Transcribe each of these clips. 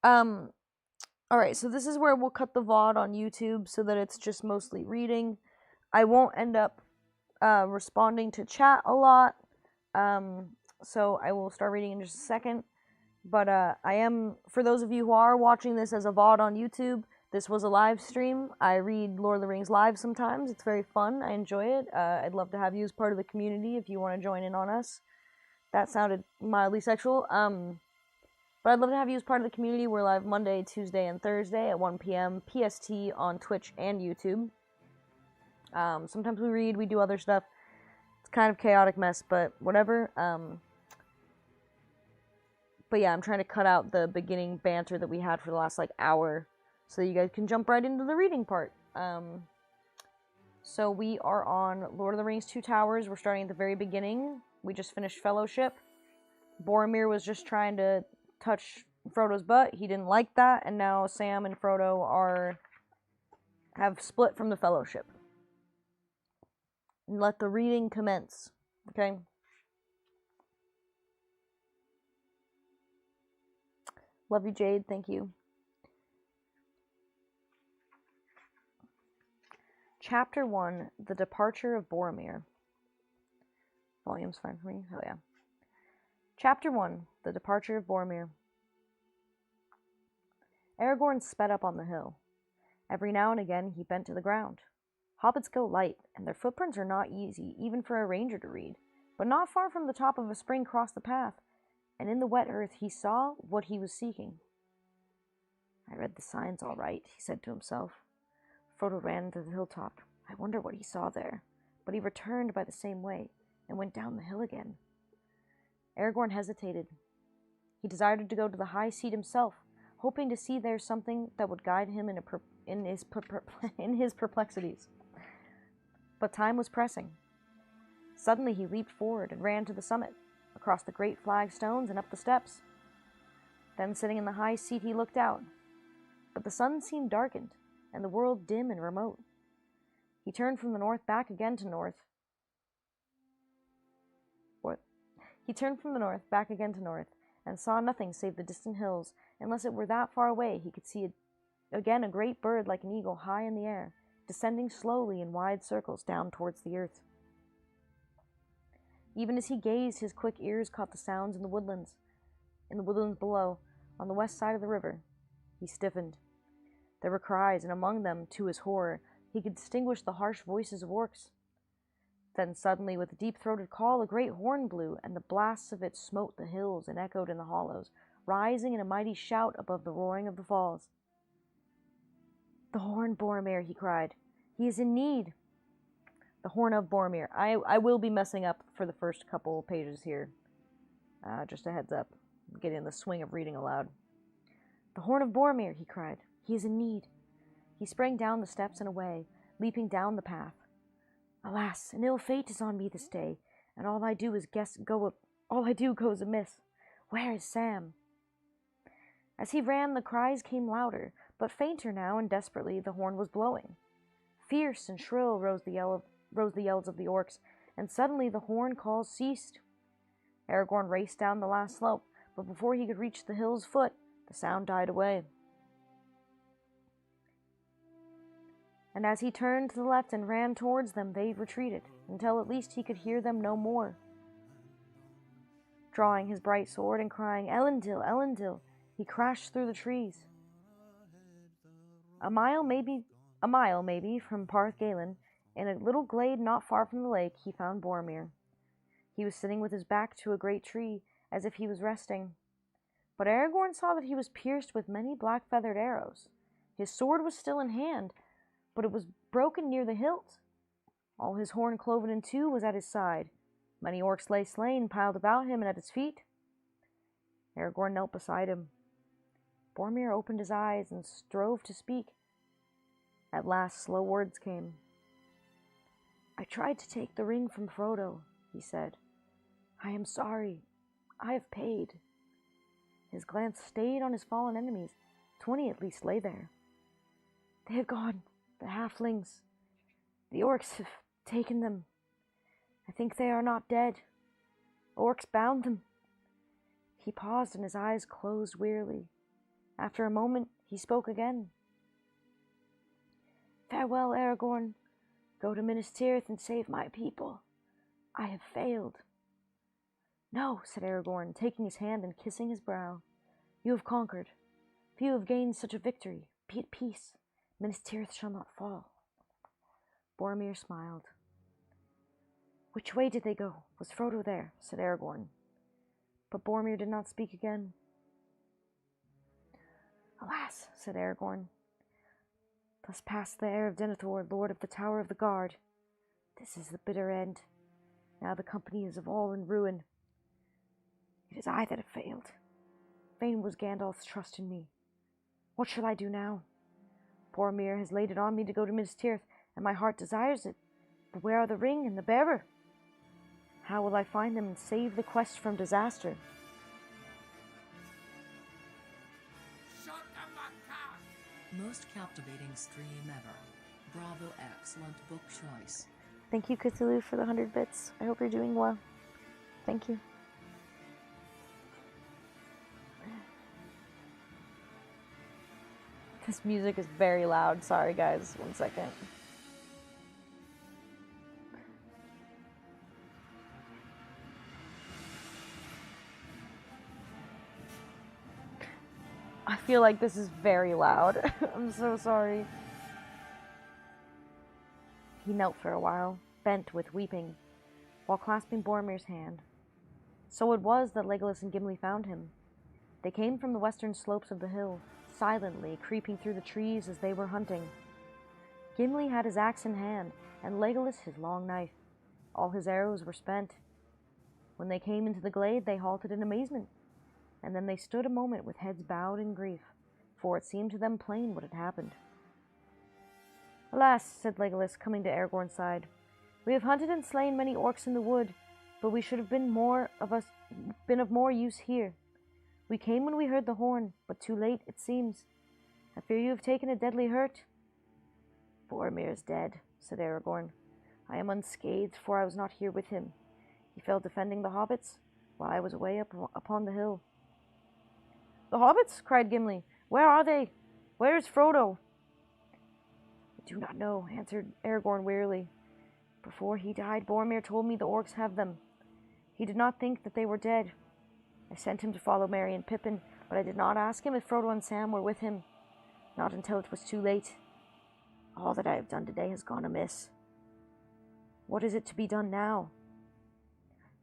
Alright, so this is where we'll cut the VOD on YouTube so that it's just mostly reading. I won't end up responding to chat a lot, so I will start reading in just a second. But I am, for those of you who are watching this as a VOD on YouTube, this was a live stream. I read Lord of the Rings live sometimes. It's very fun. I enjoy it. I'd love to have you as part of the community if you want to join in on us. That sounded mildly sexual. But I'd love to have you as part of the community. We're live Monday, Tuesday, and Thursday at 1 p.m. PST on Twitch and YouTube. Sometimes we read, we do other stuff. It's kind of chaotic mess, but whatever. But yeah, I'm trying to cut out the beginning banter that we had for the last, hour, so you guys can jump right into the reading part. So we are on Lord of the Rings Two Towers. We're starting at the very beginning. We just finished Fellowship. Boromir was just trying to touch Frodo's butt. He didn't like that, and now Sam and Frodo have split from the Fellowship. And let the reading commence. Okay? Love you, Jade. Thank you. Chapter 1, The Departure of Boromir. Volume's fine for me? Hell yeah. Chapter 1, The Departure of Boromir. Aragorn sped up on the hill. Every now and again he bent to the ground. Hobbits go light, and their footprints are not easy, even for a ranger to read. But not far from the top of a spring crossed the path, and in the wet earth he saw what he was seeking. I read the signs all right, he said to himself. Frodo ran to the hilltop. I wonder what he saw there. But he returned by the same way, and went down the hill again. Aragorn hesitated. He desired to go to the high seat himself, hoping to see there something that would guide him in his perplexities. But time was pressing. Suddenly he leaped forward and ran to the summit, across the great flagstones and up the steps. Then, sitting in the high seat, he looked out. But the sun seemed darkened, and the world dim and remote. He turned from the north back again to north. He turned from the north back again to north, and saw nothing save the distant hills. Unless it were that far away, he could see again a great bird like an eagle high in the air, descending slowly in wide circles down towards the earth. Even as he gazed, his quick ears caught the sounds in the woodlands below, on the west side of the river. He stiffened. There were cries, and among them, to his horror, he could distinguish the harsh voices of orcs. Then suddenly, with a deep-throated call, a great horn blew, and the blasts of it smote the hills and echoed in the hollows, rising in a mighty shout above the roaring of the falls. The horn, Boromir, he cried. He is in need. The horn of Boromir. I will be messing up for the first couple pages here. Just a heads up. I'm getting in the swing of reading aloud. The horn of Boromir, he cried. He is in need. He sprang down the steps and away, leaping down the path. Alas, an ill fate is on me this day, and all I do goes amiss. Where is Sam? As he ran, the cries came louder, but fainter now, and desperately the horn was blowing. Fierce and shrill rose the yells of the orcs, and suddenly the horn calls ceased. Aragorn raced down the last slope, but before he could reach the hill's foot, the sound died away. And as he turned to the left and ran towards them, they retreated, until at least he could hear them no more. Drawing his bright sword and crying, Elendil, Elendil, he crashed through the trees. A mile maybe, from Parth Galen, in a little glade not far from the lake, he found Boromir. He was sitting with his back to a great tree, as if he was resting. But Aragorn saw that he was pierced with many black-feathered arrows. His sword was still in hand, but it was broken near the hilt. All his horn cloven in two was at his side. Many orcs lay slain, piled about him and at his feet. Aragorn knelt beside him. Boromir opened his eyes and strove to speak. At last slow words came. I tried to take the ring from Frodo, he said. I am sorry. I have paid. His glance stayed on his fallen enemies. 20 at least lay there. They have gone. The halflings. The orcs have taken them. I think they are not dead. Orcs bound them. He paused and his eyes closed wearily. After a moment, he spoke again. "Farewell, Aragorn. Go to Minas Tirith and save my people. I have failed." "No," said Aragorn, taking his hand and kissing his brow. "You have conquered. Few have gained such a victory. Be at peace. Minas Tirith shall not fall." Boromir smiled. "Which way did they go? Was Frodo there?" said Aragorn. But Boromir did not speak again. "Alas," said Aragorn, "thus passed the heir of Denethor, Lord of the Tower of the Guard. This is the bitter end. Now the company is of all in ruin. It is I that have failed. Vain was Gandalf's trust in me. What shall I do now? Boromir has laid it on me to go to Minas Tirith, and my heart desires it. But where are the ring and the bearer? How will I find them and save the quest from disaster?" Most captivating stream ever. Bravo, excellent book choice. Thank you, Cthulhu, for the 100 bits. I hope you're doing well. Thank you. This music is very loud. Sorry, guys. 1 second. I feel like this is very loud. I'm so sorry. He knelt for a while, bent with weeping, while clasping Boromir's hand. So it was that Legolas and Gimli found him. They came from the western slopes of the hill, silently creeping through the trees as they were hunting. Gimli had his axe in hand, and Legolas his long knife. All his arrows were spent. When they came into the glade, they halted in amazement, and then they stood a moment with heads bowed in grief, for it seemed to them plain what had happened. "Alas," said Legolas, coming to Aragorn's side, "we have hunted and slain many orcs in the wood, but we should have been of more use here. We came when we heard the horn, but too late, it seems. I fear you have taken a deadly hurt." "Boromir is dead," said Aragorn. "I am unscathed, for I was not here with him. He fell defending the hobbits, while I was away upon the hill." "The hobbits?" cried Gimli. "Where are they? Where is Frodo?" "I do not know," answered Aragorn wearily. "Before he died, Boromir told me the orcs have them. He did not think that they were dead. I sent him to follow Merry and Pippin, but I did not ask him if Frodo and Sam were with him. Not until it was too late. All that I have done today has gone amiss. What is it to be done now?"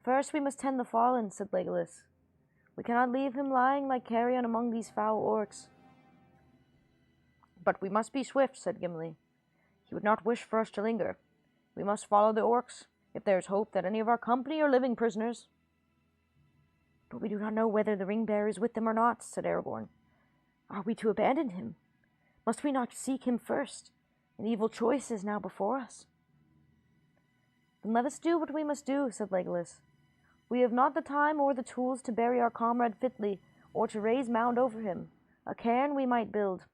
"First we must tend the fallen," said Legolas. "We cannot leave him lying like carrion among these foul orcs." "But we must be swift," said Gimli. "He would not wish for us to linger. We must follow the orcs, if there is hope that any of our company are living prisoners." "But we do not know whether the ring-bearer is with them or not," said Aragorn. "Are we to abandon him? Must we not seek him first? An evil choice is now before us." "Then let us do what we must do," said Legolas. "We have not the time or the tools to bury our comrade fitly, or to raise mound over him. A cairn we might build."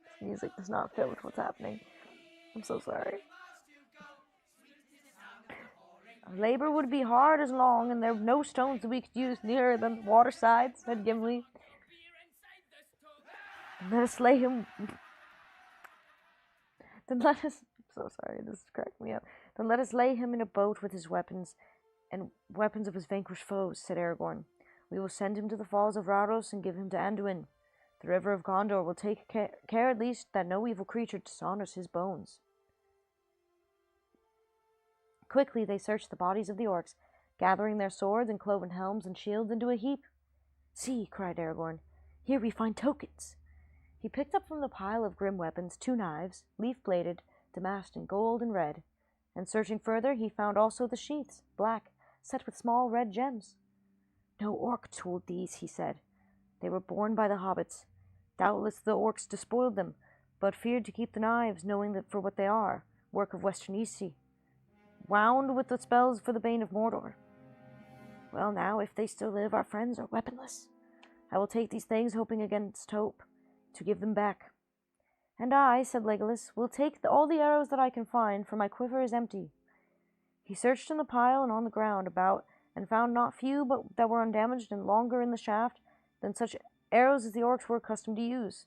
This music does not fit with what's happening. I'm so sorry. "Our labor would be hard as long, and there are no stones that we could use nearer than the waterside," said Gimli. "Let us lay him..." "Then let us..." I'm so sorry, this cracked me up. "Then let us lay him in a boat with his weapons, and weapons of his vanquished foes," said Aragorn. "We will send him to the falls of Raudos and give him to Anduin. The river of Gondor will take care at least that no evil creature dishonors his bones." Quickly they searched the bodies of the orcs, gathering their swords and cloven helms and shields into a heap. "See," cried Aragorn, "here we find tokens." He picked up from the pile of grim weapons 2 knives, leaf-bladed, damasked in gold and red, and searching further he found also the sheaths, black, set with small red gems. "No orc tooled these," he said. "They were borne by the hobbits. Doubtless the orcs despoiled them, but feared to keep the knives, knowing that for what they are, work of Western Eastie, wound with the spells for the Bane of Mordor. Well, now, if they still live, our friends are weaponless. I will take these things, hoping against hope, to give them back." "And I," said Legolas, "will take all the arrows that I can find, for my quiver is empty." He searched in the pile and on the ground about, and found not few but that were undamaged and longer in the shaft than such arrows as the orcs were accustomed to use.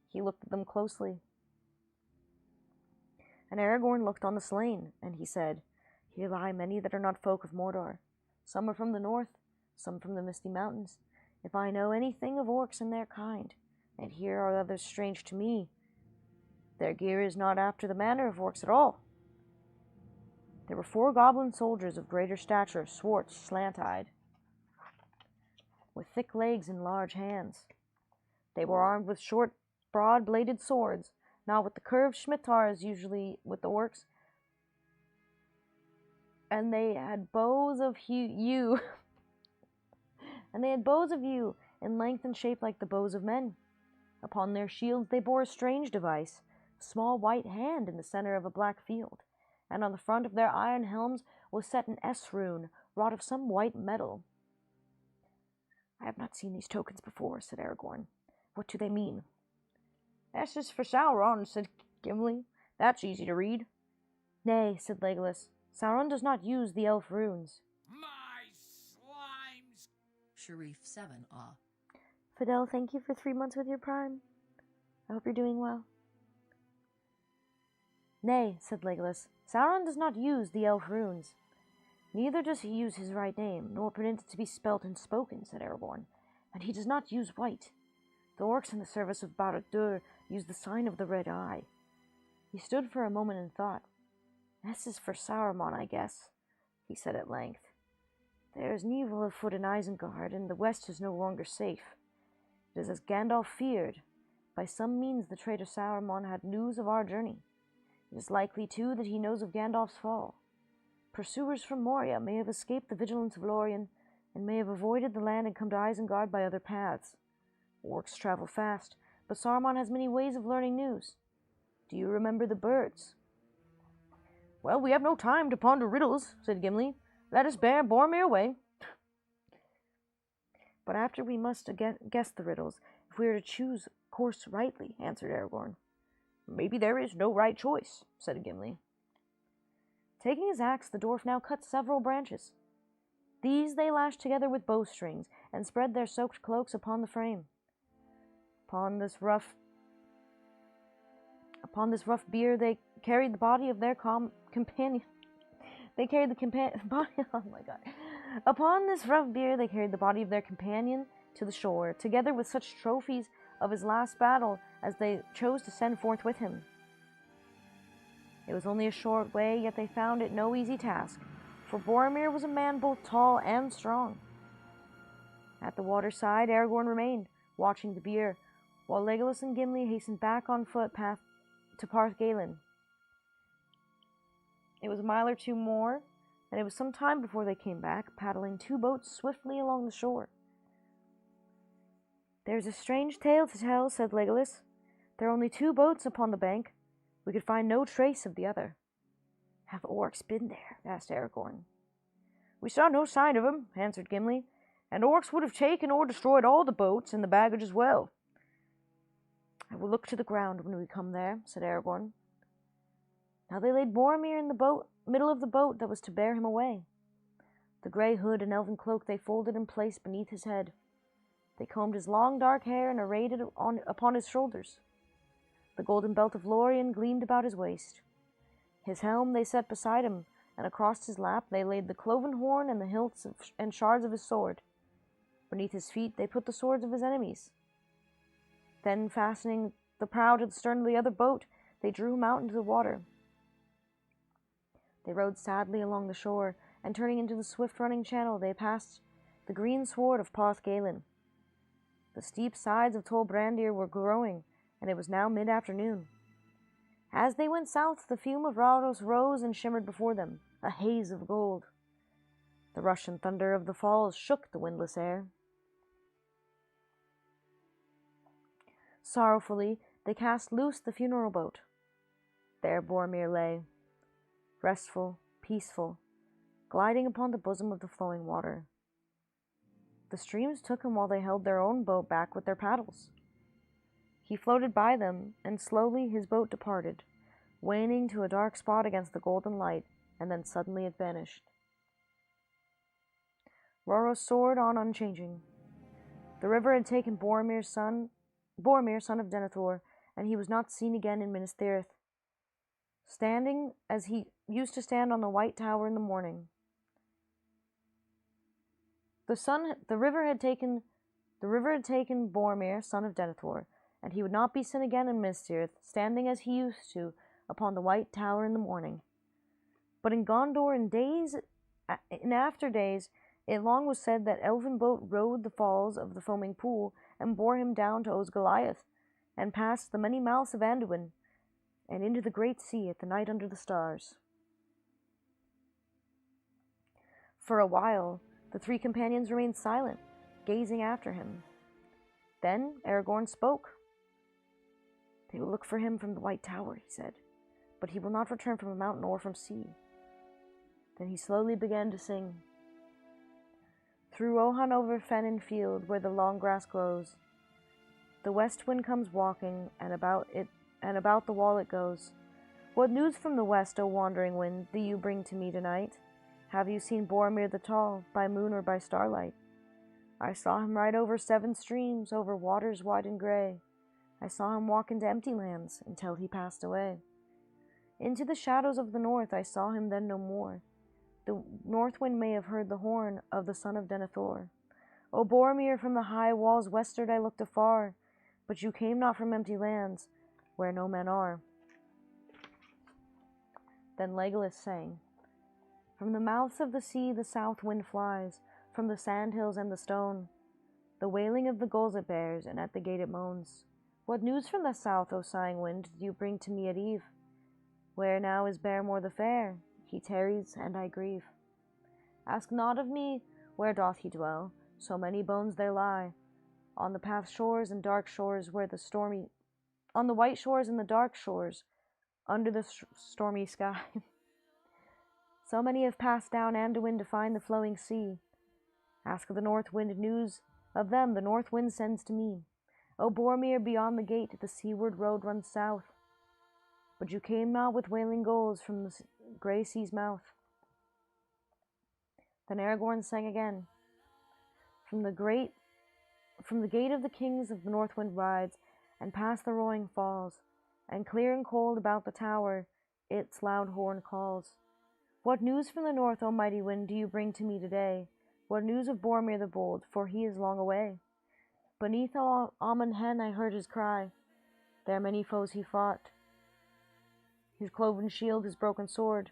He looked at them closely. And Aragorn looked on the slain, and he said, Here lie many that are not folk of Mordor. Some are from the north, some from the misty mountains. If I know anything of orcs and their kind, and here are others strange to me, their gear is not after the manner of orcs at all. There were 4 goblin soldiers of greater stature, swart, slant-eyed, with thick legs and large hands. They were armed with short, broad-bladed swords, not with the curved scimitars usually with the orcs, and they had bows of yew in length and shape like the bows of men. Upon their shields they bore a strange device, a small white hand in the center of a black field, and on the front of their iron helms was set an S rune, wrought of some white metal. I have not seen these tokens before, said Aragorn. What do they mean? S is for Sauron, said Gimli. That's easy to read. Nay, said Legolas. Sauron does not use the elf runes. My slimes! Sharif 7 Fidel, thank you for 3 months with your Prime. I hope you're doing well. Nay, said Legolas. Sauron does not use the elf runes. Neither does he use his right name, nor permit it to be spelt and spoken, said Aragorn. And he does not use white. The orcs in the service of Barad-dûr use the sign of the red eye. He stood for a moment and thought. S is for Saruman, I guess, he said at length. There is an evil afoot in Isengard, and the west is no longer safe. It is as Gandalf feared. By some means the traitor Saruman had news of our journey. It is likely, too, that he knows of Gandalf's fall. Pursuers from Moria may have escaped the vigilance of Lorien, and may have avoided the land and come to Isengard by other paths. Orcs travel fast, but Saruman has many ways of learning news. Do you remember the birds? Well, we have no time to ponder riddles, said Gimli. Let us bear Boromir away. But after we must guess the riddles, if we are to choose course rightly, answered Aragorn. Maybe there is no right choice, said Gimli. Taking his axe, the dwarf now cut several branches. These they lashed together with bowstrings, and spread their soaked cloaks upon the frame. Upon this rough bier they carried the body of their companion. They carried the body. Oh my God! Upon this rough bier they carried the body of their companion to the shore, together with such trophies of his last battle as they chose to send forth with him. It was only a short way, yet they found it no easy task, for Boromir was a man both tall and strong. At the waterside, Aragorn remained, watching the bier, while Legolas and Gimli hastened back on foot to Parth Galen. It was a mile or two more, and it was some time before they came back, paddling 2 boats swiftly along the shore. There's a strange tale to tell, said Legolas. There are only 2 boats upon the bank. We could find no trace of the other. Have orcs been there? Asked Aragorn. We saw no sign of them, answered Gimli, and orcs would have taken or destroyed all the boats and the baggage as well. I will look to the ground when we come there, said Aragorn. Now they laid Boromir in the middle of the boat that was to bear him away. The grey hood and elven cloak they folded and placed beneath his head. They combed his long dark hair and arrayed it upon his shoulders. The golden belt of Lorien gleamed about his waist. His helm they set beside him, and across his lap they laid the cloven horn and the hilts and shards of his sword. Beneath his feet they put the swords of his enemies. Then, fastening the prow to the stern of the other boat, they drew him out into the water. They rowed sadly along the shore, and turning into the swift-running channel, they passed the green sward of Parth Galen. The steep sides of Tol Brandir were growing, and it was now mid-afternoon. As they went south, the fume of Raudos rose and shimmered before them, a haze of gold. The rush and thunder of the falls shook the windless air. Sorrowfully, they cast loose the funeral boat. There Boromir lay, restful, peaceful, gliding upon the bosom of the flowing water. The streams took him while they held their own boat back with their paddles. He floated by them, and slowly his boat departed, waning to a dark spot against the golden light, and then suddenly it vanished. Roro soared on unchanging. The river had taken Boromir, son of Denethor, and he was not seen again in Minas Tirith, standing as he used to stand on the White Tower in the morning. The river had taken Boromir, son of Denethor, and he would not be seen again in Minas Tirith, standing as he used to upon the White Tower in the morning. But in Gondor, in after days, it long was said that elven boat rode the falls of the foaming pool and bore him down to Osgiliath, and past the many mouths of Anduin, and into the great sea at the night under the stars. For a while, the three companions remained silent, gazing after him. Then Aragorn spoke. "They will look for him from the White Tower," he said, "but he will not return from a mountain or from sea." Then he slowly began to sing. Through Rohan over fen and field, where the long grass grows, the west wind comes walking, and about the wall it goes. What news from the west, O wandering wind, do you bring to me tonight? Have you seen Boromir the Tall, by moon or by starlight? I saw him ride over 7 streams, over waters wide and grey. I saw him walk into empty lands, until he passed away. Into the shadows of the north I saw him then no more. The north wind may have heard the horn of the son of Denethor. O Boromir, from the high walls westward I looked afar, but you came not from empty lands, where no men are. Then Legolas sang. From the mouths of the sea the south wind flies, from the sandhills and the stone. The wailing of the gulls it bears, and at the gate it moans. What news from the south, O sighing wind, do you bring to me at eve? Where now is Baremore the fair? He tarries, and I grieve. Ask not of me, where doth he dwell? So many bones there lie, on the path shores and dark shores, on the white shores and the dark shores, under the stormy sky. So many have passed down Anduin to find the flowing sea. Ask of the north wind news of them, the north wind sends to me. O Boromir, beyond the gate, the seaward road runs south. But you came not with wailing gulls from the grey sea's mouth. Then Aragorn sang again. From the gate of the kings of the north wind rides, and past the roaring falls, and clear and cold about the tower, its loud horn calls. What news from the north, O mighty wind, do you bring to me today? What news of Boromir the bold, for he is long away? Beneath Amon Hen I heard his cry. There many foes he fought. His cloven shield, his broken sword,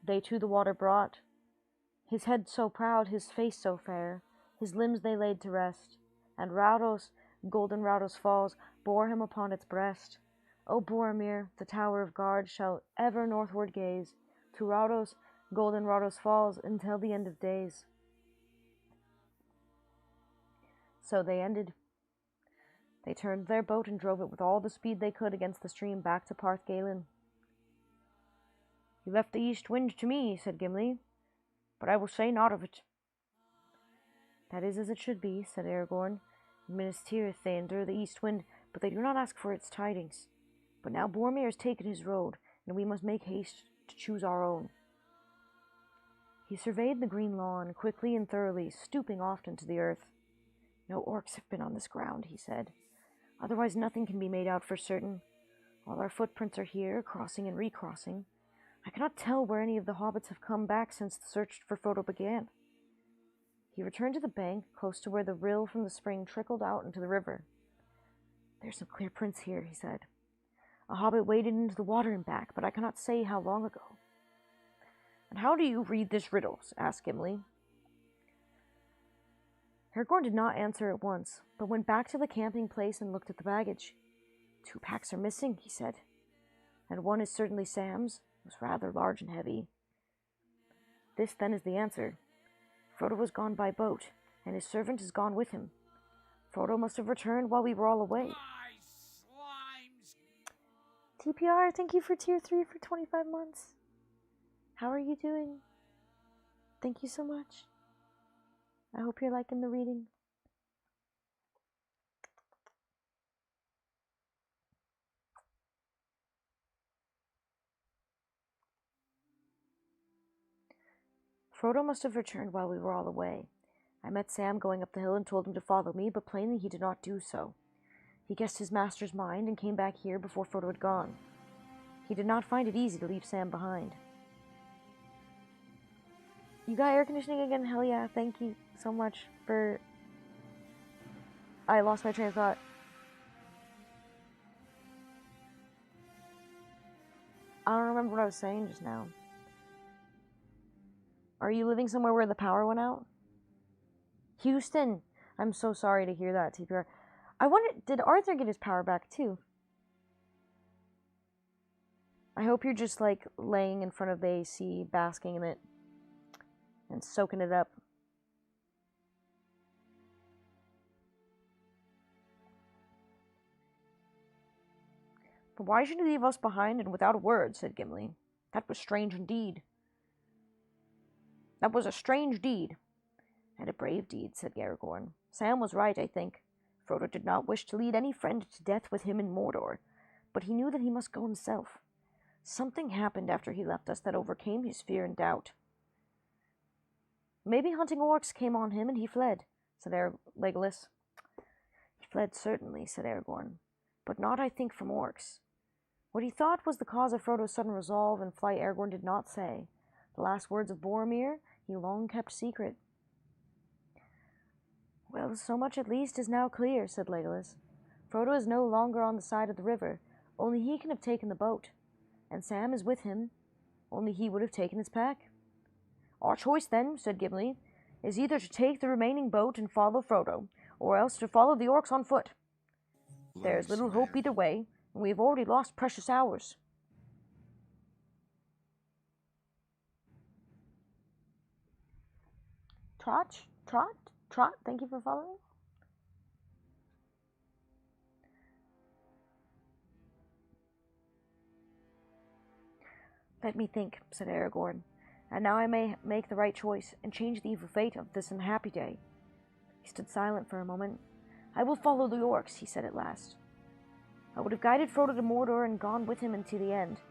they to the water brought. His head so proud, his face so fair, his limbs they laid to rest, and Raudos, golden Raudos falls, bore him upon its breast. O Boromir, the tower of guard, shall ever northward gaze, to Raudos, golden Raudos falls, until the end of days. So they ended. They turned their boat and drove it with all the speed they could against the stream back to Parth Galen. "You left the east wind to me," said Gimli, "but I will say naught of it." "That is as it should be," said Aragorn. "In Minas Tirith they endure the east wind, but they do not ask for its tidings. But now Boromir has taken his road, and we must make haste to choose our own." He surveyed the green lawn quickly and thoroughly, stooping often to the earth. "No orcs have been on this ground," he said. "Otherwise nothing can be made out for certain. All our footprints are here, crossing and recrossing. I cannot tell where any of the hobbits have come back since the search for Frodo began." He returned to the bank, close to where the rill from the spring trickled out into the river. "There's some clear prints here," he said. "A hobbit waded into the water and back, but I cannot say how long ago." "And how do you read this riddle?" asked Gimli. Aragorn did not answer at once, but went back to the camping place and looked at the baggage. "2 packs are missing," he said, "and one is certainly Sam's. It was rather large and heavy. This, then, is the answer. Frodo was gone by boat, and his servant is gone with him. Frodo must have returned while we were all away." My slimes! TPR, thank you for tier 3 for 25 months. How are you doing? Thank you so much. I hope you're liking the reading. Frodo must have returned while we were all away. I met Sam going up the hill and told him to follow me, but plainly he did not do so. He guessed his master's mind and came back here before Frodo had gone. He did not find it easy to leave Sam behind. You got air conditioning again? Hell yeah, thank you so much for... I lost my train of thought. I don't remember what I was saying just now. Are you living somewhere where the power went out? Houston! I'm so sorry to hear that, TPR. I wonder, did Arthur get his power back too? I hope you're just like laying in front of the AC, basking in it, and soaking it up. But why should he leave us behind and without a word, said Gimli. That was strange indeed. That was a strange deed. And a brave deed, said Aragorn. Sam was right, I think. Frodo did not wish to lead any friend to death with him in Mordor, but he knew that he must go himself. Something happened after he left us that overcame his fear and doubt. Maybe hunting orcs came on him and he fled, said Legolas. He fled certainly, said Aragorn, but not, I think, from orcs. What he thought was the cause of Frodo's sudden resolve and flight Aragorn did not say. The last words of Boromir he long kept secret. Well, so much at least is now clear, said Legolas. Frodo is no longer on the side of the river, only he can have taken the boat. And Sam is with him, only he would have taken his pack. Our choice, then, said Gimli, is either to take the remaining boat and follow Frodo, or else to follow the orcs on foot. There is little hope either way, and we have already lost precious hours. Trot, thank you for following. Let me think, said Aragorn, and now I may make the right choice and change the evil fate of this unhappy day. He stood silent for a moment. I will follow the orcs, he said at last. I would have guided Frodo to Mordor and gone with him unto the end.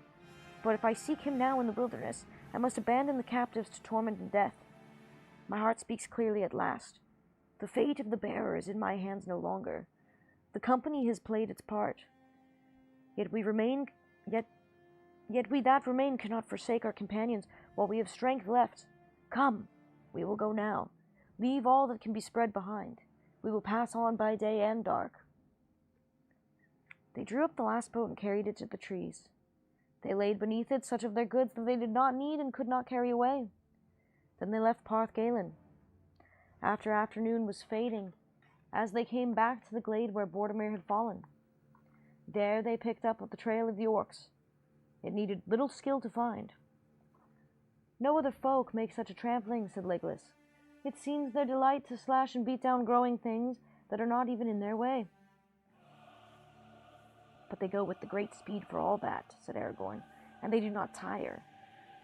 But if I seek him now in the wilderness, I must abandon the captives to torment and death. My heart speaks clearly at last. The fate of the bearer is in my hands no longer. The company has played its part. Yet we that remain cannot forsake our companions while we have strength left. Come, we will go now. Leave all that can be spread behind. We will pass on by day and dark. They drew up the last boat and carried it to the trees. They laid beneath it such of their goods that they did not need and could not carry away. Then they left Parth Galen. After afternoon was fading, as they came back to the glade where Boromir had fallen. There they picked up the trail of the orcs. It needed little skill to find. No other folk make such a trampling, said Legolas. It seems their delight to slash and beat down growing things that are not even in their way. But they go with the great speed for all that, said Aragorn, and they do not tire.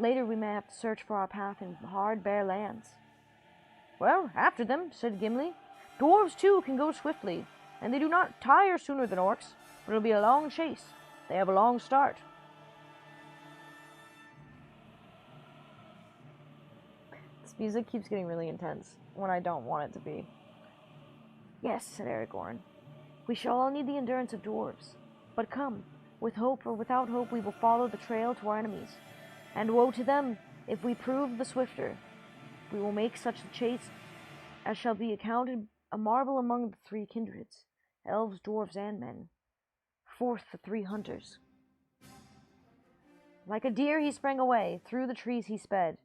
Later we may have to search for our path in hard, bare lands. Well, after them, said Gimli. Dwarves, too, can go swiftly, and they do not tire sooner than orcs, but it'll be a long chase. They have a long start. This music keeps getting really intense when I don't want it to be. Yes, said Aragorn. We shall all need the endurance of dwarves. But come, with hope or without hope, we will follow the trail to our enemies. And woe to them if we prove the swifter. We will make such a chase as shall be accounted a marvel among the three kindreds, elves, dwarves, and men. Forth the 3 hunters. Like a deer he sprang away, through the trees he sped.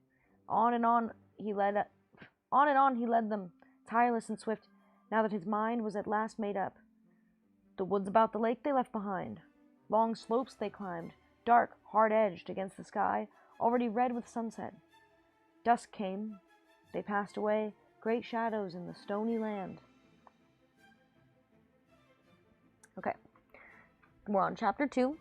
On and on he led them, tireless and swift, now that his mind was at last made up. The woods about the lake they left behind. Long slopes they climbed, dark, hard-edged against the sky, already red with sunset. Dusk came. They passed away, great shadows in the stony land. Okay. We're on chapter 2.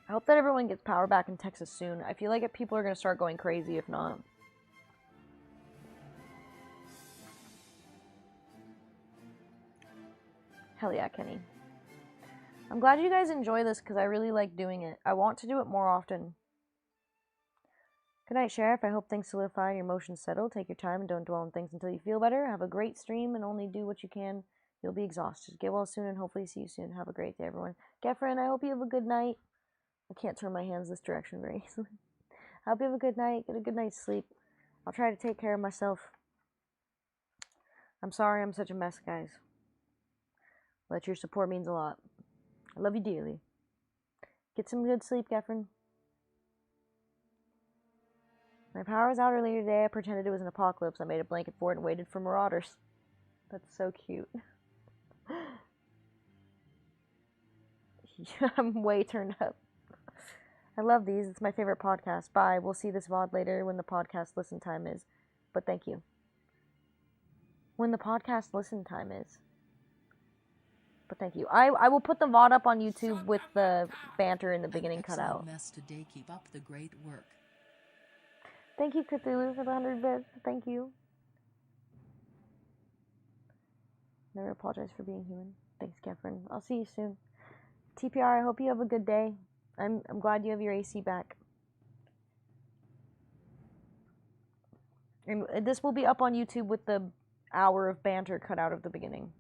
I hope that everyone gets power back in Texas soon. I feel like people are going to start going crazy if not. Hell yeah, Kenny. I'm glad you guys enjoy this because I really like doing it. I want to do it more often. Good night, Sheriff. I hope things solidify and your emotions settle. Take your time and don't dwell on things until you feel better. Have a great stream and only do what you can. You'll be exhausted. Get well soon and hopefully see you soon. Have a great day, everyone. Gefren, I hope you have a good night. I can't turn my hands this direction very easily. I hope you have a good night. Get a good night's sleep. I'll try to take care of myself. I'm sorry I'm such a mess, guys. But your support means a lot. I love you dearly. Get some good sleep, Gefren. My power was out earlier today. I pretended it was an apocalypse. I made a blanket for it and waited for marauders. That's so cute. I'm way turned up. I love these. It's my favorite podcast. Bye. We'll see this VOD later when the podcast listen time is. But thank you. When the podcast listen time is. But thank you. I will put the VOD up on YouTube with the banter in the beginning cut out. Mess today. Keep up the great work. Thank you, Cthulhu, for the 100 bits. Thank you. Never apologize for being human. Thanks, Gefren. I'll see you soon. TPR, I hope you have a good day. I'm glad you have your AC back. And this will be up on YouTube with the hour of banter cut out of the beginning.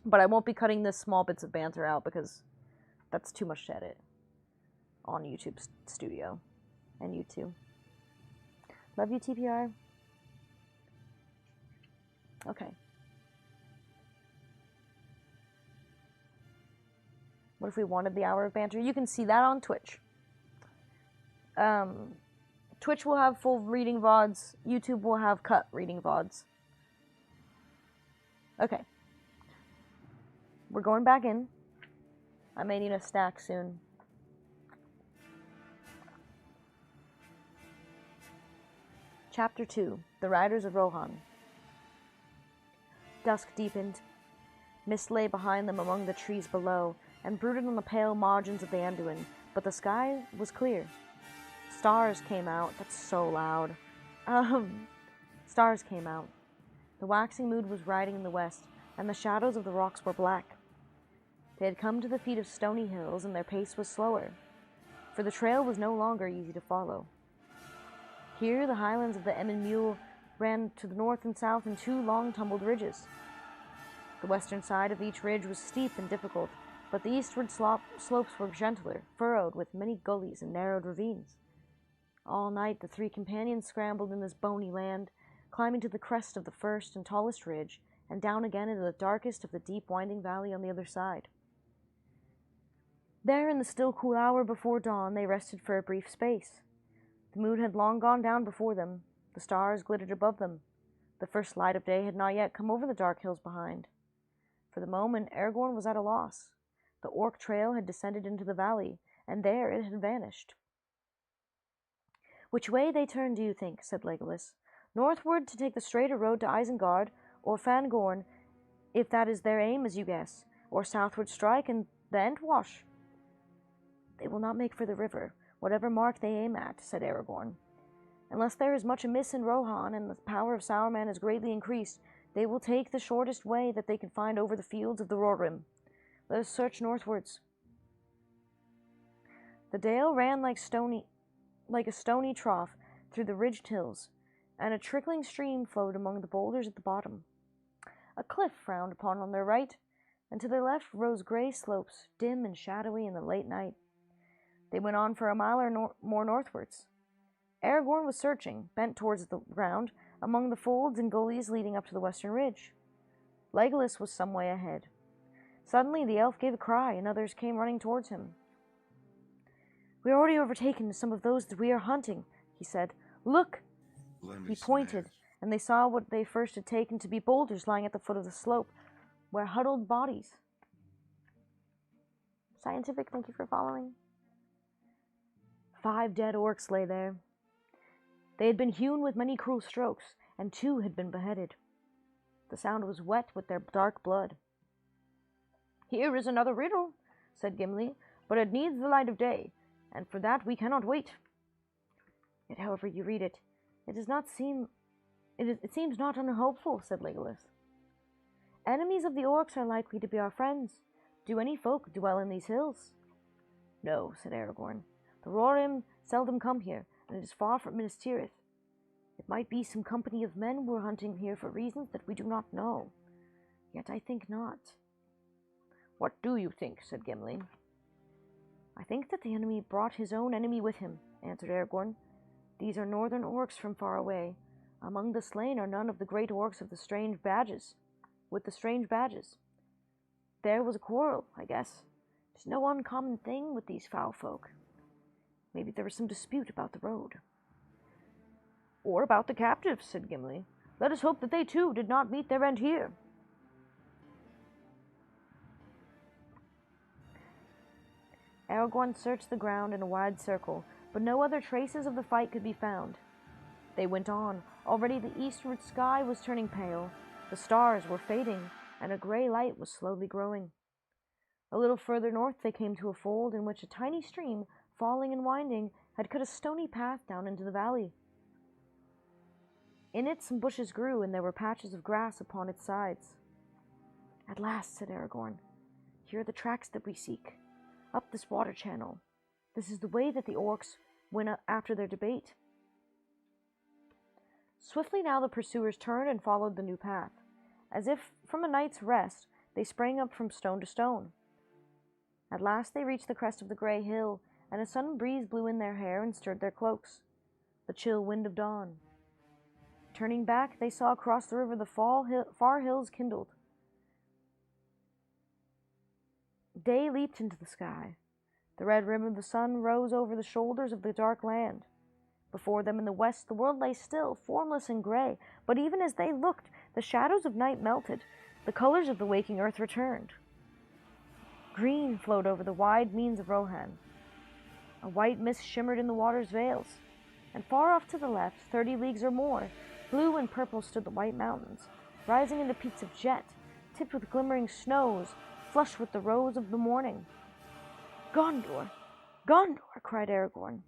But I won't be cutting the small bits of banter out because that's too much to edit on YouTube Studio and YouTube. Love you, TPR. Okay. What if we wanted the hour of banter? You can see that on Twitch. Twitch will have full reading VODs. YouTube will have cut reading VODs. Okay. We're going back in. I may need a snack soon. Chapter 2. The Riders of Rohan. Dusk deepened. Mist lay behind them among the trees below, and brooded on the pale margins of the Anduin, but the sky was clear. Stars came out. That's so loud. Stars came out. The waxing moon was riding in the west, and the shadows of the rocks were black. They had come to the feet of stony hills, and their pace was slower, for the trail was no longer easy to follow. Here, the highlands of the Emyn Muil ran to the north and south in two long tumbled ridges. The western side of each ridge was steep and difficult, but the eastward slopes were gentler, furrowed with many gullies and narrowed ravines. All night the three companions scrambled in this bony land, climbing to the crest of the first and tallest ridge, and down again into the darkest of the deep winding valley on the other side. There, in the still cool hour before dawn, they rested for a brief space. The moon had long gone down before them. The stars glittered above them. The first light of day had not yet come over the dark hills behind. For the moment, Aragorn was at a loss. The orc trail had descended into the valley, and there it had vanished. "Which way they turn, do you think?" said Legolas. "Northward to take the straighter road to Isengard, or Fangorn, if that is their aim, as you guess, or southward strike and the Entwash?" "They will not make for the river, whatever mark they aim at," said Aragorn. "Unless there is much amiss in Rohan, and the power of Sauron is greatly increased, they will take the shortest way that they can find over the fields of the Rohirrim. Let us search northwards." The dale ran like a stony trough through the ridged hills, and a trickling stream flowed among the boulders at the bottom. A cliff frowned upon on their right, and to their left rose grey slopes, dim and shadowy in the late night. They went on for a mile or more northwards. Aragorn was searching, bent towards the ground, among the folds and gullies leading up to the western ridge. Legolas was some way ahead. Suddenly the elf gave a cry, and others came running towards him. "We are already overtaken some of those that we are hunting," he said. "Look!" He pointed, and they saw what they first had taken to be boulders lying at the foot of the slope, where huddled bodies. Scientific, thank you for following. 5 dead orcs lay there. They had been hewn with many cruel strokes, and 2 had been beheaded. The sound was wet with their dark blood. "Here is another riddle," said Gimli, "but it needs the light of day, and for that we cannot wait." "Yet however you read it, it seems not unhopeful," said Legolas. "Enemies of the orcs are likely to be our friends. Do any folk dwell in these hills? No, said Aragorn. The Rohirrim seldom come here, and it is far from Minas Tirith. It might be some company of men who are hunting here for reasons that we do not know. Yet I think not. What do you think? Said Gimli. I think that the enemy brought his own enemy with him, answered Aragorn. These are northern orcs from far away. Among the slain are none of the great orcs of the strange badges. With the strange badges. There was a quarrel, I guess. It's no uncommon thing with these foul folk. Maybe there was some dispute about the road. Or about the captives, said Gimli. Let us hope that they too did not meet their end here. Aragorn searched the ground in a wide circle, but no other traces of the fight could be found. They went on. Already the eastward sky was turning pale. The stars were fading, and a grey light was slowly growing. A little further north they came to a fold in which a tiny stream, falling and winding, had cut a stony path down into the valley. In it some bushes grew, and there were patches of grass upon its sides. At last, said Aragorn, here are the tracks that we seek. Up this water channel. This is the way that the orcs went after their debate. Swiftly now the pursuers turned and followed the new path. As if from a night's rest, they sprang up from stone to stone. At last they reached the crest of the grey hill, and a sudden breeze blew in their hair and stirred their cloaks. The chill wind of dawn. Turning back, they saw across the river the far hills kindled. Day leaped into the sky. The red rim of the sun rose over the shoulders of the dark land. Before them in the west the world lay still, formless and grey, but even as they looked, the shadows of night melted, the colours of the waking earth returned. Green flowed over the wide meads of Rohan. A white mist shimmered in the water's veils, and far off to the left, 30 leagues or more, blue and purple stood the white mountains, rising into peaks of jet, tipped with glimmering snows, flushed with the rose of the morning. Gondor! Gondor! Cried Aragorn.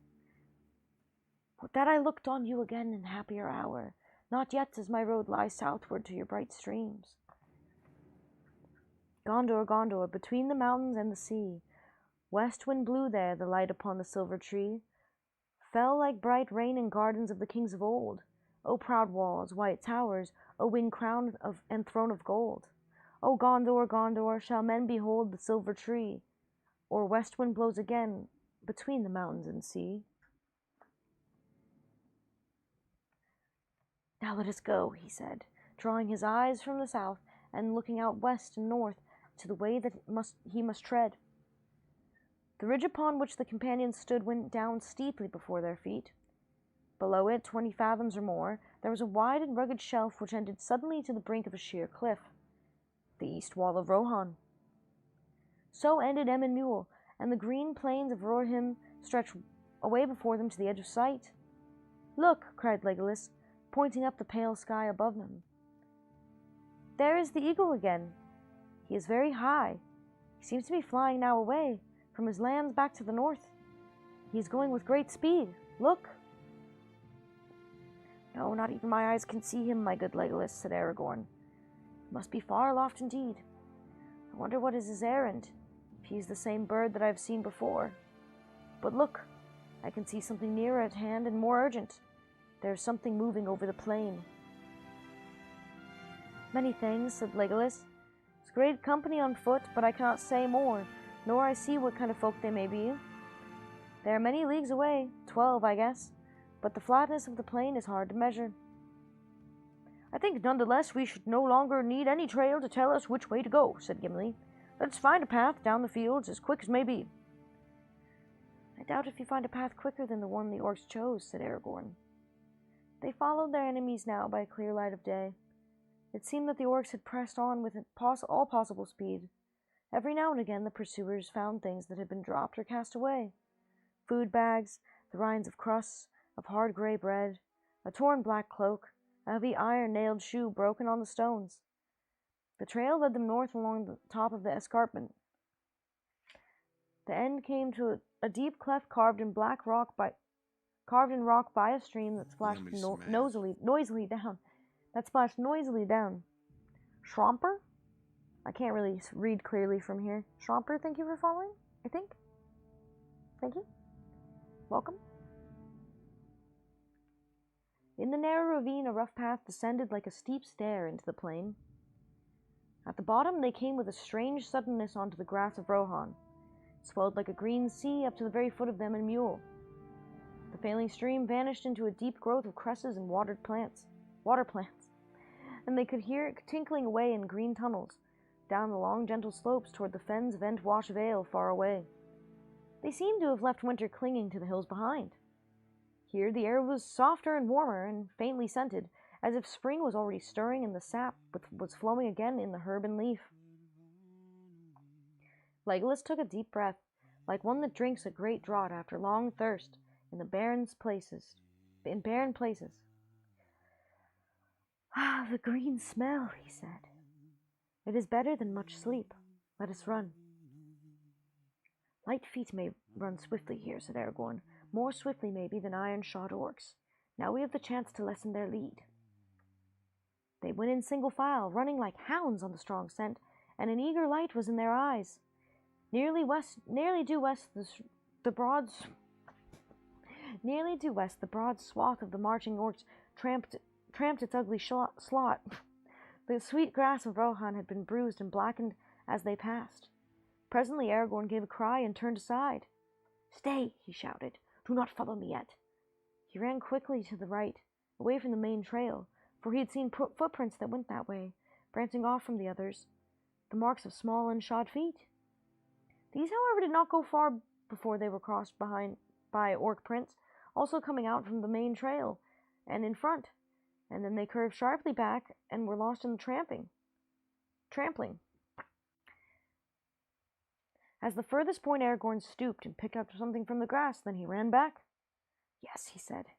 Would that I looked on you again in happier hour. Not yet does my road lie southward to your bright streams. Gondor, Gondor, between the mountains and the sea, west wind blew there the light upon the silver tree, fell like bright rain in gardens of the kings of old. O proud walls, white towers, O winged crown and throne of gold. O Gondor, Gondor, shall men behold the silver tree, or west wind blows again between the mountains and sea. Now let us go, he said, drawing his eyes from the south and looking out west and north to the way that he must tread. The ridge upon which the companions stood went down steeply before their feet. Below it, 20 fathoms or more, there was a wide and rugged shelf which ended suddenly to the brink of a sheer cliff, the east wall of Rohan. So ended Emyn Muil, and the green plains of Rohirrim stretched away before them to the edge of sight. Look, cried Legolas, pointing up the pale sky above them. There is the eagle again. He is very high. He seems to be flying now away, from his lands back to the north. He is going with great speed. Look! No, not even my eyes can see him, my good Legolas, said Aragorn. He must be far aloft indeed. I wonder what is his errand, if he is the same bird that I have seen before. But look, I can see something nearer at hand and more urgent. There is something moving over the plain. Many things, said Legolas. It's great company on foot, but I cannot say more, nor I see what kind of folk they may be. They are many leagues away, 12, I guess, but the flatness of the plain is hard to measure. I think nonetheless we should no longer need any trail to tell us which way to go, said Gimli. Let's find a path down the fields as quick as may be. I doubt if you find a path quicker than the one the orcs chose, said Aragorn. They followed their enemies now by a clear light of day. It seemed that the orcs had pressed on with all possible speed. Every now and again the pursuers found things that had been dropped or cast away. Food bags, the rinds of crusts, of hard grey bread, a torn black cloak, a heavy iron-nailed shoe broken on the stones. The trail led them north along the top of the escarpment. The end came to a deep cleft carved in rock by a stream that splashed noisily down. Schromper? I can't really read clearly from here. Stromper, thank you for following, I think. Thank you. Welcome. In the narrow ravine, a rough path descended like a steep stair into the plain. At the bottom, they came with a strange suddenness onto the grass of Rohan. It swelled like a green sea up to the very foot of them and mule. The failing stream vanished into a deep growth of cresses and water plants, and they could hear it tinkling away in green tunnels, down the long gentle slopes toward the fens of Entwash Vale far away. They seemed to have left winter clinging to the hills behind. Here the air was softer and warmer and faintly scented, as if spring was already stirring and the sap was flowing again in the herb and leaf. Legolas took a deep breath, like one that drinks a great draught after long thirst, in barren places. "Ah, the green smell," he said. "It is better than much sleep. Let us run." "Light feet may run swiftly here," said Aragorn. "More swiftly, maybe, than iron-shod orcs. Now we have the chance to lessen their lead." They went in single file, running like hounds on the strong scent, and an eager light was in their eyes. Nearly due west, the broad swath of the marching orcs tramped its ugly slot. The sweet grass of Rohan had been bruised and blackened as they passed. Presently Aragorn gave a cry and turned aside. "Stay!" he shouted. "Do not follow me yet." He ran quickly to the right, away from the main trail, for he had seen footprints that went that way, branching off from the others, the marks of small unshod feet. These, however, did not go far before they were crossed by orc prints, also coming out from the main trail and in front, and then they curved sharply back and were lost in the trampling. As the furthest point, Aragorn stooped and picked up something from the grass, then he ran back. "Yes," he said,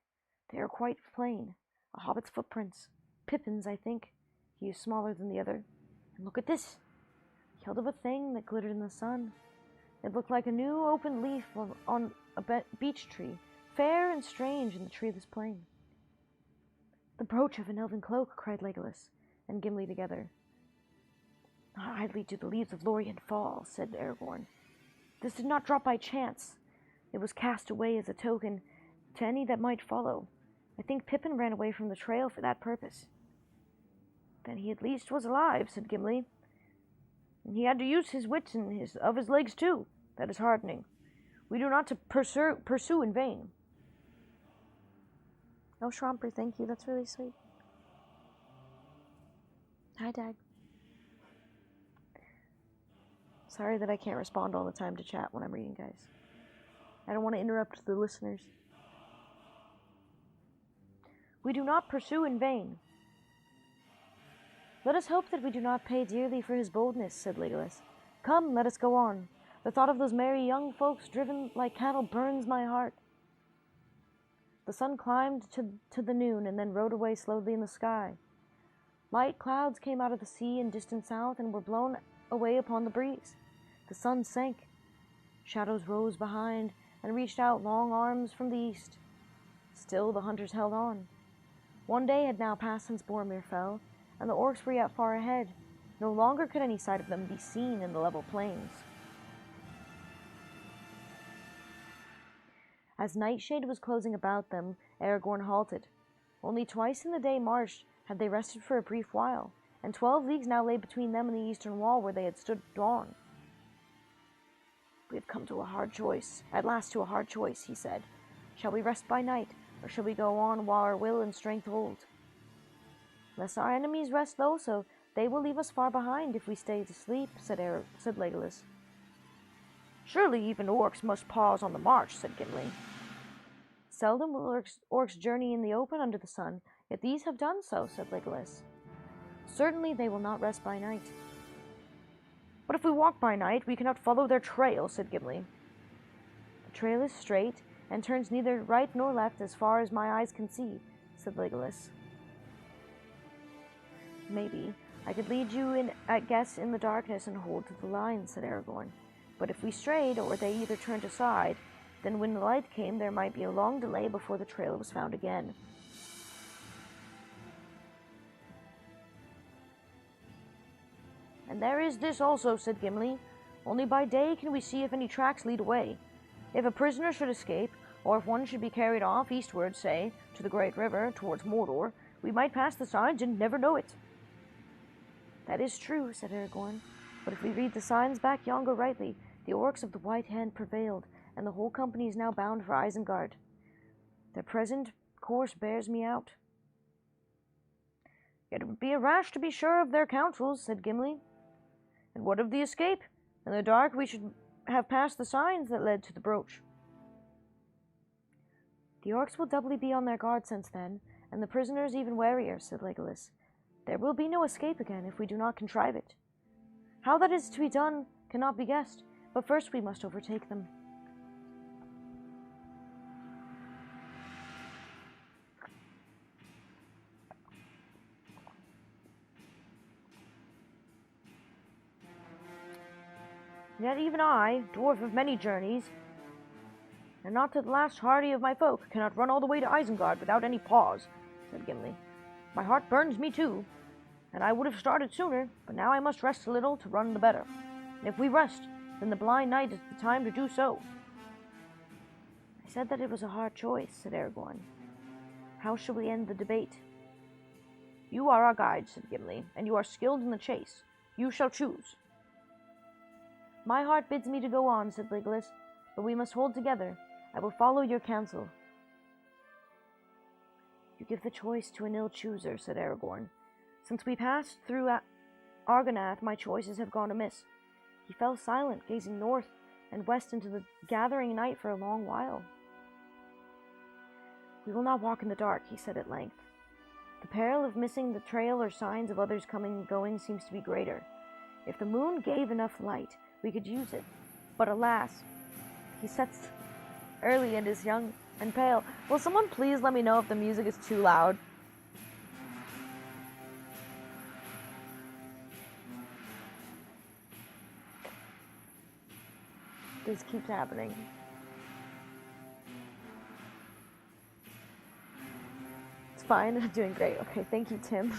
"they are quite plain. A hobbit's footprints. Pippin's, I think. He is smaller than the other. And look at this." He held up a thing that glittered in the sun. It looked like a new opened leaf on a beech tree, fair and strange in the treeless plain. "The brooch of an elven cloak," cried Legolas and Gimli together. "Not idly do the leaves of Lorien fall," said Aragorn. "This did not drop by chance. It was cast away as a token to any that might follow. I think Pippin ran away from the trail for that purpose." "Then he at least was alive," said Gimli. "And he had to use his wits and his legs too. That is heartening. We do not to pursue in vain." "Oh, Schromper, thank you. That's really sweet." Hi, Dag. Sorry that I can't respond all the time to chat when I'm reading, guys. I don't want to interrupt the listeners. "We do not pursue in vain." "Let us hope that we do not pay dearly for his boldness," said Legolas. "Come, let us go on. The thought of those merry young folks driven like cattle burns my heart." The sun climbed to the noon and then rode away slowly in the sky. Light clouds came out of the sea in distant south and were blown away upon the breeze. The sun sank. Shadows rose behind and reached out long arms from the east. Still the hunters held on. One day had now passed since Boromir fell, and the orcs were yet far ahead. No longer could any sight of them be seen in the level plains. As nightshade was closing about them, Aragorn halted. Only twice in the day march had they rested for a brief while, and 12 leagues now lay between them and the eastern wall where they had stood at dawn. "We have come to a hard choice, at last to a hard choice," he said. "Shall we rest by night, or shall we go on while our will and strength hold? Lest our enemies rest low, so they will leave us far behind if we stay to sleep," said Legolas. "Surely even orcs must pause on the march," said Gimli. "Seldom will orcs journey in the open under the sun, yet these have done so," said Legolas. "Certainly they will not rest by night." "But if we walk by night, we cannot follow their trail," said Gimli. "The trail is straight, and turns neither right nor left as far as my eyes can see," said Legolas. "Maybe I could lead you in at guess in the darkness and hold to the line," said Aragorn. "But if we strayed, or they either turned aside, then when the light came there might be a long delay before the trail was found again." "And there is this also," said Gimli. "Only by day can we see if any tracks lead away. If a prisoner should escape, or if one should be carried off eastward, say, to the great river, towards Mordor, we might pass the signs and never know it." "That is true," said Aragorn. "But if we read the signs back yonder rightly, the orcs of the White Hand prevailed, and the whole company is now bound for Isengard. Their present course bears me out." "Yet it would be a rash to be sure of their counsels," said Gimli. "And what of the escape? In the dark we should have passed the signs that led to the brooch." "The orcs will doubly be on their guard since then, and the prisoners even warier," said Legolas. "There will be no escape again if we do not contrive it. How that is to be done cannot be guessed, but first we must overtake them." "Yet even I, dwarf of many journeys, and not to the last hardy of my folk, cannot run all the way to Isengard without any pause," said Gimli. "My heart burns me too, and I would have started sooner, but now I must rest a little to run the better. And if we rest, then the blind night is the time to do so." "I said that it was a hard choice," said Aragorn. "How shall we end the debate?" "You are our guide," said Gimli, "and you are skilled in the chase. You shall choose." "My heart bids me to go on," said Legolas, "but we must hold together. I will follow your counsel." "You give the choice to an ill chooser," said Aragorn. "Since we passed through Argonath, my choices have gone amiss." He fell silent, gazing north and west into the gathering night for a long while. "We will not walk in the dark," he said at length. "The peril of missing the trail or signs of others coming and going seems to be greater. If the moon gave enough light, we could use it. But alas, he sets early and is young and pale." Will someone please let me know if the music is too loud? This keeps happening. It's fine. I'm doing great. Okay, thank you, Tim.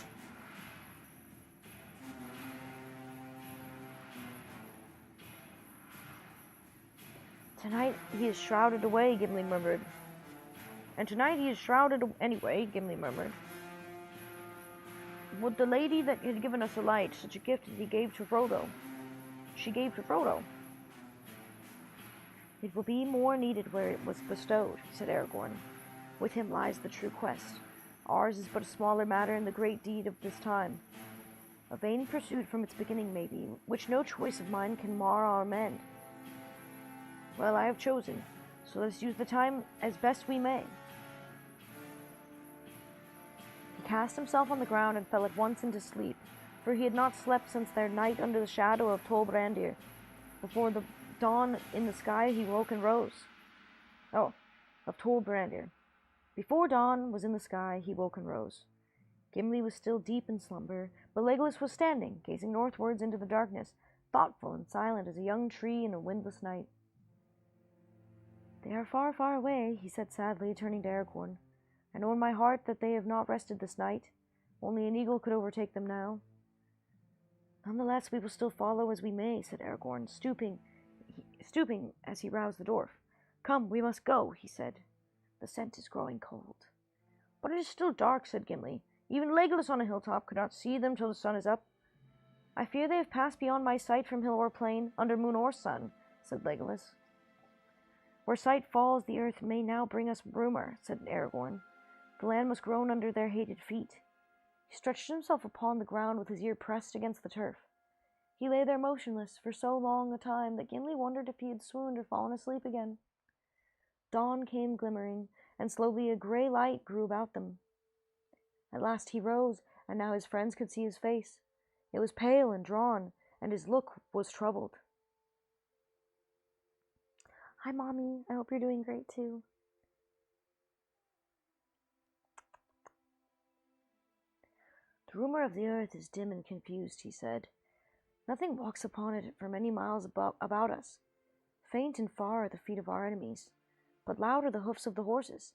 "Tonight he is shrouded away," Gimli murmured. "And tonight he is shrouded anyway," Gimli murmured. "Would the lady that had given us a light, such a gift as she gave to Frodo? "It will be more needed where it was bestowed," said Aragorn. "With him lies the true quest. Ours is but a smaller matter in the great deed of this time. A vain pursuit from its beginning, maybe, which no choice of mine can mar or amend. Well, I have chosen, so let's use the time as best we may." He cast himself on the ground and fell at once into sleep, for he had not slept since their night under the shadow of Tol Brandir. Before the dawn in the sky he woke and rose. Of Tol Brandir. Before dawn was in the sky, he woke and rose. Gimli was still deep in slumber, but Legolas was standing, gazing northwards into the darkness, thoughtful and silent as a young tree in a windless night. "They are far, far away," he said sadly, turning to Aragorn. "I know in my heart that they have not rested this night. Only an eagle could overtake them now." "Nonetheless, we will still follow as we may," said Aragorn, stooping as he roused the dwarf. "Come, we must go," he said. "The scent is growing cold." "But it is still dark," said Gimli. "Even Legolas on a hilltop could not see them till the sun is up." "I fear they have passed beyond my sight from hill or plain, under moon or sun," said Legolas. "Where sight falls, the earth may now bring us rumour," said Aragorn. "The land must groan under their hated feet." He stretched himself upon the ground with his ear pressed against the turf. He lay there motionless for so long a time that Gimli wondered if he had swooned or fallen asleep again. Dawn came glimmering, and slowly a grey light grew about them. At last he rose, and now his friends could see his face. It was pale and drawn, and his look was troubled. "Hi, Mommy. I hope you're doing great, too." "The rumour of the earth is dim and confused," he said. "Nothing walks upon it for many miles about us. Faint and far are the feet of our enemies, but loud are the hoofs of the horses.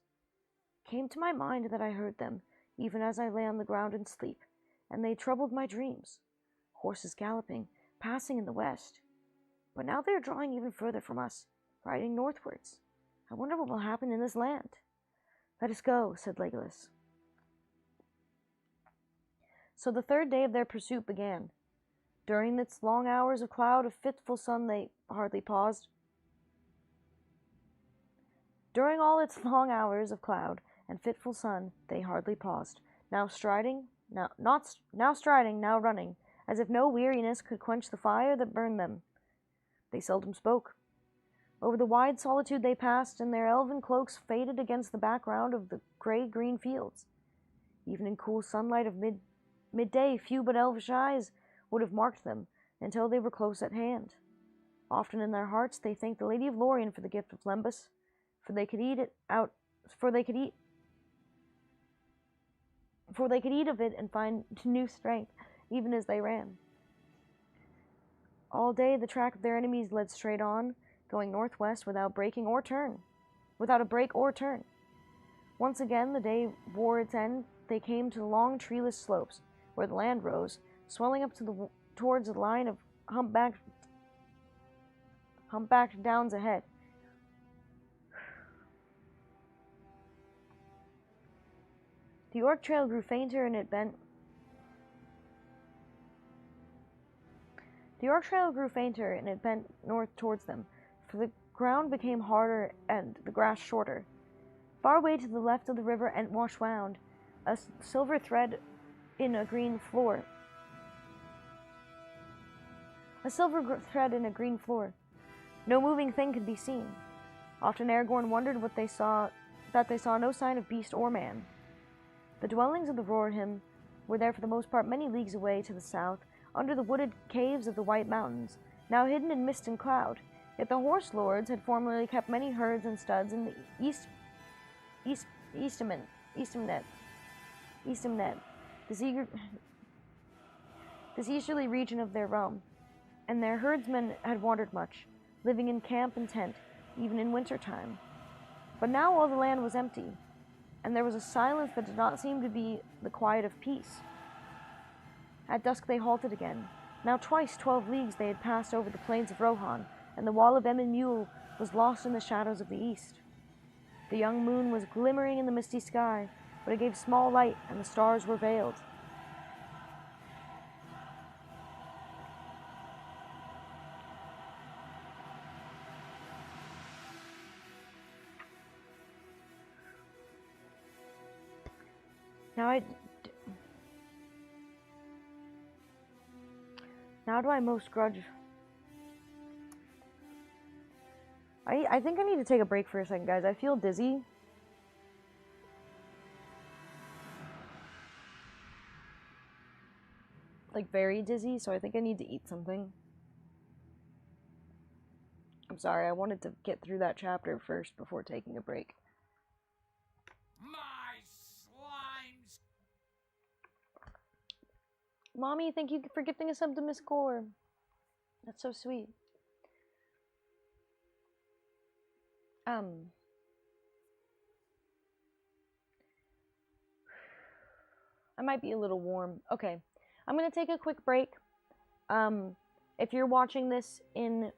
It came to my mind that I heard them, even as I lay on the ground in sleep, and they troubled my dreams. horses galloping, passing in the west. But now they are drawing even further from us, riding northwards. I wonder what will happen in this land. Let us go, said Legolas. So the third day of their pursuit began. During its long hours of cloud, of fitful sun, they hardly paused. During all its long hours of cloud and fitful sun, they hardly paused. Now striding, now running, as if no weariness could quench the fire that burned them. They seldom spoke. Over the wide solitude they passed, and their elven cloaks faded against the background of the gray-green fields. Even in cool sunlight of midday, few but elvish eyes would have marked them until they were close at hand. Often in their hearts they thanked the Lady of Lorien for the gift of Lembas, for they could eat of it and find new strength, even as they ran. All day the track of their enemies led straight on, going northwest without a break or turn. Once again the day wore its end. They came to the long treeless slopes, where the land rose, swelling up towards a line of humpbacked downs ahead. The Orc trail grew fainter and it bent. North towards them, for the ground became harder and the grass shorter. Far away to the left of the river Entwash wound, a silver thread in a green floor. No moving thing could be seen. Often Aragorn wondered that they saw no sign of beast or man. The dwellings of the Rohan were there for the most part many leagues away to the south, under the wooded caves of the White Mountains, now hidden in mist and cloud. Yet the horse lords had formerly kept many herds and studs in the Eastamnet, this easterly region of their realm, and their herdsmen had wandered much, living in camp and tent, even in winter time. But now all the land was empty, and there was a silence that did not seem to be the quiet of peace. At dusk they halted again. Now twice 12 leagues they had passed over the plains of Rohan, and the wall of Emyn Muil was lost in the shadows of the east. The young moon was glimmering in the misty sky, but it gave small light, and the stars were veiled. Now do I most grudge? I think I need to take a break for a second, guys. I feel dizzy. Like, very dizzy, so I think I need to eat something. I'm sorry, I wanted to get through that chapter first before taking a break. My slimes! Mommy, thank you for gifting us sub to Miss Gore. That's so sweet. I might be a little warm. Okay. I'm gonna take a quick break. If you're watching this in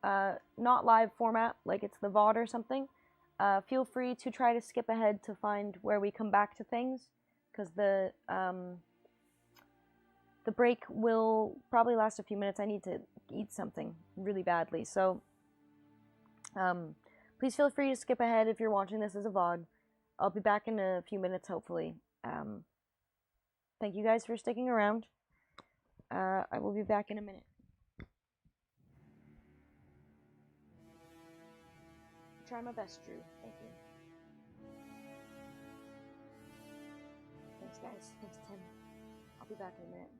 not live format, like it's the VOD or something, feel free to try to skip ahead to find where we come back to things, because the break will probably last a few minutes. I need to eat something really badly, so please feel free to skip ahead if you're watching this as a VOD. I'll be back in a few minutes, hopefully. Thank you guys for sticking around. I will be back in a minute. Try my best, Drew. Thank you. Thanks, guys. Thanks, Tim. I'll be back in a minute.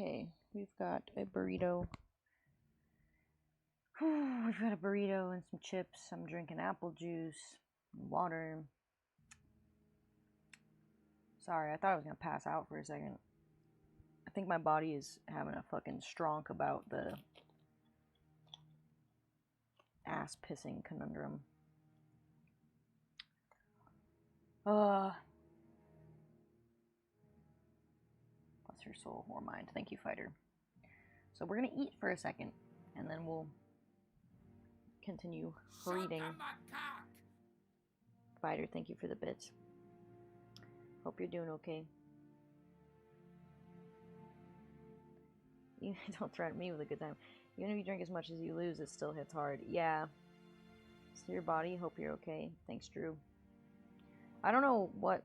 Okay, we've got a burrito. We've got a burrito and some chips. I'm drinking apple juice, water. Sorry, I thought I was gonna pass out for a second. I think my body is having a fucking stronk about the ass pissing conundrum. Bless your soul, or mind. Thank you, fighter. So we're gonna eat for a second, and then we'll continue reading. Fighter, thank you for the bits. Hope you're doing okay. You don't threaten me with a good time. Even if you drink as much as you lose, it still hits hard. Yeah. So your body, hope you're okay. Thanks, Drew. I don't know what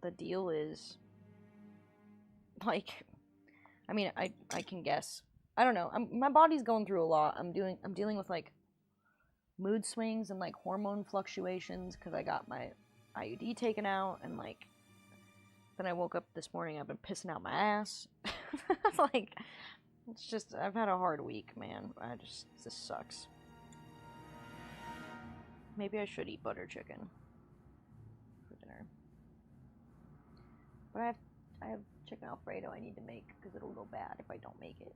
the deal is. Like, I mean, I can guess. I don't know. My body's going through a lot. I'm dealing with like mood swings and like hormone fluctuations because I got my IUD taken out, and like then I woke up this morning, I've been pissing out my ass. Like, it's just, I've had a hard week, man. This sucks. Maybe I should eat butter chicken for dinner. But I have chicken Alfredo I need to make because it'll go bad if I don't make it.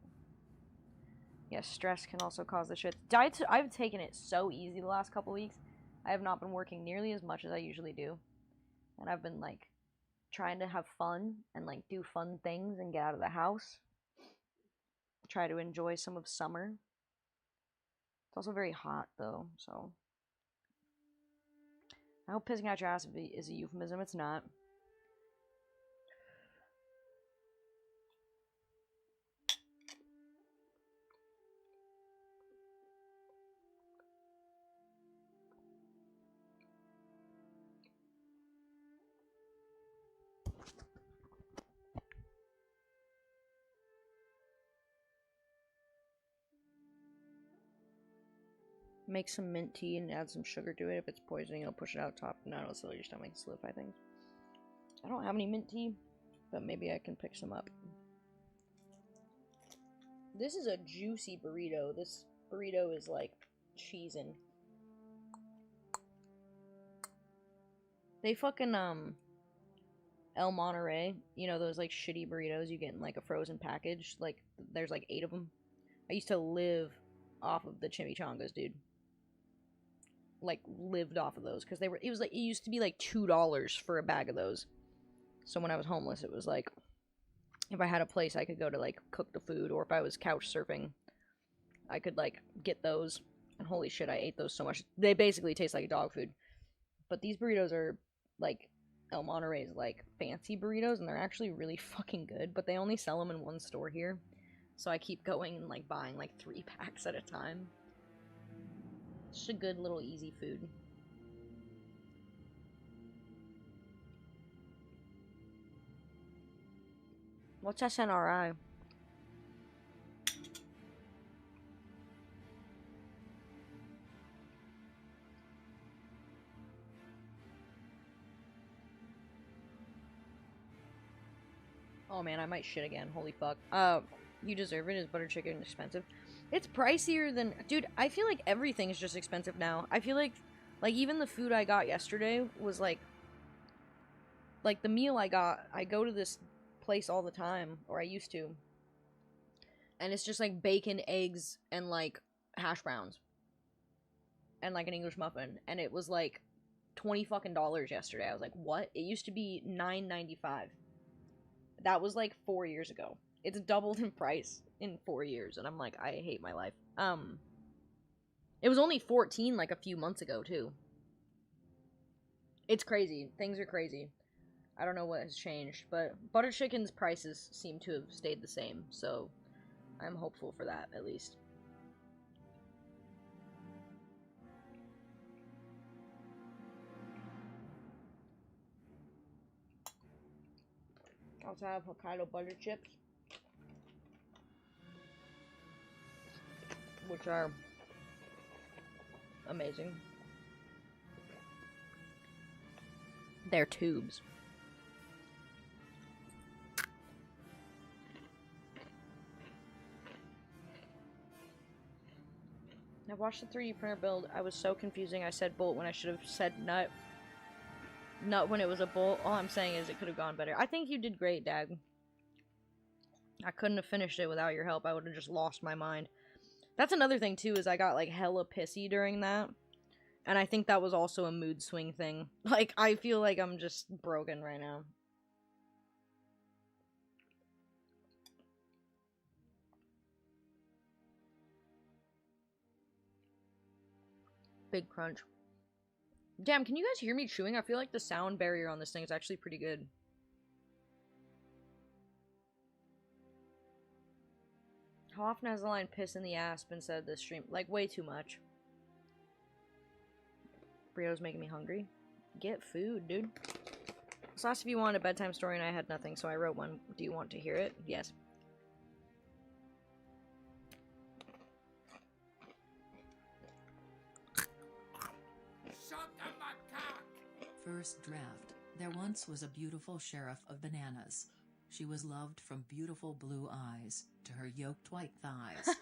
Yes, stress can also cause the shit. I've taken it so easy the last couple weeks. I have not been working nearly as much as I usually do. And I've been like trying to have fun and like do fun things and get out of the house. Try to enjoy some of summer. It's also very hot though, so I hope pissing out your ass is a euphemism. It's not. Make some mint tea and add some sugar to it. If it's poisoning, it'll push it out top. No, it'll still your stomach solidify things. I don't have any mint tea, but maybe I can pick some up. This is a juicy burrito. This burrito is like cheesing. They fucking, El Monterey, you know, those like shitty burritos you get in like a frozen package. Like, there's like 8 of them. I used to live off of the chimichangas, dude. Like, lived off of those because it used to be like $2 for a bag of those. So when I was homeless, it was like, if I had a place I could go to like cook the food, or if I was couch surfing, I could like get those. And holy shit, I ate those so much. They basically taste like dog food. But these burritos are like El Monterey's like fancy burritos, and they're actually really fucking good. But they only sell them in one store here, so I keep going and like buying like 3 packs at a time. It's just a good little easy food. What's SNRI? Oh man, I might shit again. Holy fuck. You deserve it. Is butter chicken expensive? It's pricier than... Dude, I feel like everything is just expensive now. I feel like even the food I got yesterday was like the meal I got, I go to this place all the time, or I used to. And it's just like bacon, eggs, and like hash browns. And like an English muffin. And it was like $20 fucking yesterday. I was like, what? It used to be $9.95. That was like 4 years ago. It's doubled in price in 4 years, and I'm like, I hate my life. It was only 14 like a few months ago too. It's crazy. Things are crazy. I don't know what has changed, but butter chicken's prices seem to have stayed the same, so I'm hopeful for that at least. I also have Hokkaido butter chips, which are amazing. They're tubes. watched the 3D printer build. I was so confusing. I said bolt when I should have said nut. Nut when it was a bolt. All I'm saying is it could have gone better. I think you did great, Dag. I couldn't have finished it without your help. I would have just lost my mind. That's another thing, too, is I got, like, hella pissy during that. And I think that was also a mood swing thing. Like, I feel like I'm just broken right now. Big crunch. Damn, can you guys hear me chewing? I feel like the sound barrier on this thing is actually pretty good. How often has the line piss in the ass been said this stream? Like, way too much. Burrito's making me hungry. Get food, dude. So asked if you wanted a bedtime story and I had nothing, so I wrote one. Do you want to hear it? Yes. First draft. There once was a beautiful sheriff of bananas. She was loved from beautiful blue eyes to her yoked white thighs.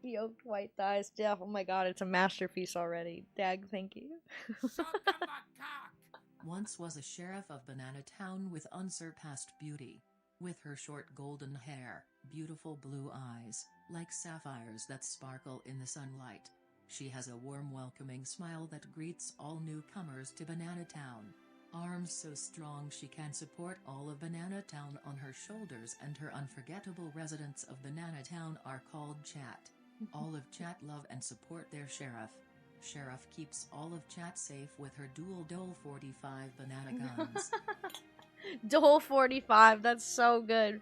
Yoked white thighs. Yeah, oh my god, it's a masterpiece already. Dag, thank you. Once was a sheriff of Banana Town with unsurpassed beauty. With her short golden hair, beautiful blue eyes, like sapphires that sparkle in the sunlight. She has a warm welcoming smile that greets all newcomers to Banana Town. Arms so strong she can support all of Banana Town on her shoulders, and her unforgettable residents of Banana Town are called Chat. All of Chat love and support their sheriff. Sheriff keeps all of Chat safe with her dual Dole 45 banana guns. Dole 45, that's so good.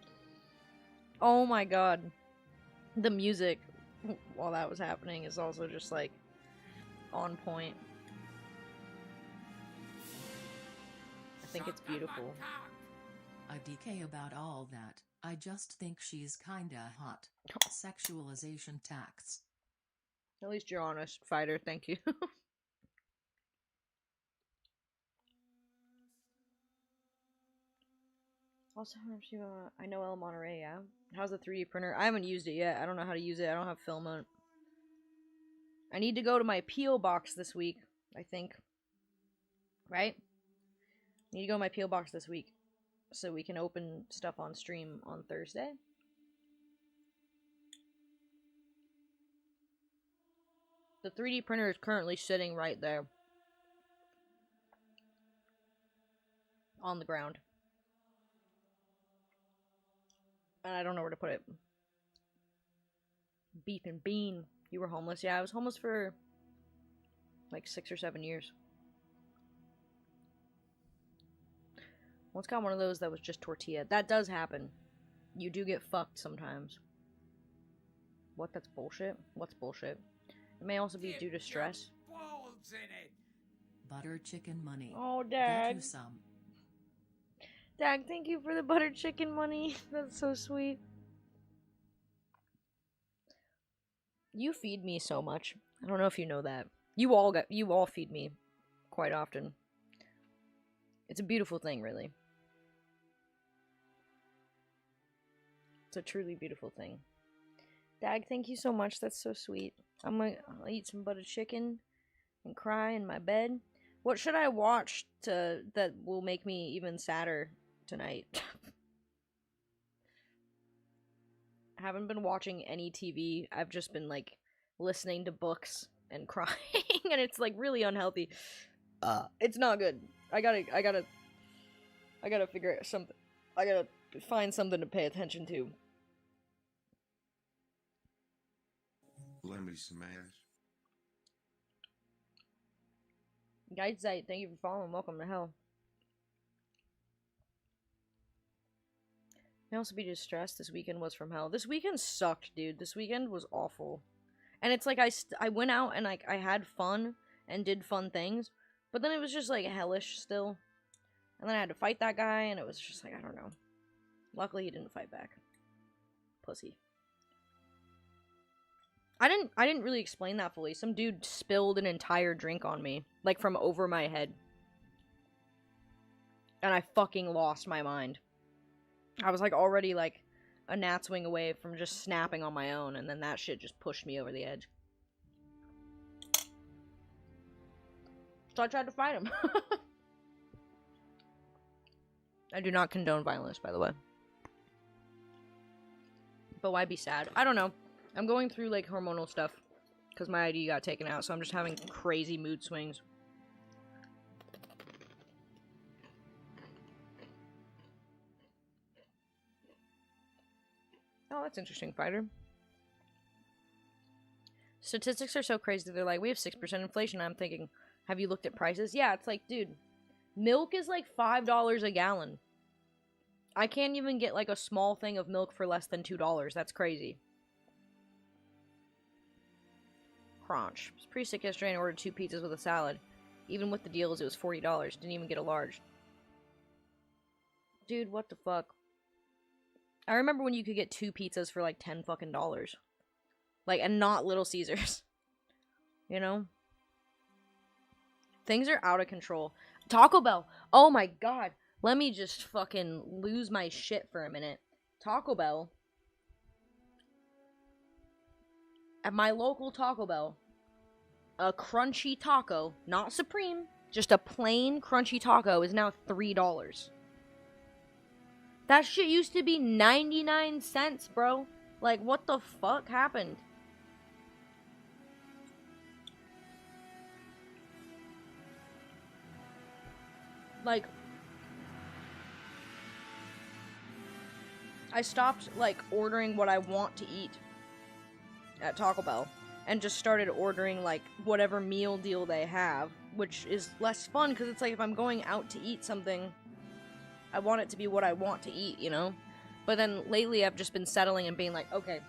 Oh my god. The music while that was happening is also just like on point. I think it's beautiful. I DK about all that. I just think she's kinda hot. Sexualization tax. At least you're honest, fighter. Thank you. Also, I know El Monterey, yeah? How's the 3D printer? I haven't used it yet. I don't know how to use it. I don't have film on it. I need to go to my P.O. box this week, I think. Right? I need to go to my P.O. box this week so we can open stuff on stream on Thursday. The 3D printer is currently sitting right there. On the ground. And I don't know where to put it. Beef and Bean. You were homeless? Yeah, I was homeless for like 6 or 7 years. Once got one of those that was just tortilla. That does happen. You do get fucked sometimes. What? That's bullshit? What's bullshit? It may also be due to stress. Balls in it. Butter chicken money. Oh, Get Dad. you some. Dad, thank you for the butter chicken money. That's so sweet. You feed me so much. I don't know if you know that. You all feed me quite often. It's a beautiful thing, really. It's a truly beautiful thing. Dag, thank you so much. That's so sweet. I'll eat some butter chicken and cry in my bed. What should I watch that will make me even sadder tonight? I haven't been watching any TV. I've just been like listening to books and crying, and it's like really unhealthy. It's not good. I gotta figure out something. I gotta find something to pay attention to. Lend me some ass. Guys, thank you for following. Welcome to hell. May also be distressed. This weekend was from hell. This weekend sucked, dude. This weekend was awful. And it's like I went out and like I had fun and did fun things, but then it was just like hellish still. And then I had to fight that guy, and it was just like, I don't know. Luckily, he didn't fight back. Pussy. I didn't really explain that fully. Some dude spilled an entire drink on me, like from over my head. And I fucking lost my mind. I was like already like a gnat's wing away from just snapping on my own, and then that shit just pushed me over the edge. So I tried to fight him. I do not condone violence, by the way. But why be sad? I don't know. I'm going through, like, hormonal stuff. Because my ID got taken out, so I'm just having crazy mood swings. Oh, that's interesting, fighter. Statistics are so crazy. They're like, we have 6% inflation. I'm thinking, have you looked at prices? Yeah, it's like, dude, milk is like $5 a gallon. I can't even get like a small thing of milk for less than $2. That's crazy. Crunch. I was pretty sick yesterday and ordered 2 pizzas with a salad. Even with the deals, it was $40. Didn't even get a large. Dude, what the fuck? I remember when you could get 2 pizzas for like $10 fucking dollars. Like, and not Little Caesars. You know? Things are out of control. Taco Bell. Oh my god. Let me just fucking lose my shit for a minute. Taco Bell. At my local Taco Bell, a crunchy taco, not Supreme, just a plain crunchy taco is now $3. That shit used to be 99 cents, bro. Like, what the fuck happened? Like, I stopped, like, ordering what I want to eat at Taco Bell and just started ordering, like, whatever meal deal they have, which is less fun because it's like if I'm going out to eat something, I want it to be what I want to eat, you know? But then lately I've just been settling and being like, okay,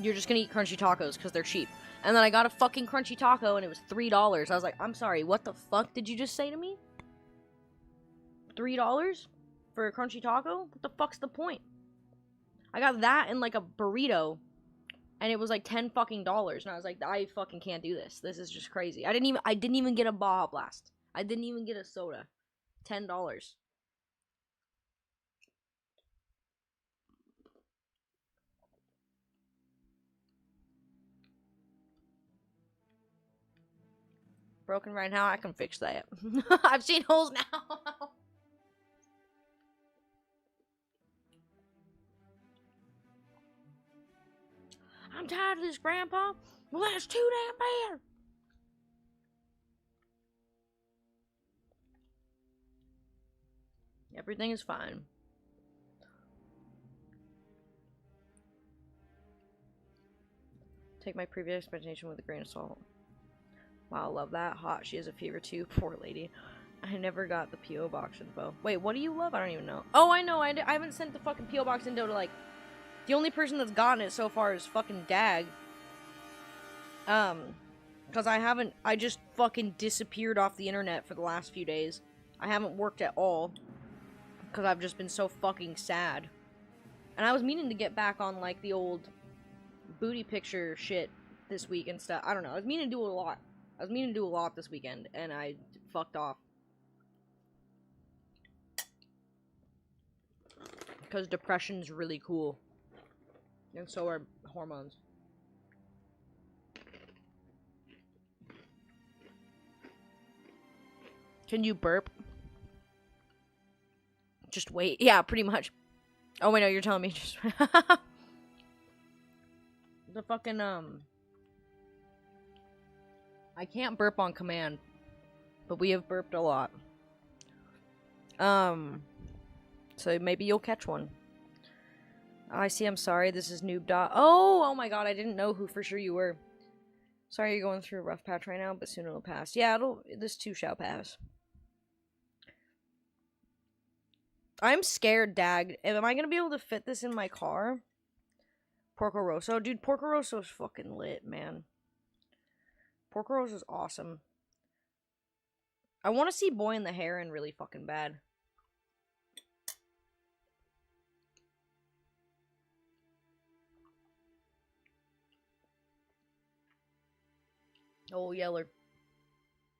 you're just gonna eat crunchy tacos because they're cheap. And then I got a fucking crunchy taco and it was $3. I was like, I'm sorry, what the fuck did you just say to me? $3 for a crunchy taco? What the fuck's the point? I got that and like a burrito, and it was like $10 fucking dollars, and I was like, I fucking can't do this. This is just crazy. I didn't even get a Baja Blast. I didn't even get a soda. $10. Broken right now, I can fix that. I've seen holes now. I'm tired of this, Grandpa. Well, that's too damn bad. Everything is fine. Take my previous expectation with a grain of salt. Wow, love that. Hot. She has a fever too. Poor lady. I never got the P.O. box info. Wait, what do you love? I don't even know. Oh, I know. I haven't sent the fucking P.O. box info to, like... The only person that's gotten it so far is fucking Dag. Because I just fucking disappeared off the internet for the last few days. I haven't worked at all. Because I've just been so fucking sad. And I was meaning to get back on, like, the old booty picture shit this week and stuff. I don't know. I was meaning to do a lot. I was meaning to do a lot this weekend, and I fucked off. Because depression's really cool. And so are hormones. Can you burp? Just wait. Yeah, pretty much. Oh, wait, no, you're telling me just... The fucking, I can't burp on command. But we have burped a lot. So maybe you'll catch one. I see, I'm sorry, this is Noob Dot. Oh my god, I didn't know who for sure you were. Sorry you're going through a rough patch right now, but soon it'll pass. Yeah, this too shall pass. I'm scared, Dag. Am I gonna be able to fit this in my car? Porco Rosso? Dude, Porco Rosso's fucking lit, man. Porco Rosso's awesome. I want to see Boy in the Heron really fucking bad. Oh, Yeller.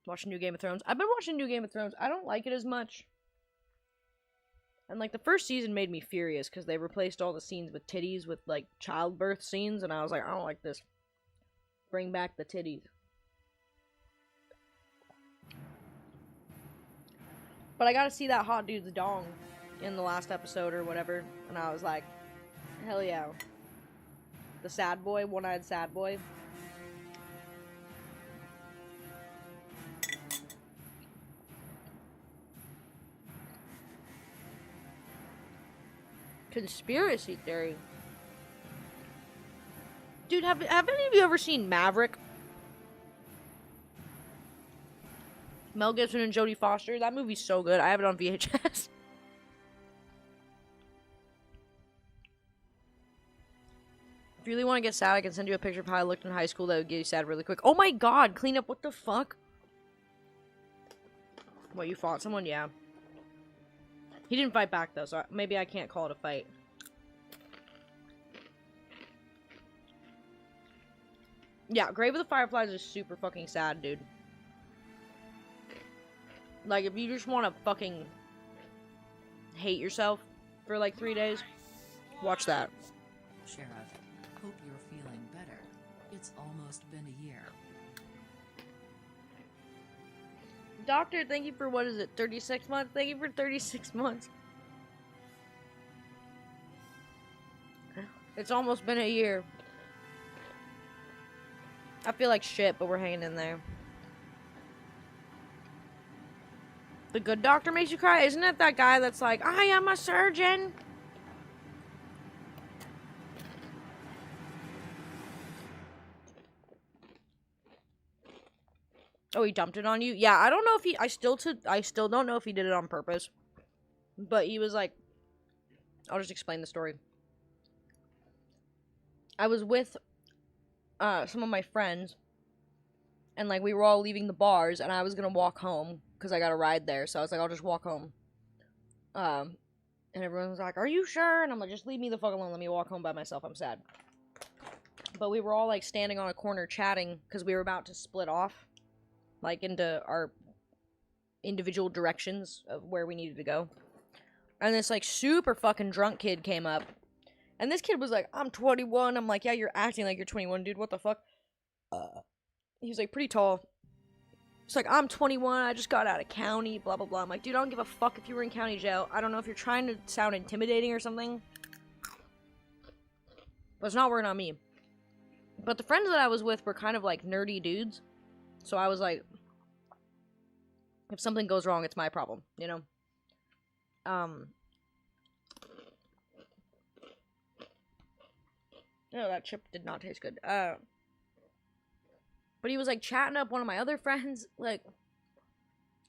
Watching new Game of Thrones. I've been watching new Game of Thrones. I don't like it as much And, like, the first season made me furious because they replaced all the scenes with titties with, like, childbirth scenes, and I was like, I don't like this. Bring back the titties. But I got to see that hot dude's dong in the last episode or whatever, and I was like, hell yeah. The sad boy, one-eyed sad boy. Conspiracy theory. Dude, have any of you ever seen Maverick? Mel Gibson and Jodie Foster. That movie's so good. I have it on VHS. If you really want to get sad, I can send you a picture of how I looked in high school that would get you sad really quick. Oh my god, clean up, what the fuck? What, you fought someone? Yeah. He didn't fight back though, so maybe I can't call it a fight. Yeah, Grave of the Fireflies is super fucking sad, dude. Like, if you just want to fucking hate yourself for like 3 days, watch that. Sheriff, hope you're feeling better. It's almost been a year. Doctor, thank you for, what is it, 36 months? Thank you for 36 months. It's almost been a year. I feel like shit, but we're hanging in there. The Good Doctor makes you cry? Isn't it that guy that's like, I am a surgeon? Oh, he dumped it on you? Yeah, I don't know if he... I still don't know if he did it on purpose. But he was like... I'll just explain the story. I was with some of my friends. And, like, we were all leaving the bars. And I was gonna walk home. Because I got a ride there. So I was like, I'll just walk home. And everyone was like, are you sure? And I'm like, just leave me the fuck alone. Let me walk home by myself. I'm sad. But we were all, like, standing on a corner chatting. Because we were about to split off. Like, into our individual directions of where we needed to go. And this, like, super fucking drunk kid came up. And this kid was like, I'm 21. I'm like, yeah, you're acting like you're 21, dude. What the fuck? He was, like, pretty tall. He's like, I'm 21. I just got out of county. Blah, blah, blah. I'm like, dude, I don't give a fuck if you were in county jail. I don't know if you're trying to sound intimidating or something. But it's not working on me. But the friends that I was with were kind of, like, nerdy dudes. So I was like, if something goes wrong, it's my problem, you know? No, that chip did not taste good. But he was, like, chatting up one of my other friends, like,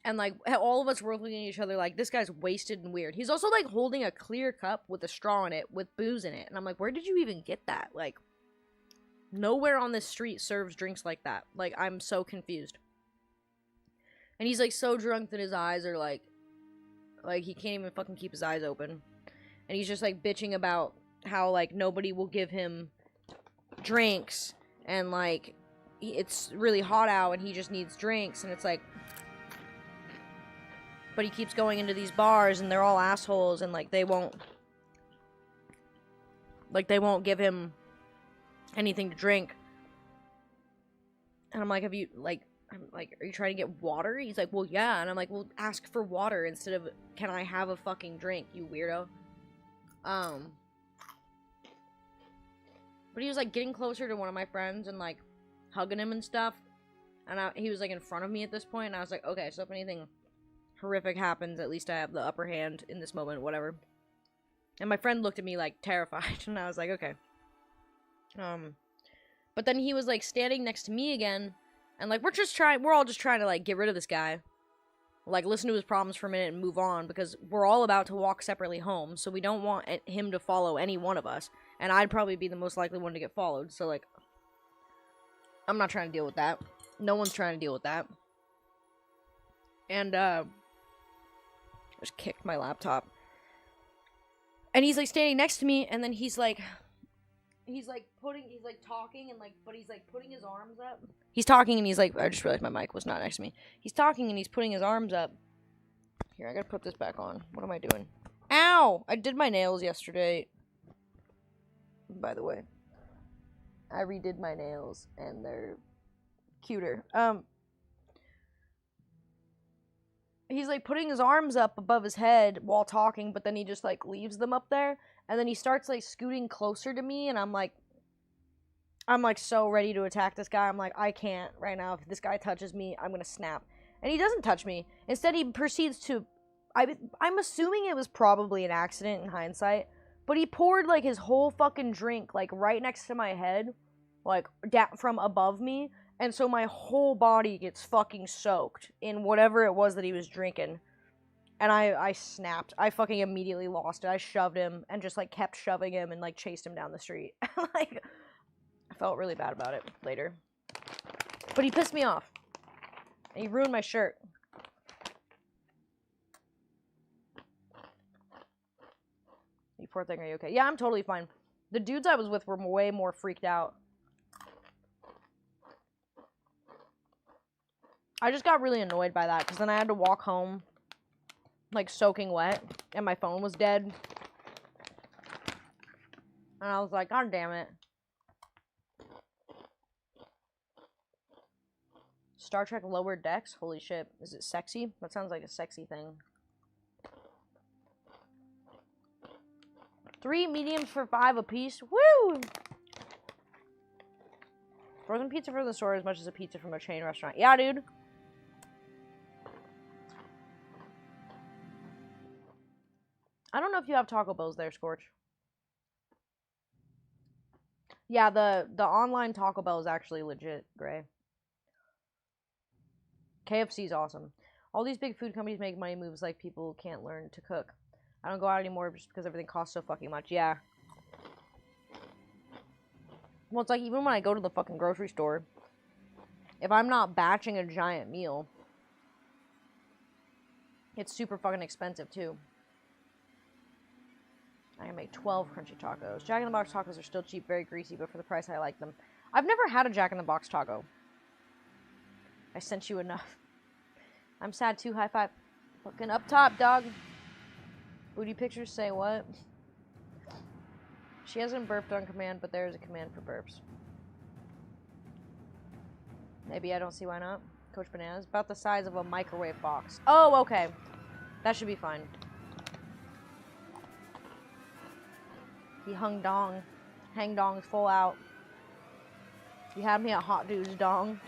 and, like, all of us were looking at each other like, this guy's wasted and weird. He's also, like, holding a clear cup with a straw in it, with booze in it. And I'm like, where did you even get that? Like, nowhere on this street serves drinks like that. Like, I'm so confused. And he's, like, so drunk that his eyes are, like, he can't even fucking keep his eyes open. And he's just, like, bitching about how, like, nobody will give him drinks. And, like, it's really hot out and he just needs drinks. And it's, like... But he keeps going into these bars and they're all assholes and, like, they won't... Like, they won't give him anything to drink. And I'm like, have you, like... I'm like, are you trying to get water? He's like, well, yeah. And I'm like, well, ask for water instead of, can I have a fucking drink, you weirdo? But he was, like, getting closer to one of my friends and, like, hugging him and stuff. And he was, like, in front of me at this point. And I was like, okay, so if anything horrific happens, at least I have the upper hand in this moment, whatever. And my friend looked at me, like, terrified. And I was like, okay. But then he was, like, standing next to me again. And, like, we're all just trying to, like, get rid of this guy. Like, listen to his problems for a minute and move on. Because we're all about to walk separately home. So we don't want him to follow any one of us. And I'd probably be the most likely one to get followed. So, like, I'm not trying to deal with that. No one's trying to deal with that. And, I just kicked my laptop. And he's, like, standing next to me. And then he's, like... He's talking and, like, but he's, like, putting his arms up. He's talking and he's, like, I just realized my mic was not next to me. He's talking and he's putting his arms up. Here, I gotta put this back on. What am I doing? Ow! I did my nails yesterday. By the way. I redid my nails, and they're cuter. He's, like, putting his arms up above his head while talking, but then he just, like, leaves them up there, and then he starts, like, scooting closer to me, and I'm like, so ready to attack this guy. I'm like, I can't right now. If this guy touches me, I'm gonna snap. And he doesn't touch me. Instead, he proceeds to... I'm assuming it was probably an accident in hindsight, but he poured, like, his whole fucking drink, like, right next to my head, like, from above me, and so my whole body gets fucking soaked in whatever it was that he was drinking. And I snapped. I fucking immediately lost it. I shoved him, and just, like, kept shoving him, and, like, chased him down the street. Like, I felt really bad about it later. But he pissed me off. And he ruined my shirt. You poor thing, are you okay? Yeah, I'm totally fine. The dudes I was with were way more freaked out. I just got really annoyed by that, because then I had to walk home, like, soaking wet, and my phone was dead. And I was like, God damn it. Star Trek Lower Decks? Holy shit. Is it sexy? That sounds like a sexy thing. 3 mediums for $5 a piece. Woo! Frozen pizza from the store as much as a pizza from a chain restaurant. Yeah, dude. I don't know if you have Taco Bells there, Scorch. Yeah, the online Taco Bell is actually legit, Gray. KFC's awesome. All these big food companies make money moves like people can't learn to cook. I don't go out anymore just because everything costs so fucking much. Yeah. Well, it's like even when I go to the fucking grocery store, if I'm not batching a giant meal, it's super fucking expensive too. I can make 12 crunchy tacos. Jack in the Box tacos are still cheap, very greasy, but for the price I like them. I've never had a Jack in the Box taco. I sent you enough. I'm sad too. High five. Fucking up top, dog. Booty pictures say what? She hasn't burped on command, but there is a command for burps. Maybe I don't see why not. Coach Bananas. About the size of a microwave box. Oh, okay. That should be fine. He hung dong. Hang dongs full out. You had me a hot dude's dong.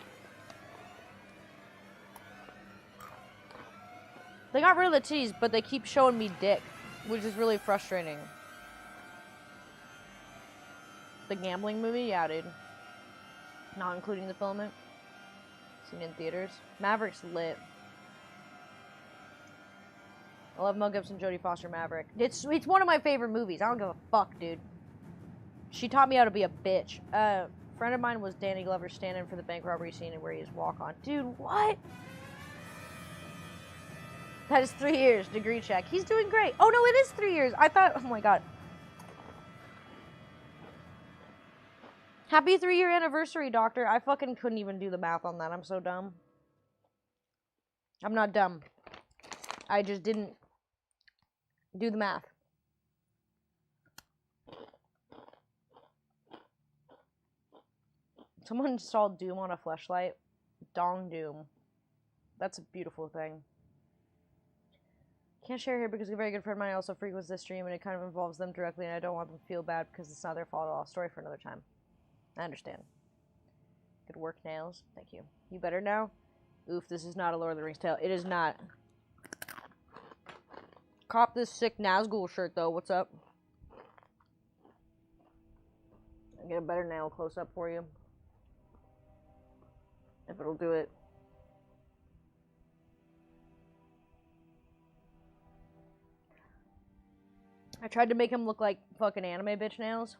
They got rid of the titties, but they keep showing me dick, which is really frustrating. The gambling movie? Yeah, dude. Not including the filament. Seen in theaters. Maverick's lit. I love Mel Gibson, Jodie Foster, Maverick. It's one of my favorite movies. I don't give a fuck, dude. She taught me how to be a bitch. A friend of mine was Danny Glover standing for the bank robbery scene where he is walk on. Dude, what? That is 3 years. Degree check. He's doing great. Oh, no, it is 3 years. I thought, oh my god. Happy 3-year anniversary, doctor. I fucking couldn't even do the math on that. I'm so dumb. I'm not dumb. I just didn't do the math. Someone installed Doom on a fleshlight. Dong Doom. That's a beautiful thing. Can't share here because a very good friend of mine also frequents this stream and it kind of involves them directly and I don't want them to feel bad because it's not their fault at all. Story for another time. I understand. Good work, Nails. Thank you. You better now? Oof, this is not a Lord of the Rings tale. It is not. Cop this sick Nazgul shirt, though. What's up? I'll get a better nail close-up for you. If it'll do it. I tried to make him look like fucking anime bitch nails.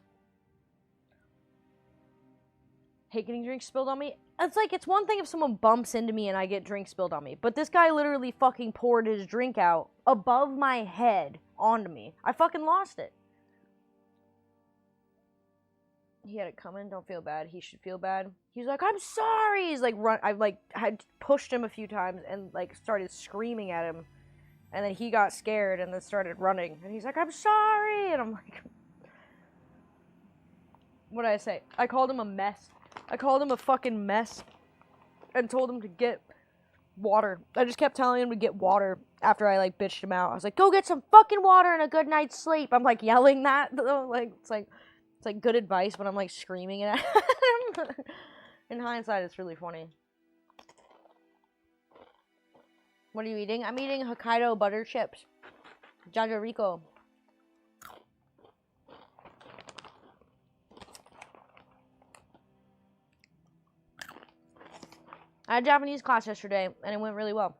Hate getting drinks spilled on me. It's like, it's one thing if someone bumps into me and I get drink spilled on me. But this guy literally fucking poured his drink out above my head onto me. I fucking lost it. He had it coming. Don't feel bad. He should feel bad. He's like, I'm sorry. He's like, run. I like had pushed him a few times and like started screaming at him. And then he got scared and then started running. And he's like, I'm sorry. And I'm like, what did I say? I called him a mess. I called him a fucking mess. And told him to get water. I just kept telling him to get water after I, like, bitched him out. I was like, go get some fucking water and a good night's sleep. I'm, like, yelling that, though. Like, it's like good advice, but I'm, like, screaming it at him. In hindsight, it's really funny. What are you eating? I'm eating Hokkaido butter chips. Jaja Rico. I had Japanese class yesterday, and it went really well.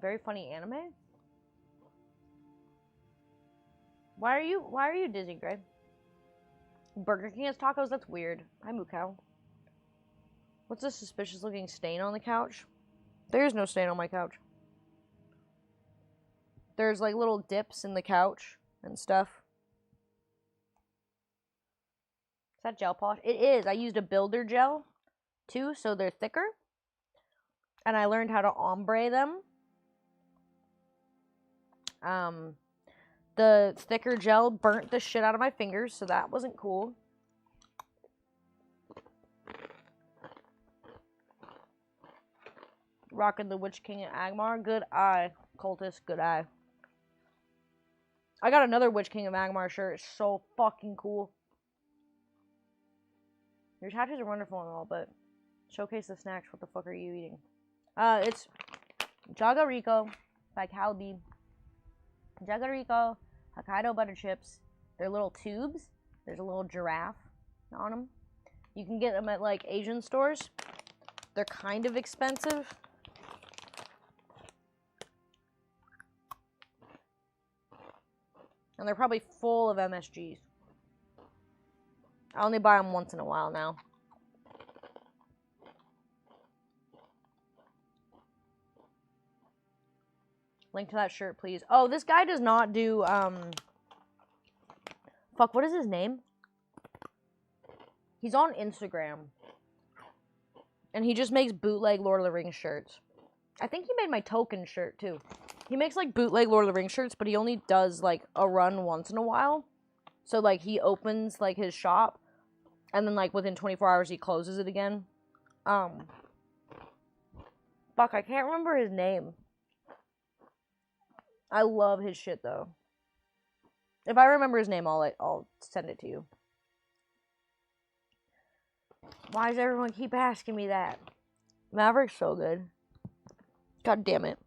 Very funny anime? Why are you dizzy, Gray? Burger King has tacos? That's weird. Hi, Mukau. What's this suspicious looking stain on the couch? There's no stain on my couch. There's like little dips in the couch and stuff. Is that gel polish? It is. I used a builder gel too, so they're thicker. And I learned how to ombre them. The thicker gel burnt the shit out of my fingers, so that wasn't cool. Rocking the Witch King and Agmar. Good eye, cultist. Good eye. I got another Witch King of Agmar shirt. It's so fucking cool. Your tattoos are wonderful and all, but showcase the snacks. What the fuck are you eating? It's Jaga Rico by Calbee. Jaga Rico Hokkaido butter chips. They're little tubes. There's a little giraffe on them. You can get them at like Asian stores. They're kind of expensive. And they're probably full of MSGs. I only buy them once in a while now. Link to that shirt, please. Oh, this guy does not do, fuck, what is his name? He's on Instagram. And he just makes bootleg Lord of the Rings shirts. I think he made my token shirt, too. He makes, like, bootleg Lord of the Rings shirts, but he only does, like, a run once in a while. So, like, he opens, like, his shop, and then, like, within 24 hours, he closes it again. Fuck, I can't remember his name. I love his shit, though. If I remember his name, I'll send it to you. Why does everyone keep asking me that? Maverick's so good. God damn it.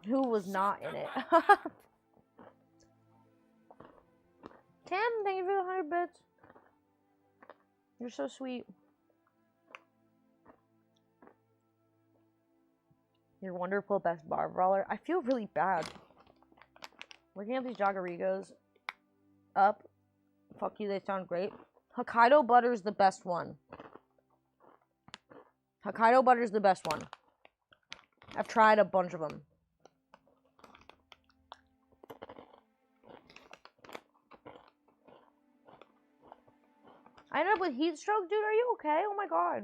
Who was not in it? Tim, thank you for the 100 bits. You're so sweet. You're wonderful, best bar brawler. I feel really bad. Looking at these Jagarigos up. Fuck you, they sound great. Hokkaido butter's the best one. Hokkaido butter's the best one. I've tried a bunch of them. I ended up with heat stroke, dude. Are you okay? Oh my god.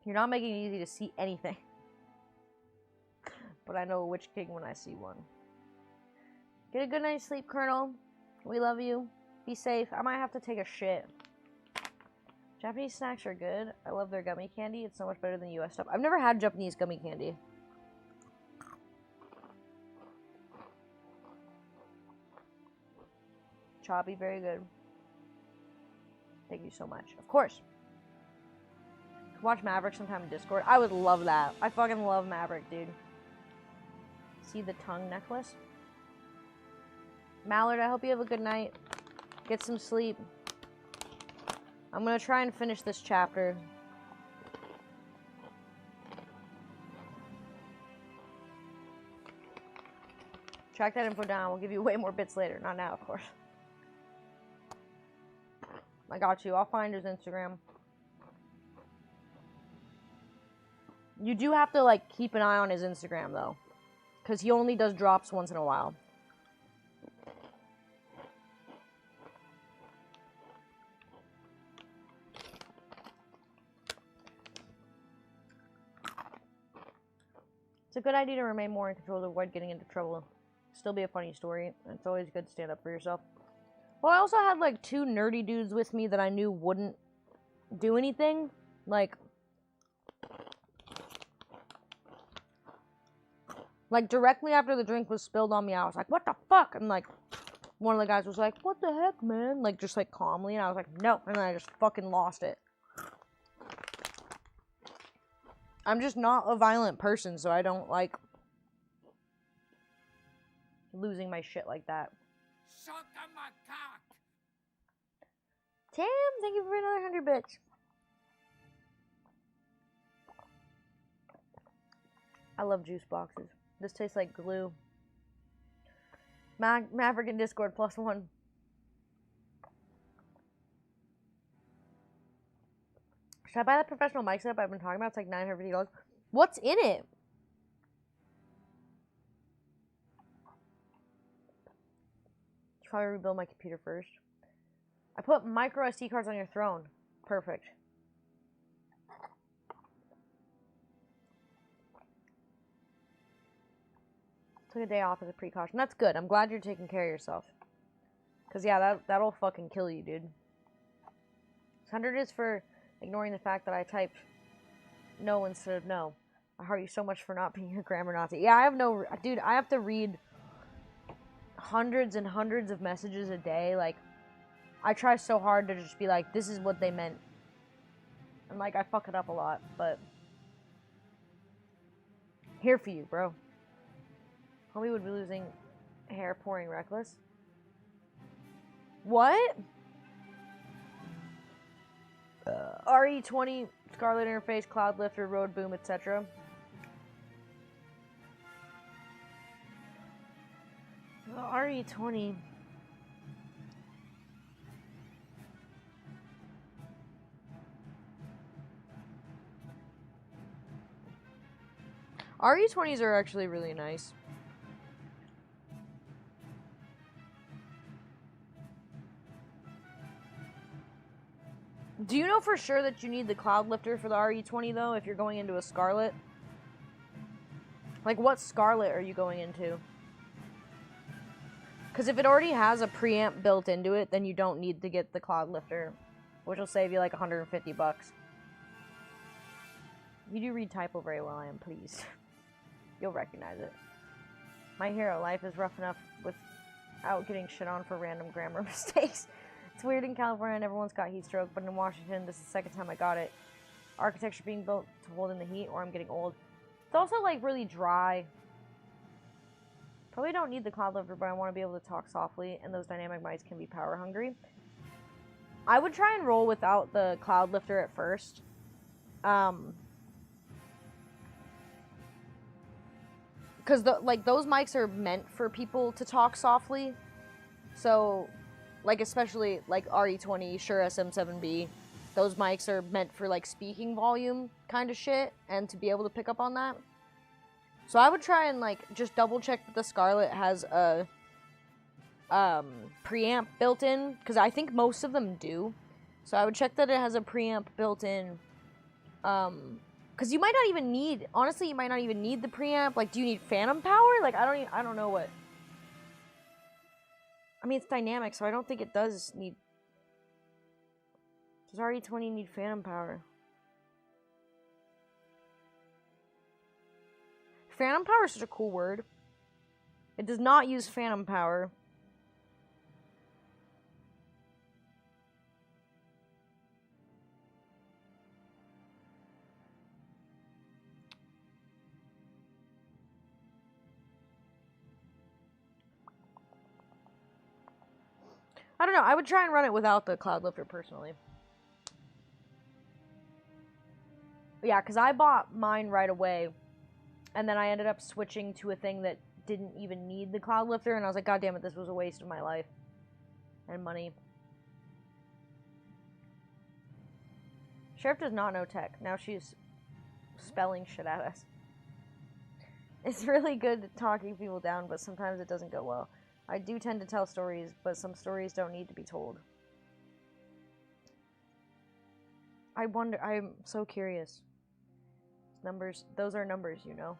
You're not making it easy to see anything. But I know a Witch King when I see one. Get a good night's sleep, Colonel. We love you. Be safe. I might have to take a shit. Japanese snacks are good. I love their gummy candy. It's so much better than US stuff. I've never had Japanese gummy candy. Choppy, very good. Thank you so much. Of course. Watch Maverick sometime in Discord. I would love that. I fucking love Maverick, dude. See the tongue necklace? Mallard, I hope you have a good night. Get some sleep. I'm gonna try and finish this chapter. Track that info down. We'll give you way more bits later. Not now, of course. I got you. I'll find his Instagram. You do have to, like, keep an eye on his Instagram, though. Because he only does drops once in a while. It's a good idea to remain more in control to avoid getting into trouble. Still be a funny story. It's always good to stand up for yourself. Well, I also had, like, 2 nerdy dudes with me that I knew wouldn't do anything. Like, directly after the drink was spilled on me, I was like, what the fuck? And, like, one of the guys was like, what the heck, man? Like, just, like, calmly. And I was like, no. And then I just fucking lost it. I'm just not a violent person, so I don't like losing my shit like that. Suck on my cock. Tim, thank you for another 100 bits. I love juice boxes. This tastes like glue. Maverick in Discord +1. Should I buy that professional mic setup I've been talking about? It's like $950. What's in it? Should probably rebuild my computer first. I put micro SD cards on your throne. Perfect. Took a day off as a precaution. That's good. I'm glad you're taking care of yourself. Because, yeah, that'll fucking kill you, dude. 100 is for ignoring the fact that I typed no instead of no. I heart you so much for not being a grammar Nazi. Yeah, I have no... Dude, I have to read hundreds and hundreds of messages a day. Like, I try so hard to just be like, this is what they meant. And, like, I fuck it up a lot, but... Here for you, bro. Homie would be losing hair pouring reckless. What? RE20, Scarlet Interface, Cloud Lifter, Road Boom, etc. RE20. RE20s are actually really nice. Do you know for sure that you need the Cloud Lifter for the RE20 though, if you're going into a Scarlet? Like, what Scarlet are you going into? Because if it already has a preamp built into it, then you don't need to get the Cloud Lifter, which will save you like $150. You do read typo very well, I am pleased. You'll recognize it. My hero, life is rough enough without getting shit on for random grammar mistakes. It's weird in California and everyone's got heat stroke, but in Washington, this is the second time I got it. Architecture being built to hold in the heat, or I'm getting old. It's also, like, really dry. Probably don't need the Cloud Lifter, but I want to be able to talk softly, and those dynamic mics can be power hungry. I would try and roll without the Cloud Lifter at first. Because, those mics are meant for people to talk softly. So... like, especially, like, RE20, Shure SM7B, those mics are meant for, like, speaking volume kind of shit, and to be able to pick up on that. So I would try and, like, just double-check that the Scarlett has a, preamp built in, because I think most of them do. So I would check that it has a preamp built in, because you might not even need, honestly, you might not even need the preamp. Like, do you need phantom power? Like, I don't know what... I mean, it's dynamic, so I don't think it does need... Does RE20 need phantom power? Phantom power is such a cool word. It does not use phantom power. I don't know. I would try and run it without the Cloud Lifter, personally. But yeah, because I bought mine right away, and then I ended up switching to a thing that didn't even need the Cloud Lifter, and I was like, God damn it, this was a waste of my life. And money. Sheriff does not know tech. Now she's spelling shit at us. It's really good at talking people down, but sometimes it doesn't go well. I do tend to tell stories, but some stories don't need to be told. I wonder, I'm so curious. Numbers, those are numbers, you know.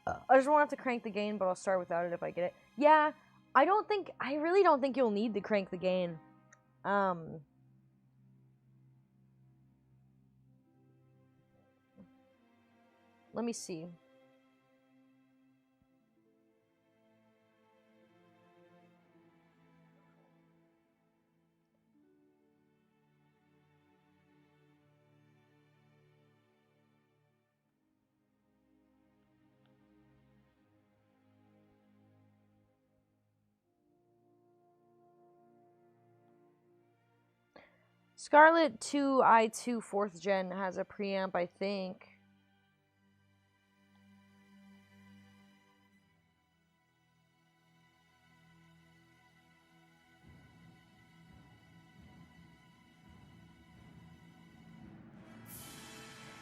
I just won't have to crank the gain, but I'll start without it if I get it. Yeah, I really don't think you'll need to crank the gain. Let me see. Scarlet 2i2 4th gen has a preamp, I think.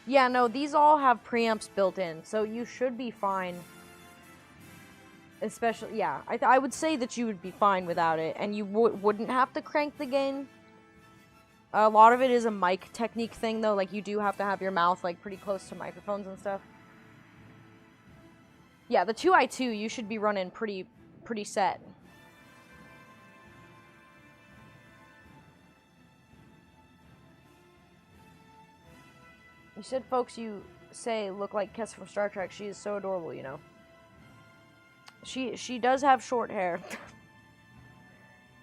Yeah, no, these all have preamps built in, so you should be fine. Especially, yeah, I would say that you would be fine without it, and you wouldn't have to crank the gain. A lot of it is a mic technique thing, though. Like, you do have to have your mouth, like, pretty close to microphones and stuff. Yeah, the 2i2, you should be running pretty set. You said folks you say look like Kess from Star Trek. She is so adorable, you know. She does have short hair.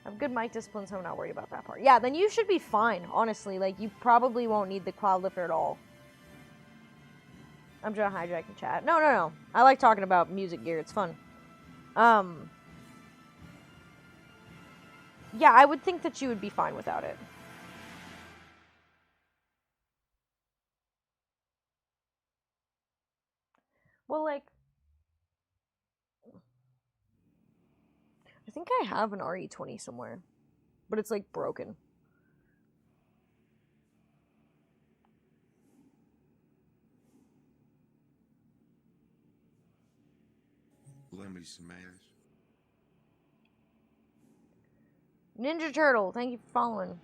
Have good mic discipline, so I'm not worried about that part. Yeah, then you should be fine, honestly. Like, you probably won't need the cloud lifter at all. I'm just hijacking chat. No. I like talking about music gear. It's fun. Yeah, I would think that you would be fine without it. Well, like, I think I have an RE20 somewhere, but it's, like, broken. Lend me some manners. Ninja Turtle, thank you for following.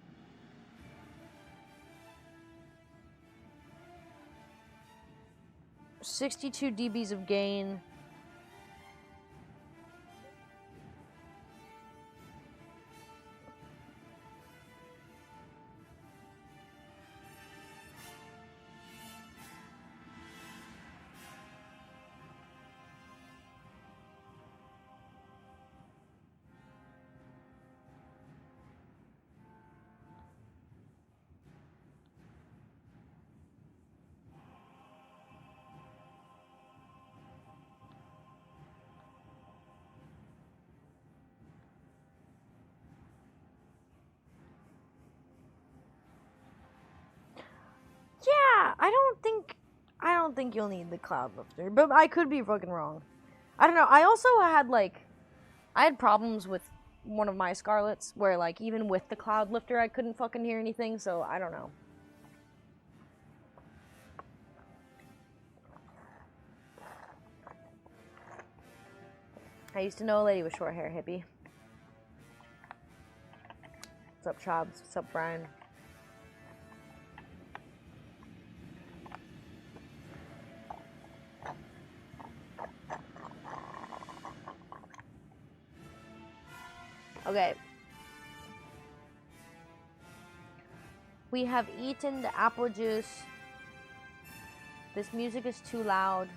$62 dBs of gain. Yeah, I don't think you'll need the cloud lifter, but I could be fucking wrong. I don't know. I also had I had problems with one of my Scarlets where, like, even with the cloud lifter I couldn't fucking hear anything, so I don't know. I used to know a lady with short hair, hippie. What's up, Chobs? What's up, Brian? Okay. We have eaten the apple juice. This music is too loud.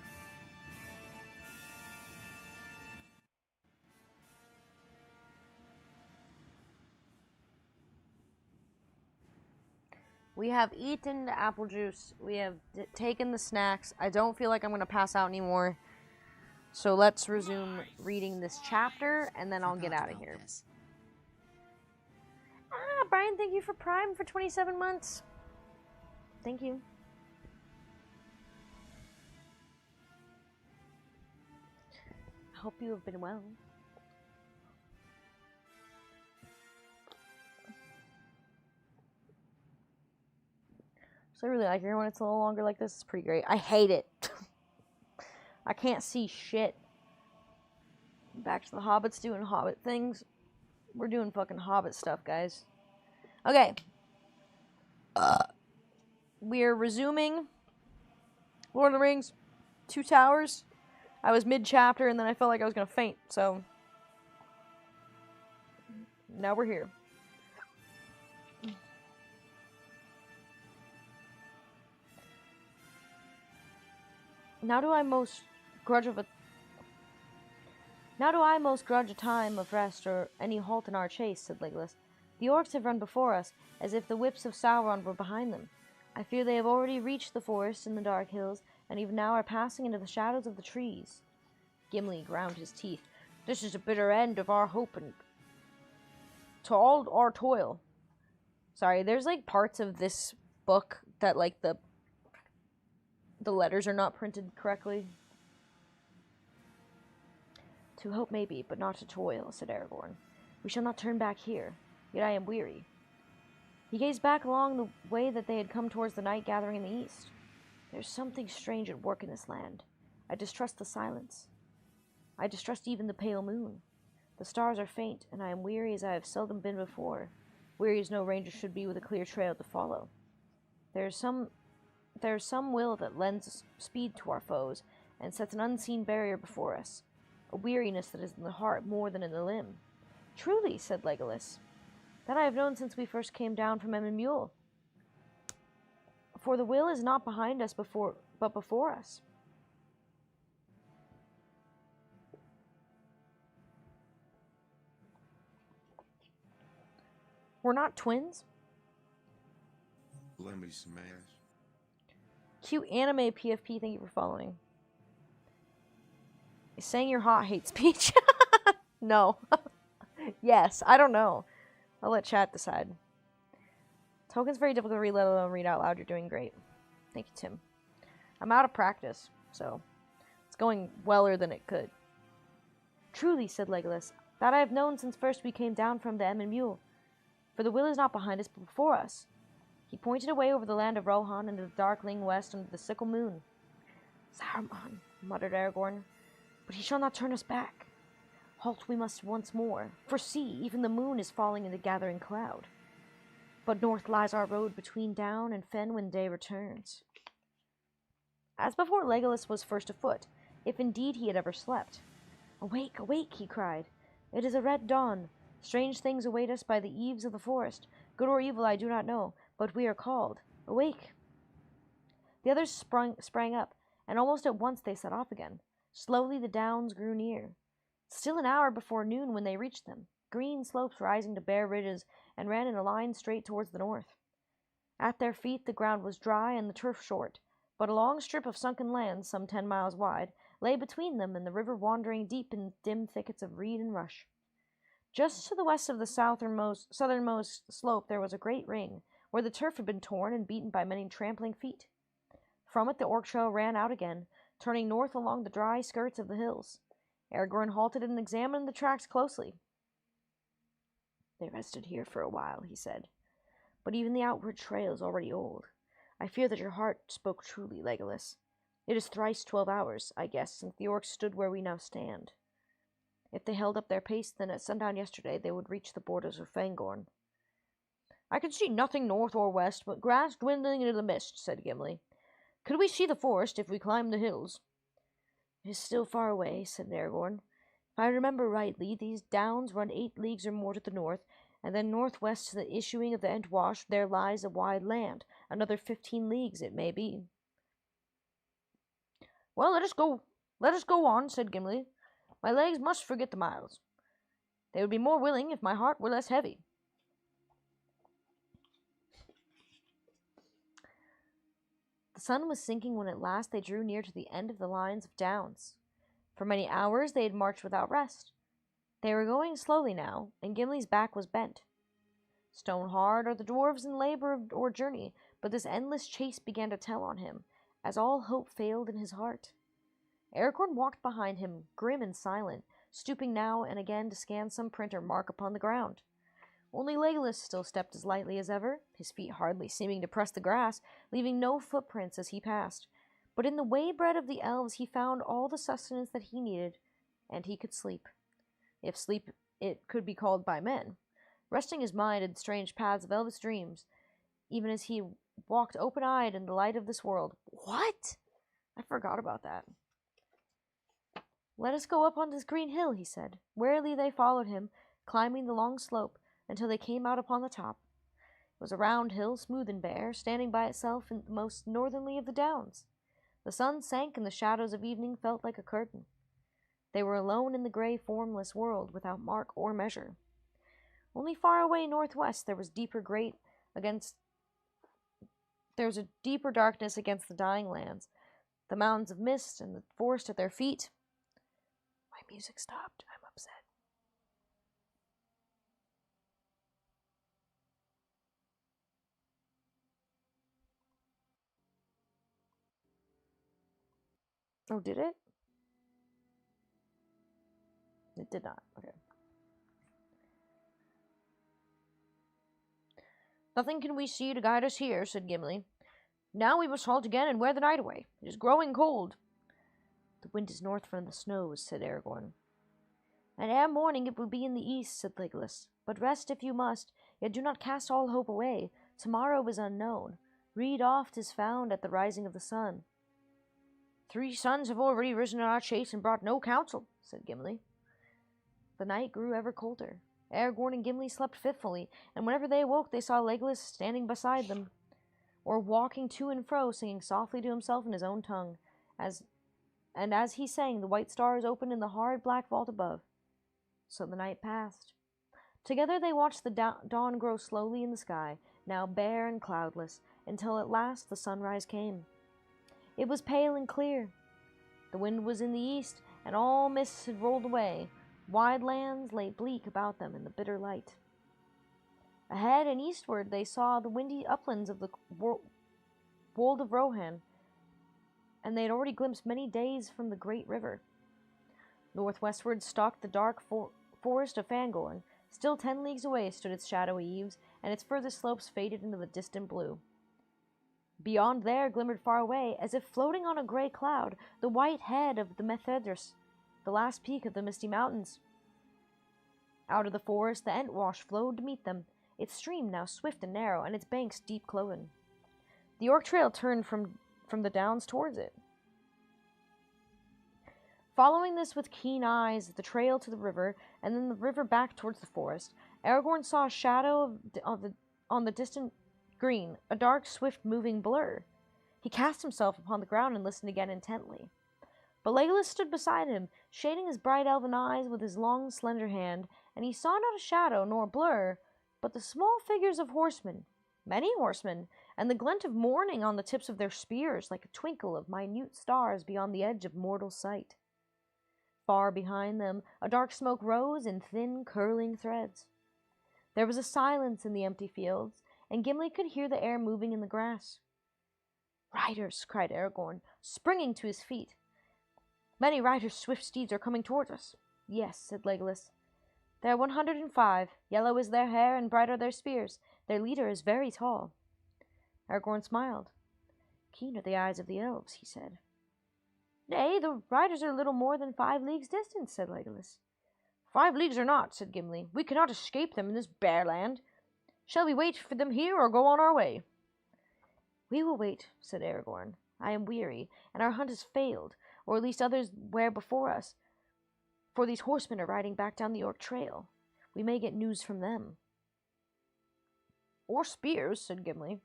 We have eaten the apple juice. We have taken the snacks. I don't feel like I'm going to pass out anymore. So let's resume reading this chapter, and then I'll get out of here. Ah, Brian, thank you for Prime for 27 months. Thank you. I hope you have been well. So I really like it when it's a little longer like this. It's pretty great. I hate it. I can't see shit. Back to the Hobbits doing Hobbit things. We're doing fucking Hobbit stuff, guys. Okay. We're resuming Lord of the Rings, Two Towers. I was mid-chapter and then I felt like I was gonna faint, so now we're here. Now do I most grudge a time of rest or any halt in our chase, said Legolas. The orcs have run before us, as if the whips of Sauron were behind them. I fear they have already reached the forest and the dark hills, and even now are passing into the shadows of the trees. Gimli ground his teeth. This is a bitter end of our hope and to all our toil. Sorry, there's like parts of this book that like the letters are not printed correctly. To hope maybe, but not to toil, said Aragorn. We shall not turn back here, yet I am weary. He gazed back along the way that they had come towards the night gathering in the east. There is something strange at work in this land. I distrust the silence. I distrust even the pale moon. The stars are faint, and I am weary as I have seldom been before, weary as no ranger should be with a clear trail to follow. There is some will that lends speed to our foes, and sets an unseen barrier before us, a weariness that is in the heart more than in the limb. Truly, said Legolas, that I have known since we first came down from Emyn Muil. For the will is not behind us but before us. We're not twins? Let me smash. Cute anime PFP, thank you for following. Is saying you're hot hate speech? No. Yes, I don't know. I'll let chat decide. Token's very difficult to read, let alone read out loud. You're doing great. Thank you, Tim. I'm out of practice, so it's going weller than it could. Truly, said Legolas, that I have known since first we came down from the Emyn Muil. For the will is not behind us, but before us. He pointed away over the land of Rohan into the darkling west under the sickle moon. Saruman, muttered Aragorn, but he shall not turn us back. Halt we must once more, for see, even the moon is falling in the gathering cloud. But north lies our road between Down and Fen when day returns. As before, Legolas was first afoot, if indeed he had ever slept. Awake, awake, he cried. It is a red dawn. Strange things await us by the eaves of the forest. Good or evil I do not know, but we are called. Awake! The others sprang up, and almost at once they set off again. Slowly the downs grew near. Still an hour before noon when they reached them, green slopes rising to bare ridges and ran in a line straight towards the north. At their feet the ground was dry and the turf short, but a long strip of sunken land, some 10 miles wide, lay between them and the river wandering deep in dim thickets of reed and rush. Just to the west of the southernmost slope there was a great ring, where the turf had been torn and beaten by many trampling feet. From it the orc trail ran out again, turning north along the dry skirts of the hills. Aragorn halted and examined the tracks closely. They rested here for a while, he said, but even the outward trail is already old. I fear that your heart spoke truly, Legolas. It is thrice 12 hours, I guess, since the orcs stood where we now stand. If they held up their pace, then at sundown yesterday they would reach the borders of Fangorn. I can see nothing north or west but grass dwindling into the mist, said Gimli. Could we see the forest if we climbed the hills? It is still far away, said Aragorn. If I remember rightly, these downs run 8 leagues or more to the north, and then northwest to the issuing of the Entwash there lies a wide land, another 15 leagues it may be. Well, let us go on, said Gimli. My legs must forget the miles. They would be more willing if my heart were less heavy. The sun was sinking when at last they drew near to the end of the lines of downs. For many hours they had marched without rest. They were going slowly now, and Gimli's back was bent. Stone-hard are the dwarves in labor or journey, but this endless chase began to tell on him, as all hope failed in his heart. Aragorn walked behind him, grim and silent, stooping now and again to scan some print or mark upon the ground. Only Legolas still stepped as lightly as ever, his feet hardly seeming to press the grass, leaving no footprints as he passed. But in the way-bread of the elves he found all the sustenance that he needed, and he could sleep. If sleep it could be called by men, resting his mind in the strange paths of elvish dreams, even as he walked open-eyed in the light of this world. What? I forgot about that. Let us go up on this green hill, he said. Warily they followed him, climbing the long slope, until they came out upon the top. It was a round hill, smooth and bare, standing by itself in the most northerly of the downs. The sun sank, and the shadows of evening felt like a curtain. They were alone in the grey, formless world, without mark or measure. Only far away northwest there was a deeper darkness against the dying lands, the mountains of mist and the forest at their feet. My music stopped. I'm upset. Oh, did it? It did not. Okay. Nothing can we see to guide us here, said Gimli. Now we must halt again and wear the night away. It is growing cold. The wind is north from the snows, said Aragorn. And ere morning it will be in the east, said Legolas. But rest if you must, yet do not cast all hope away. Tomorrow is unknown. Reed oft is found at the rising of the sun. 3 suns have already risen in our chase and brought no counsel, said Gimli. The night grew ever colder. Aragorn and Gimli slept fitfully, and whenever they awoke they saw Legolas standing beside them, or walking to and fro, singing softly to himself in his own tongue. As he sang, the white stars opened in the hard black vault above. So the night passed. Together they watched the dawn grow slowly in the sky, now bare and cloudless, until at last the sunrise came. It was pale and clear. The wind was in the east, and all mists had rolled away. Wide lands lay bleak about them in the bitter light. Ahead and eastward they saw the windy uplands of the wold of Rohan, and they had already glimpsed many days from the great river. Northwestward stalked the dark forest of Fangorn. Still 10 leagues away stood its shadowy eaves, and its further slopes faded into the distant blue. Beyond there glimmered far away, as if floating on a grey cloud, the white head of the Methedras, the last peak of the misty mountains. Out of the forest the Entwash flowed to meet them, its stream now swift and narrow, and its banks deep cloven. The York Trail turned from the downs towards it. Following this with keen eyes, the trail to the river, and then the river back towards the forest, Aragorn saw a shadow on the distant green, a dark, swift-moving blur. He cast himself upon the ground and listened again intently. But Legolas stood beside him, shading his bright elven eyes with his long, slender hand, and he saw not a shadow nor a blur, but the small figures of horsemen, many horsemen, and the glint of morning on the tips of their spears, like a twinkle of minute stars beyond the edge of mortal sight. Far behind them, a dark smoke rose in thin, curling threads. There was a silence in the empty fields, and Gimli could hear the air moving in the grass. "Riders!" cried Aragorn, springing to his feet. "Many riders' swift steeds are coming towards us." "Yes," said Legolas. "There are 105. Yellow is their hair, and bright are their spears. Their leader is very tall." Aragorn smiled. "Keen are the eyes of the elves," he said. "Nay, the riders are little more than 5 leagues distant," said Legolas. 5 leagues or not," said Gimli, "we cannot escape them in this bare land. Shall we wait for them here, or go on our way?" "We will wait," said Aragorn. "I am weary, and our hunt has failed, or at least others were before us, for these horsemen are riding back down the York Trail. We may get news from them." "Or spears," said Gimli.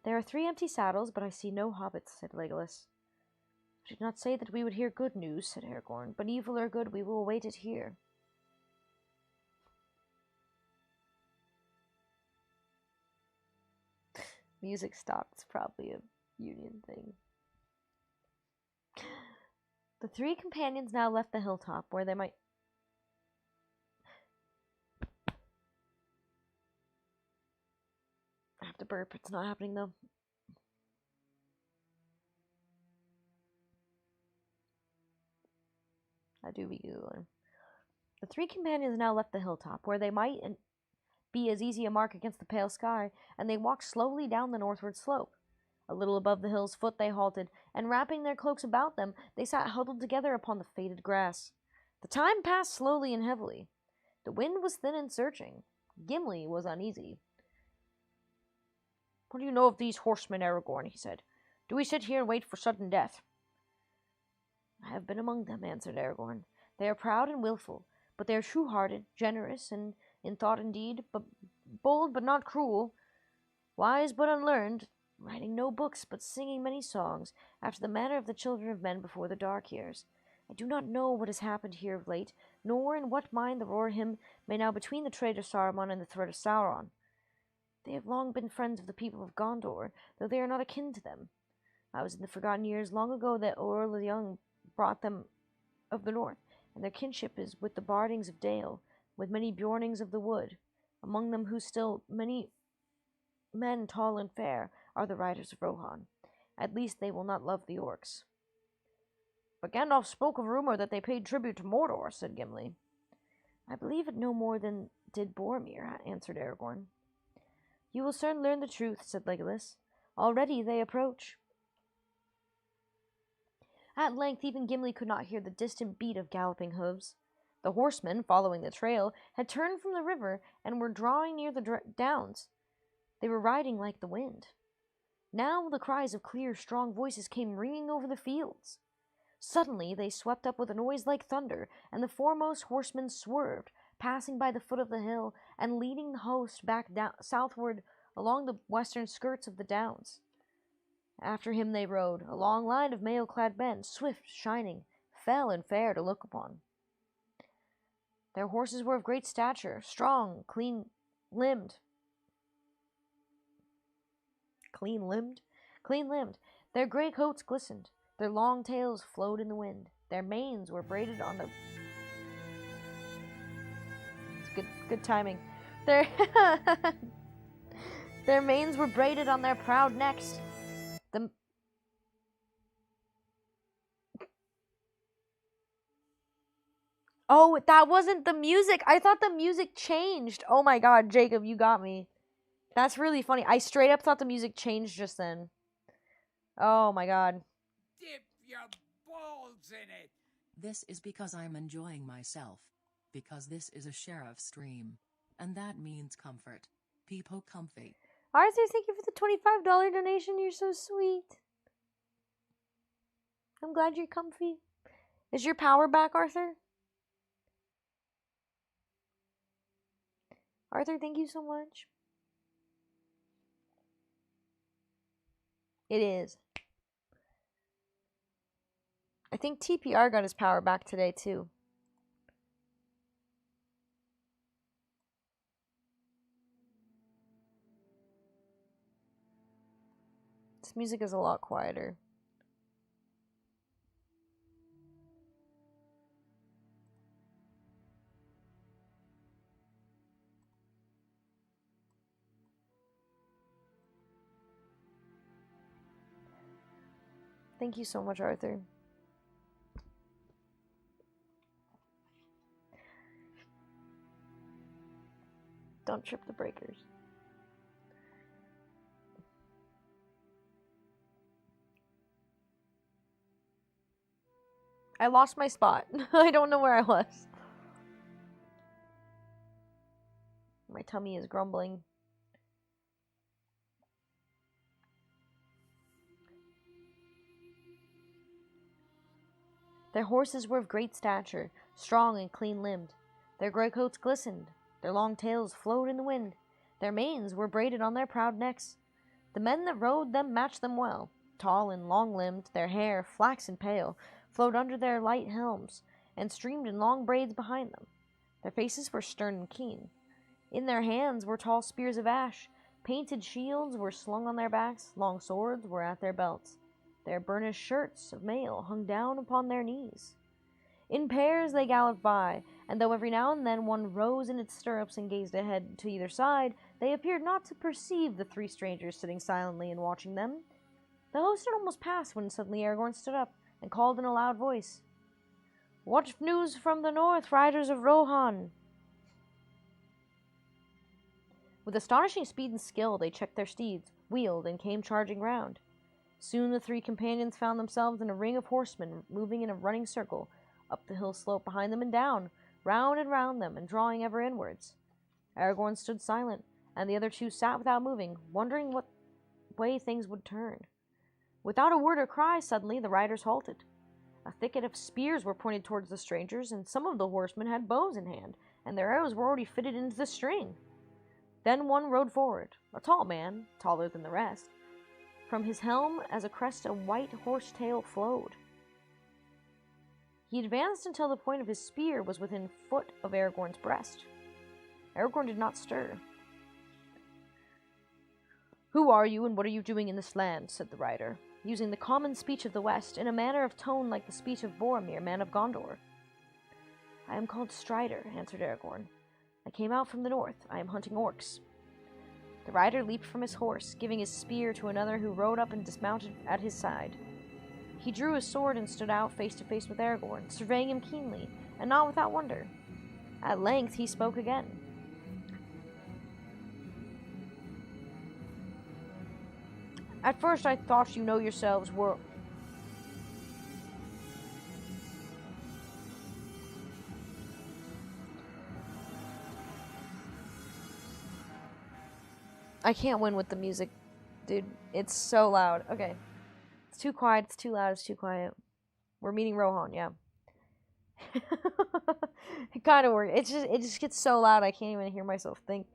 "There are 3 empty saddles, but I see no hobbits," said Legolas. "I did not say that we would hear good news," said Aragorn, "but evil or good, we will await it here." Music stopped. It's probably a union thing. The 3 companions now left the hilltop, where they might... I have to burp. It's not happening, though. I do be Googling. The 3 companions now left the hilltop, where they might be as easy a mark against the pale sky, and they walked slowly down the northward slope. A little above the hill's foot they halted, and wrapping their cloaks about them, they sat huddled together upon the faded grass. The time passed slowly and heavily. The wind was thin and searching. Gimli was uneasy. "What do you know of these horsemen, Aragorn?" he said. "Do we sit here and wait for sudden death?" "I have been among them," answered Aragorn. "They are proud and wilful, but they are true-hearted, generous, and in thought and deed, but bold but not cruel, wise but unlearned, writing no books but singing many songs, after the manner of the children of men before the dark years. I do not know what has happened here of late, nor in what mind the roar hymn may now between the traitor Saruman and the threat of Sauron. They have long been friends of the people of Gondor, though they are not akin to them. I was in the forgotten years long ago that Eorl the Young brought them of the north, and their kinship is with the Bardings of Dale, with many Bjornings of the wood, among them who still many men tall and fair are the riders of Rohan. At least they will not love the orcs." "But Gandalf spoke of rumor that they paid tribute to Mordor," said Gimli. "I believe it no more than did Boromir," answered Aragorn. "You will soon learn the truth," said Legolas. "Already they approach." At length even Gimli could not hear the distant beat of galloping hooves. The horsemen, following the trail, had turned from the river and were drawing near the downs. They were riding like the wind. Now the cries of clear, strong voices came ringing over the fields. Suddenly they swept up with a noise like thunder, and the foremost horseman swerved, passing by the foot of the hill and leading the host back southward along the western skirts of the downs. After him they rode, a long line of mail-clad men, swift, shining, fell and fair to look upon. Their horses were of great stature, strong, clean-limbed. Their grey coats glistened. Their long tails flowed in the wind. Their manes were braided on the... It's good timing. Their manes were braided on their proud necks. Oh, that wasn't the music. I thought the music changed. Oh my god, Jacob, you got me. That's really funny. I straight up thought the music changed just then. Oh my god. Dip your balls in it. This is because I'm enjoying myself. Because this is a sheriff stream. And that means comfort. People comfy. Arthur, thank you for the $25 donation. You're so sweet. I'm glad you're comfy. Is your power back, Arthur? Arthur, thank you so much. It is. I think TPR got his power back today, too. This music is a lot quieter. Thank you so much, Arthur. Don't trip the breakers. I lost my spot. I don't know where I was. My tummy is grumbling. Their horses were of great stature, strong and clean-limbed. Their grey coats glistened. Their long tails flowed in the wind. Their manes were braided on their proud necks. The men that rode them matched them well. Tall and long-limbed, their hair, flaxen pale, flowed under their light helms, and streamed in long braids behind them. Their faces were stern and keen. In their hands were tall spears of ash. Painted shields were slung on their backs. Long swords were at their belts. Their burnished shirts of mail hung down upon their knees. In pairs they galloped by, and though every now and then one rose in its stirrups and gazed ahead to either side, they appeared not to perceive the three strangers sitting silently and watching them. The host had almost passed when suddenly Aragorn stood up and called in a loud voice, "What news from the north, riders of Rohan?" With astonishing speed and skill, they checked their steeds, wheeled, and came charging round. Soon the three companions found themselves in a ring of horsemen moving in a running circle, up the hill slope behind them and down, round and round them, and drawing ever inwards. Aragorn stood silent, and the other two sat without moving, wondering what way things would turn. Without a word or cry, suddenly the riders halted. A thicket of spears were pointed towards the strangers, and some of the horsemen had bows in hand, and their arrows were already fitted into the string. Then one rode forward, a tall man, taller than the rest. From his helm, as a crest, a white horse tail flowed. He advanced until the point of his spear was within a foot of Aragorn's breast. Aragorn did not stir. "Who are you, and what are you doing in this land?" said the rider, using the common speech of the West in a manner of tone like the speech of Boromir, man of Gondor. "I am called Strider," answered Aragorn. "I came out from the north. I am hunting orcs." The rider leaped from his horse, giving his spear to another who rode up and dismounted at his side. He drew his sword and stood out face to face with Aragorn, surveying him keenly, and not without wonder. At length he spoke again. "At first I thought you yourselves were..." I can't win with the music, dude. It's so loud. Okay. It's too quiet, it's too loud, it's too quiet. We're meeting Rohan, yeah. It kind of works. It just gets so loud I can't even hear myself think.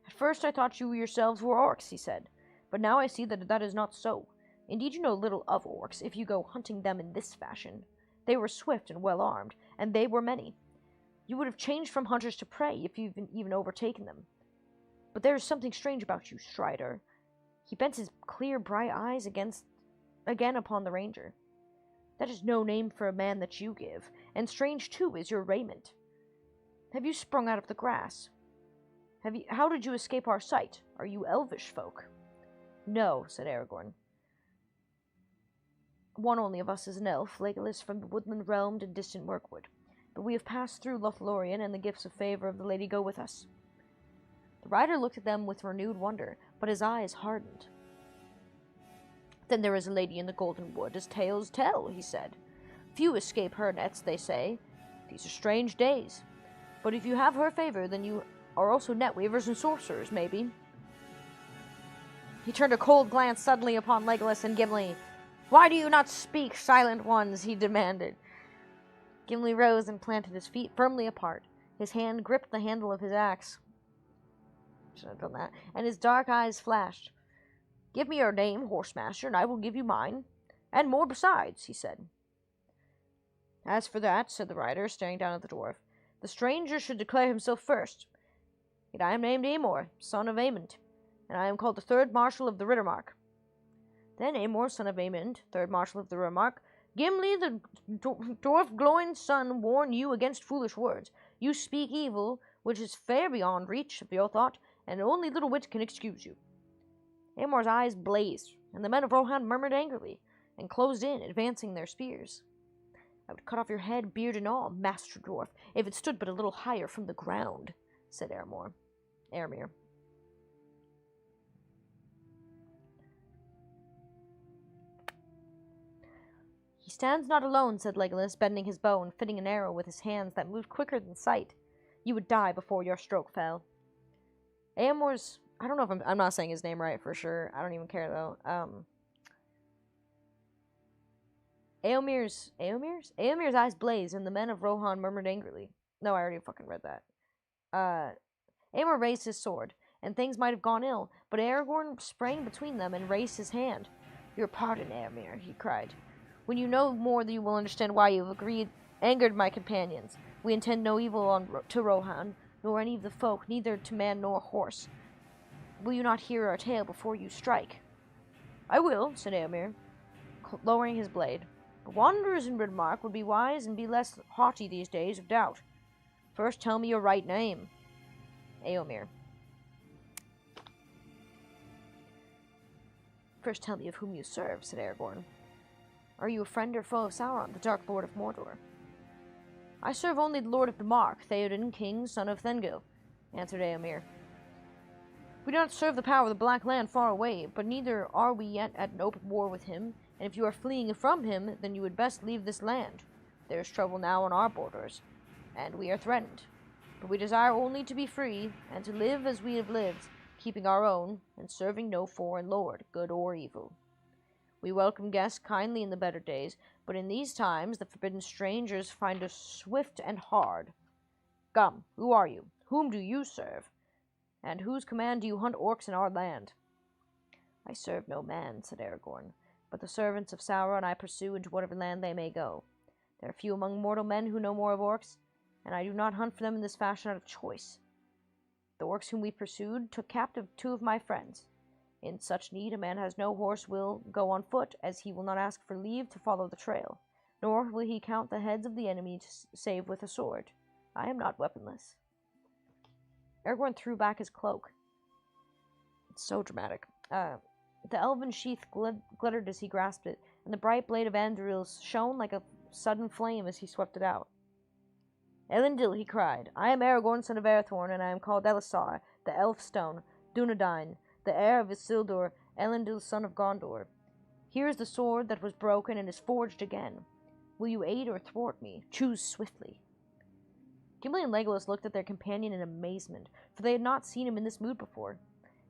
"At first I thought you yourselves were orcs," he said, "but now I see that that is not so. Indeed, you know little of orcs, if you go hunting them in this fashion. They were swift and well armed, and they were many. You would have changed from hunters to prey if you've even overtaken them. But there is something strange about you, Strider." He bent his clear, bright eyes again upon the ranger. "That is no name for a man that you give, and strange, too, is your raiment. Have you sprung out of the grass? How did you escape our sight? Are you elvish folk?" "No," said Aragorn. "One only of us is an elf, Legolas from the woodland realm to distant Mirkwood. But we have passed through Lothlorien, and the gifts of favor of the lady go with us." The rider looked at them with renewed wonder, but his eyes hardened. "Then there is a lady in the Golden Wood, as tales tell," he said. "Few escape her nets, they say. These are strange days. But if you have her favor, then you are also net weavers and sorcerers, maybe." He turned a cold glance suddenly upon Legolas and Gimli. "Why do you not speak, silent ones?" he demanded. Gimli rose and planted his feet firmly apart. His hand gripped the handle of his axe. Should have done that. And his dark eyes flashed. "Give me your name, Horsemaster, and I will give you mine. And more besides," he said. "As for that," said the rider, staring down at the dwarf, "the stranger should declare himself first. Yet I am named Émor, son of Aemond, and I am called the third marshal of the Riddermark." Then Émor, son of Aemond, third marshal of the Riddermark, "Gimli, the dwarf Glóin's son, warn you against foolish words. You speak evil, which is fair beyond reach of your thought, and only little wit can excuse you." Émor's eyes blazed, and the men of Rohan murmured angrily, and closed in, advancing their spears. "I would cut off your head, beard and all, Master Dwarf, if it stood but a little higher from the ground," said Émir. "He stands not alone," said Legolas, bending his bow and fitting an arrow with his hands that moved quicker than sight. "You would die before your stroke fell." Émor's... I don't know if I'm not saying his name right for sure. I don't even care, though. Éomer's eyes blazed, and the men of Rohan murmured angrily. No, I already fucking read that. Émor raised his sword, and things might have gone ill, but Aragorn sprang between them and raised his hand. "Your pardon, Éomer," he cried. "When you know more, you will understand why you have angered my companions. We intend no evil to Rohan, nor any of the folk, neither to man nor horse. Will you not hear our tale before you strike?" "I will," said Éomer, lowering his blade. "But wanderers in Riddermark would be wise and be less haughty these days of doubt. First tell me your right name." Éomer. "First tell me of whom you serve," said Aragorn. "Are you a friend or foe of Sauron, the Dark Lord of Mordor?" I serve only the Lord of Demark, Theoden, king, son of Thengil, answered Éomer. We do not serve the power of the Black Land far away, but neither are we yet at an open war with him, and if you are fleeing from him, then you would best leave this land. There is trouble now on our borders, and we are threatened. But we desire only to be free, and to live as we have lived, keeping our own, and serving no foreign lord, good or evil. We welcome guests kindly in the better days, but in these times the forbidden strangers find us swift and hard. Come, who are you? Whom do you serve? And whose command do you hunt orcs in our land? I serve no man, said Aragorn, but the servants of Sauron I pursue into whatever land they may go. There are few among mortal men who know more of orcs, and I do not hunt for them in this fashion out of choice. The orcs whom we pursued took captive 2 of my friends. In such need, a man has no horse will go on foot, as he will not ask for leave to follow the trail, nor will he count the heads of the enemy to save with a sword. I am not weaponless. Aragorn threw back his cloak. It's so dramatic. The elven sheath glittered as he grasped it, and the bright blade of Anduril shone like a sudden flame as he swept it out. Elendil, he cried, I am Aragorn, son of Arathorn, and I am called Elisar, the Elfstone, Dunedain, the heir of Isildur, Elendil, son of Gondor. Here is the sword that was broken and is forged again. Will you aid or thwart me? Choose swiftly. Gimli and Legolas looked at their companion in amazement, for they had not seen him in this mood before.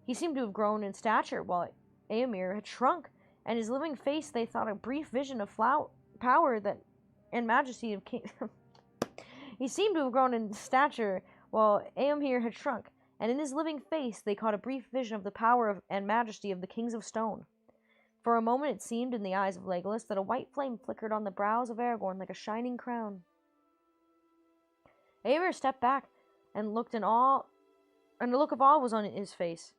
He seemed to have grown in stature, while Éomer had shrunk, and his living face they thought a brief vision of power and majesty of king. He seemed to have grown in stature, while Éomer had shrunk, and in his living face they caught a brief vision of the power and majesty of the kings of stone. For a moment it seemed in the eyes of Legolas that a white flame flickered on the brows of Aragorn like a shining crown. Éomer stepped back and looked in awe, and a look of awe was on his face.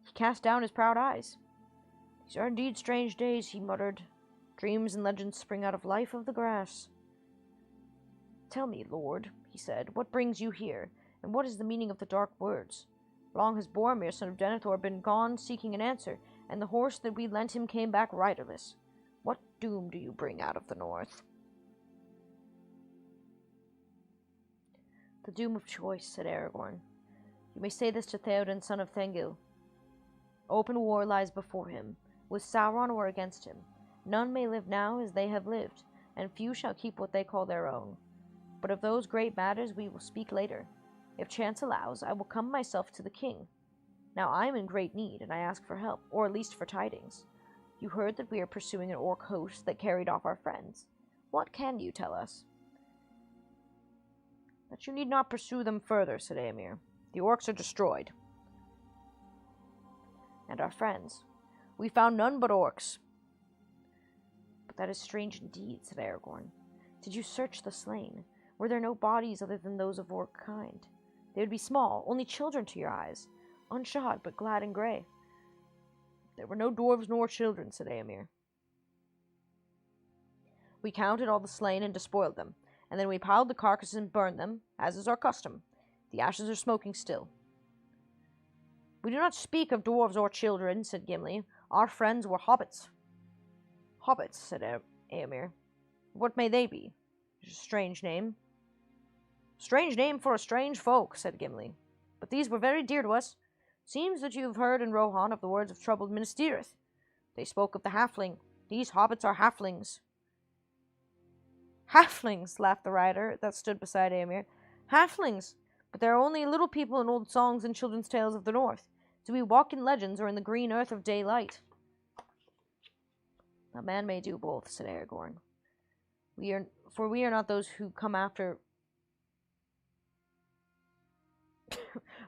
He cast down his proud eyes. These are indeed strange days, he muttered. Dreams and legends spring out of life of the grass. Tell me, Lord, he said, what brings you here, and what is the meaning of the dark words? Long has Boromir, son of Denethor, been gone seeking an answer, and the horse that we lent him came back riderless. What doom do you bring out of the north? The doom of choice, said Aragorn. You may say this to Theoden, son of Thengil. Open war lies before him, with Sauron or against him. None may live now as they have lived, and few shall keep what they call their own. But of those great matters we will speak later. If chance allows, I will come myself to the king. Now I am in great need, and I ask for help, or at least for tidings. You heard that we are pursuing an orc host that carried off our friends. What can you tell us? That you need not pursue them further, said Éomer. The orcs are destroyed. And our friends. We found none but orcs. But that is strange indeed, said Aragorn. Did you search the slain? Were there no bodies other than those of orc kind? They would be small, only children to your eyes, unshod but glad and grey. There were no dwarves nor children, said Éomer. We counted all the slain and despoiled them, and then we piled the carcasses and burned them, as is our custom. The ashes are smoking still. We do not speak of dwarves or children, said Gimli. Our friends were hobbits. Hobbits, said Éomer. What may they be? A strange name. Strange name for a strange folk, said Gimli. But these were very dear to us. Seems that you have heard in Rohan of the words of troubled Minas Tirith. They spoke of the halfling. These hobbits are halflings. Halflings, laughed the rider that stood beside Éomer. Halflings! But there are only little people in old songs and children's tales of the north. Do we walk in legends or in the green earth of daylight? A man may do both, said Aragorn. We are not those who come after.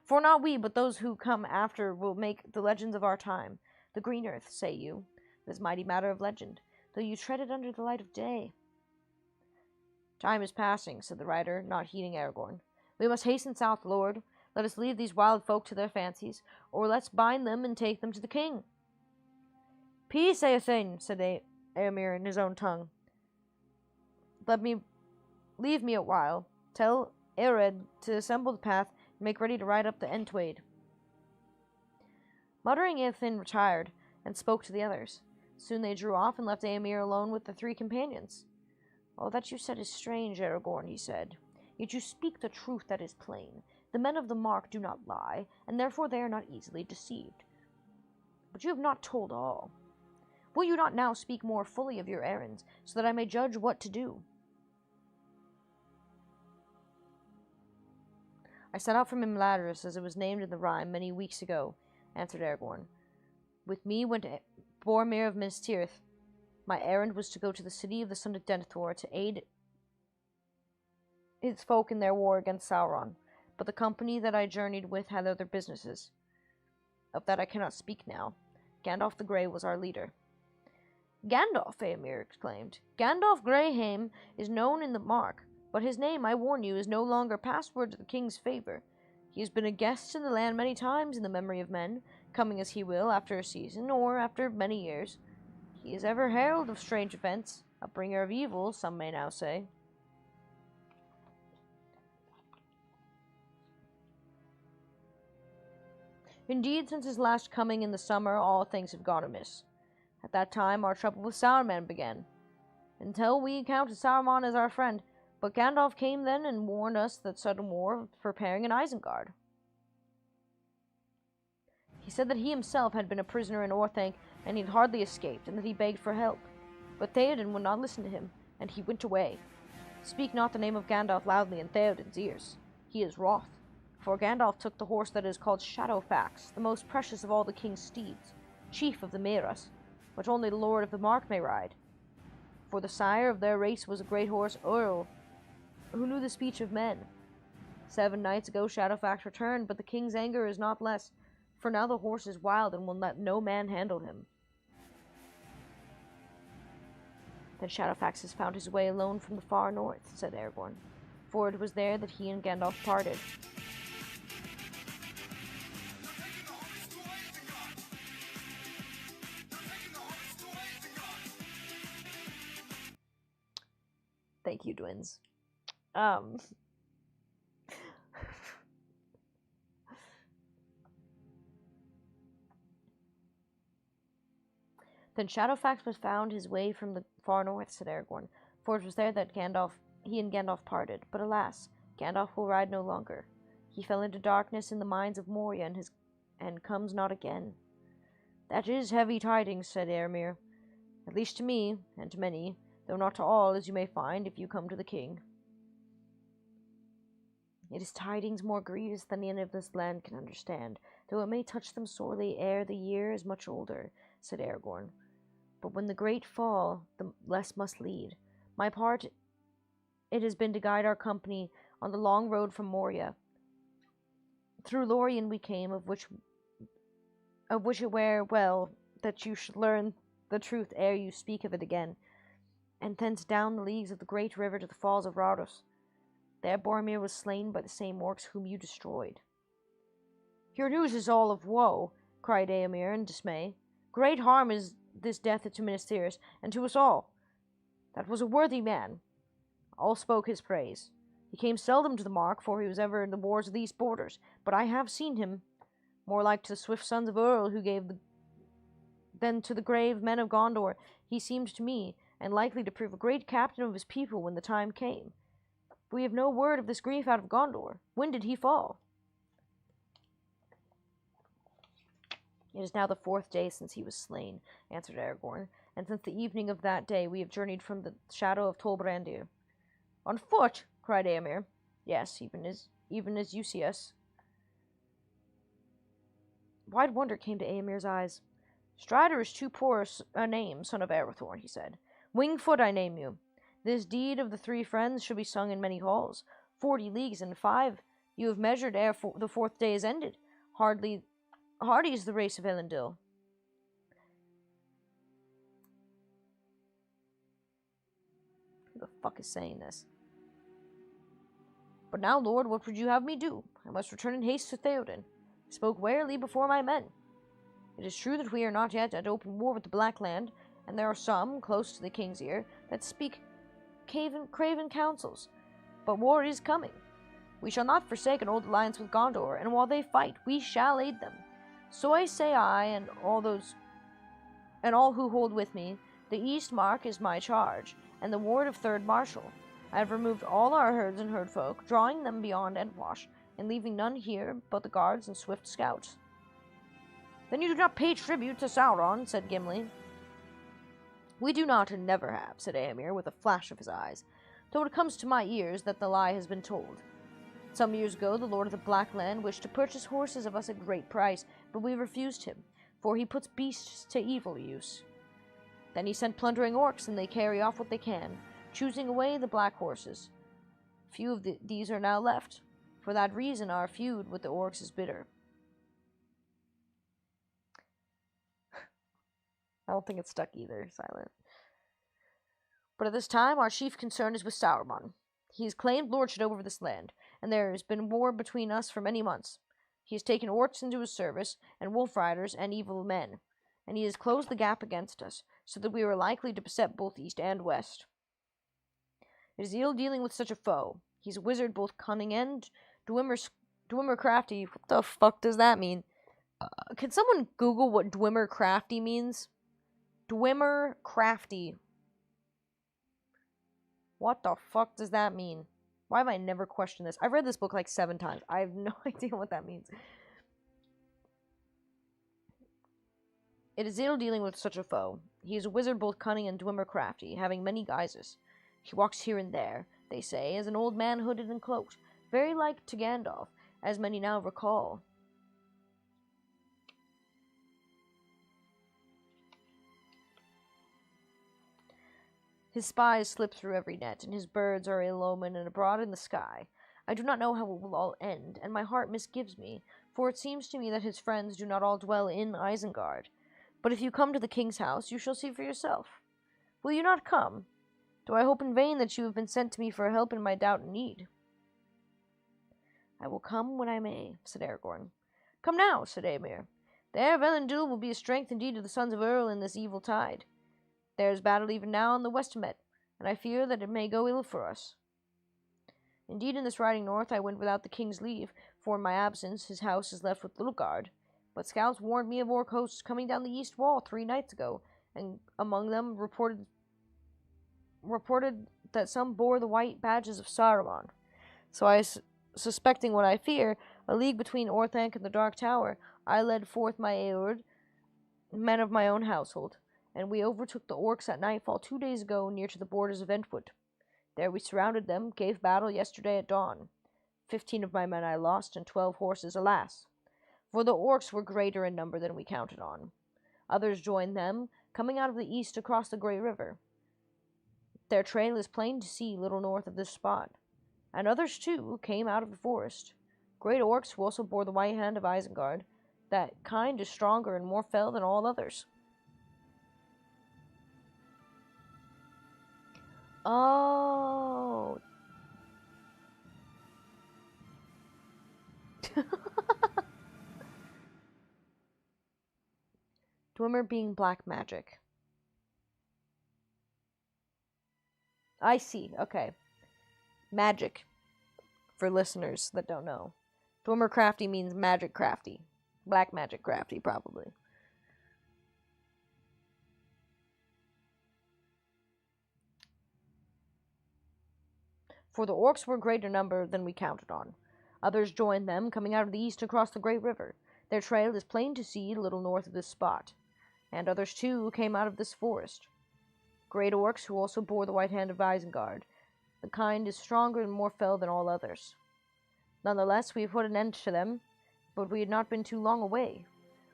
For not we, but those who come after will make the legends of our time. The green earth, say you, this mighty matter of legend, though you tread it under the light of day. Time is passing, said the rider, not heeding Aragorn. We must hasten south, Lord. Let us leave these wild folk to their fancies, or let's bind them and take them to the king. Peace, Eothane, said Éomer in his own tongue. Leave me a while. Tell Ered to assemble the path and make ready to ride up the Entwade. Muttering, Eothane retired and spoke to the others. Soon they drew off and left Éomer alone with the 3 companions. All that you said is strange, Aragorn, he said. Yet you speak the truth that is plain. The men of the Mark do not lie, and therefore they are not easily deceived. But you have not told all. Will you not now speak more fully of your errands, so that I may judge what to do? I set out from Imladris, as it was named in the rhyme, many weeks ago, answered Aragorn. With me went Boromir of Minas Tirith. My errand was to go to the city of the son of Denethor to aid his folk in their war against Sauron, but the company that I journeyed with had other businesses. Of that I cannot speak now. Gandalf the Grey was our leader. Gandalf, Éomer exclaimed. Gandalf Greyheim is known in the Mark, but his name, I warn you, is no longer password to the king's favor. He has been a guest in the land many times in the memory of men, coming as he will after a season, or after many years. He is ever herald of strange events, a bringer of evil, some may now say. Indeed, since his last coming in the summer, all things have gone amiss. At that time, our trouble with Sauron began. Until we counted Sauron as our friend, but Gandalf came then and warned us that sudden war was preparing in Isengard. He said that he himself had been a prisoner in Orthanc, and he had hardly escaped, and that he begged for help. But Theoden would not listen to him, and he went away. Speak not the name of Gandalf loudly in Theoden's ears. He is wroth. For Gandalf took the horse that is called Shadowfax, the most precious of all the king's steeds, chief of the Mearas, which only the Lord of the Mark may ride. For the sire of their race was a great horse, Earl, who knew the speech of men. 7 nights ago Shadowfax returned, but the king's anger is not less, for now the horse is wild and will let no man handle him. Then Shadowfax has found his way alone from the far north, said Aragorn, for it was there that he and Gandalf parted. Thank you, twins. Then Shadowfax was found his way from the far north, said Aragorn, for it was there that he and Gandalf parted. But alas, Gandalf will ride no longer. He fell into darkness in the mines of Moria, and comes not again. That is heavy tidings, said Éomer, at least to me, and to many, though not to all, as you may find if you come to the king. It is tidings more grievous than any of this land can understand, though it may touch them sorely ere the year is much older, said Aragorn. But when the great fall, the less must lead. My part it has been to guide our company on the long road from Moria. Through Lorien we came, of which it were well that you should learn the truth ere you speak of it again, and thence down the leagues of the great river to the falls of Rhodos. There Boromir was slain by the same orcs whom you destroyed. Your news is all of woe, cried Éomer in dismay. Great harm is this death to Minas Tirith, and to us all. That was a worthy man. All spoke his praise. He came seldom to the Mark, for he was ever in the wars of these borders, but I have seen him, more like to the swift sons of Earl who gave than to the grave men of Gondor. He seemed to me, and likely to prove a great captain of his people when the time came. But we have no word of this grief out of Gondor. When did he fall? It is now the 4th day since he was slain, answered Aragorn, and since the evening of that day we have journeyed from the shadow of Tol Brandir. On foot, cried Éomer. Yes, even as you see us. Wide wonder came to Éomer's eyes. Strider is too poor a name, son of Arathorn, he said. Wingfoot I name you. This deed of the 3 friends shall be sung in many halls. 40 leagues and 5 you have measured ere the 4th day is ended. Hardy is the race of Elendil. Who the fuck is saying this? But now, Lord, what would you have me do? I must return in haste to Theoden. I spoke warily before my men. It is true that we are not yet at open war with the Black Land, and there are some, close to the king's ear, that speak craven counsels. But war is coming. We shall not forsake an old alliance with Gondor, and while they fight, we shall aid them. So I say and all who hold with me, the East Mark is my charge, and the ward of Third Marshal. I have removed all our herds and herdfolk, drawing them beyond Entwash, and leaving none here but the guards and swift scouts." "Then you do not pay tribute to Sauron," said Gimli. "We do not and never have," said Éomer, with a flash of his eyes, "though it comes to my ears that the lie has been told. Some years ago the Lord of the Black Land wished to purchase horses of us at great price, but we refused him, for he puts beasts to evil use. Then he sent plundering orcs, and they carry off what they can, choosing away the black horses. Few of these are now left. For that reason our feud with the orcs is bitter." I don't think it's stuck either, silent. "But at this time our chief concern is with Sauron. He has claimed lordship over this land, and there has been war between us for many months. He has taken orcs into his service, and wolf riders, and evil men, and he has closed the gap against us, so that we are likely to beset both east and west. It is ill dealing with such a foe. He's a wizard, both cunning and Dwemer crafty." What the fuck does that mean? Can someone Google what Dwemer crafty means? Dwemer crafty. What the fuck does that mean? Why have I never questioned this? I've read this book like 7 times. I have no idea what that means. "It is ill dealing with such a foe. He is a wizard, both cunning and Dwemer crafty, having many guises. He walks here and there, they say, as an old man hooded and cloaked, very like to Gandalf, as many now recall. His spies slip through every net, and his birds are ill omened and abroad in the sky. I do not know how it will all end, and my heart misgives me, for it seems to me that his friends do not all dwell in Isengard. But if you come to the king's house, you shall see for yourself. Will you not come? Do I hope in vain that you have been sent to me for help in my doubt and need?" "I will come when I may," said Aragorn. "Come now," said Éomer. "The heir of Elendil will be a strength indeed to the sons of Earl in this evil tide. There is battle even now on the Westmet, and I fear that it may go ill for us. Indeed, in this riding north I went without the king's leave, for in my absence his house is left with little guard. But scouts warned me of orc hosts coming down the east wall 3 nights ago, and among them reported that some bore the white badges of Saruman. So suspecting what I fear, a league between Orthanc and the Dark Tower, I led forth my Eord, men of my own household, and we overtook the orcs at nightfall 2 days ago near to the borders of Entwood. There we surrounded them, gave battle yesterday at dawn. 15 of my men I lost, and 12 horses, alas! For the orcs were greater in number than we counted on. Others joined them, coming out of the east across the Great River. Their trail is plain to see little north of this spot. And others, too, came out of the forest. Great orcs who also bore the white hand of Isengard. That kind is stronger and more fell than all others." Oh. Dwemer being black magic. I see. Okay. Magic. For listeners that don't know. Dwemer crafty means magic crafty. Black magic crafty, probably. For the orcs were greater number than we counted on. Others joined them, coming out of the east across the Great River. Their trail is plain to see a little north of this spot. And others, too, came out of this forest. Great orcs who also bore the white hand of Isengard. The kind is stronger and more fell than all others. Nonetheless, we have put an end to them, but we had not been too long away.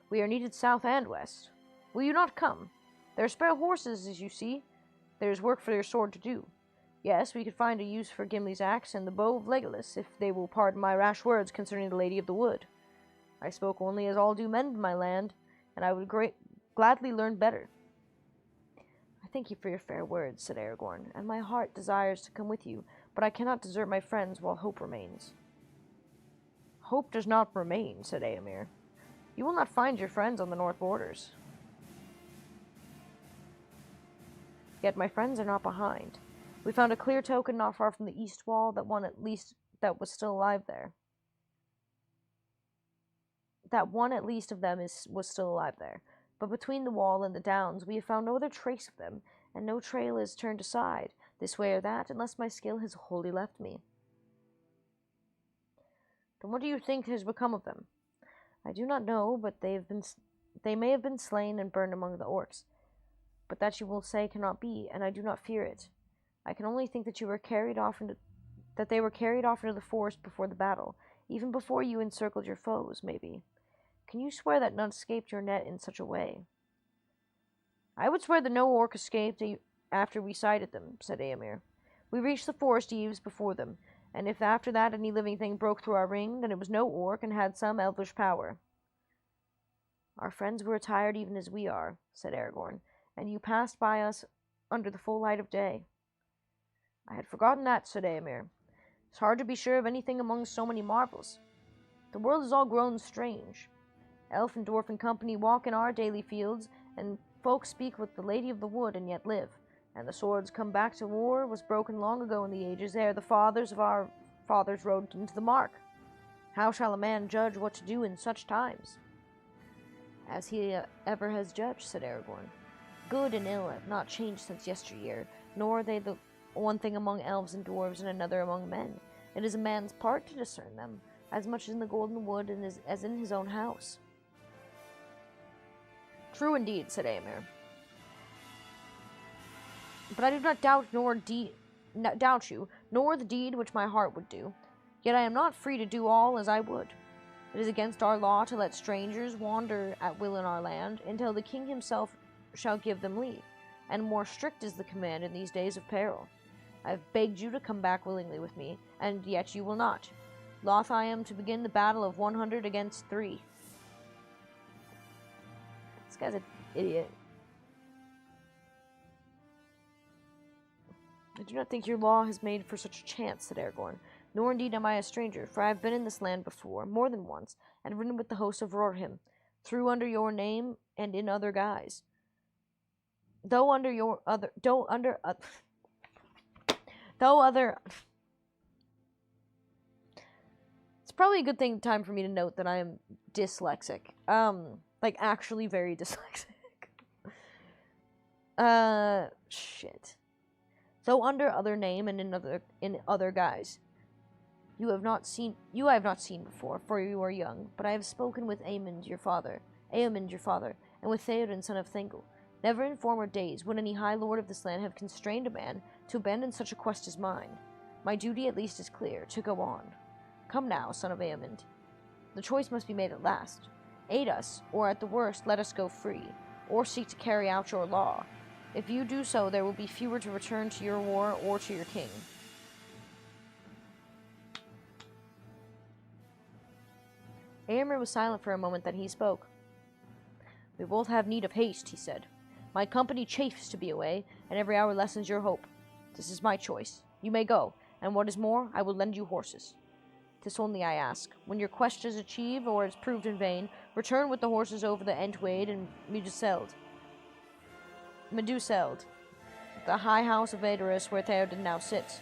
We are needed south and west. Will you not come? There are spare horses, as you see. There is work for your sword to do. Yes, we could find a use for Gimli's axe and the bow of Legolas, if they will pardon my rash words concerning the Lady of the Wood. I spoke only as all do men in my land, and I would gladly learn better." "I thank you for your fair words," said Aragorn, "and my heart desires to come with you, but I cannot desert my friends while hope remains." "Hope does not remain," said Éomer. "You will not find your friends on the north borders." "Yet my friends are not behind. We found a clear token not far from the east wall that one at least was still alive there. That one at least of them was still alive there. But between the wall and the downs we have found no other trace of them, and no trail is turned aside, this way or that, unless my skill has wholly left me. Then what do you think has become of them? I do not know, but they may have been slain and burned among the orcs. But that you will say cannot be, and I do not fear it. I can only think that they were carried off into the forest before the battle, even before you encircled your foes, maybe. Can you swear that none escaped your net in such a way? I would swear that no orc escaped after we sighted them, said Éomer. We reached the forest eaves before them, and if after that any living thing broke through our ring, then it was no orc and had some elvish power. Our friends were attired even as we are, said Aragorn, and you passed by us under the full light of day. I had forgotten that, said Éomer. It's hard to be sure of anything among so many marvels. The world has all grown strange. Elf and dwarf and company walk in our daily fields, and folk speak with the Lady of the Wood and yet live, and the swords come back to war was broken long ago in the ages ere the fathers of our fathers rode into the mark. How shall a man judge what to do in such times? As he ever has judged, said Aragorn. Good and ill have not changed since yesteryear, nor are they the one thing among elves and dwarves and another among men. It is a man's part to discern them, as much in the golden wood as in his own house. True indeed, said Éomer. But I do not doubt you, nor the deed which my heart would do. Yet I am not free to do all as I would. It is against our law to let strangers wander at will in our land, until the king himself shall give them leave, and more strict is the command in these days of peril. I have begged you to come back willingly with me, and yet you will not. Loth I am to begin the battle of 100 against 3. This guy's an idiot. I do not think your law has made for such a chance, said Aragorn. Nor indeed am I a stranger, for I have been in this land before, more than once, and ridden with the host of Rohan, through under your name and in other guise. It's probably a good time for me to note that I am dyslexic. Like actually very dyslexic. Shit. Though under other name and in other guise. You I have not seen before, for you are young, but I have spoken with Éomer your father, and with Theoden son of Thingol. Never in former days would any high lord of this land have constrained a man to abandon such a quest as mine. My duty at least is clear, to go on. Come now, son of Éomer. The choice must be made at last. Aid us, or at the worst let us go free, or seek to carry out your law. If you do so, there will be fewer to return to your war or to your king. Éomer was silent for a moment, then he spoke. We both have need of haste, he said. My company chafes to be away, and every hour lessens your hope. This is my choice. You may go, and what is more, I will lend you horses. This only I ask. When your quest is achieved, or is proved in vain, return with the horses over the Entwade and Meduseld, the high house of Edoras where Theoden now sits.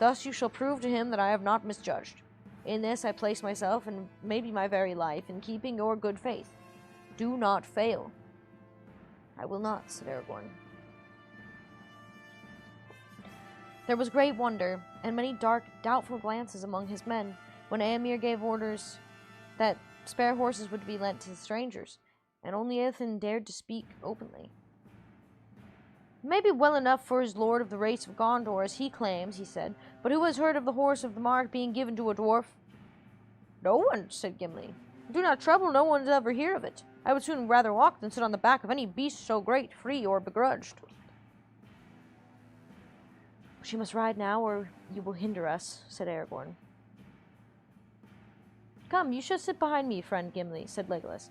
Thus you shall prove to him that I have not misjudged. In this I place myself, and maybe my very life, in keeping your good faith. Do not fail. I will not, said Aragorn. There was great wonder, and many dark, doubtful glances among his men, when Éomer gave orders that spare horses would be lent to strangers, and only Ethan dared to speak openly. It may be well enough for his lord of the race of Gondor, as he claims, he said, but who has heard of the horse of the mark being given to a dwarf? No one, said Gimli. Do not trouble, no one ever hear of it. I would sooner rather walk than sit on the back of any beast so great, free, or begrudged. She must ride now, or you will hinder us, said Aragorn. Come, you shall sit behind me, friend Gimli, said Legolas.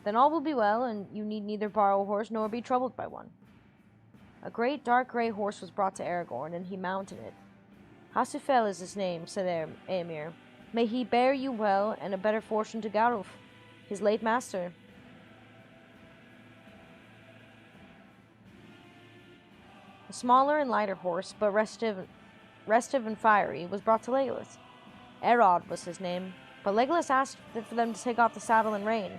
Then all will be well, and you need neither borrow a horse nor be troubled by one. A great dark grey horse was brought to Aragorn, and he mounted it. Hasufel is his name, said Éomer. May he bear you well, and a better fortune to Garulf, his late master. A smaller and lighter horse, but restive and fiery, was brought to Legolas. Arod was his name, but Legolas asked for them to take off the saddle and rein.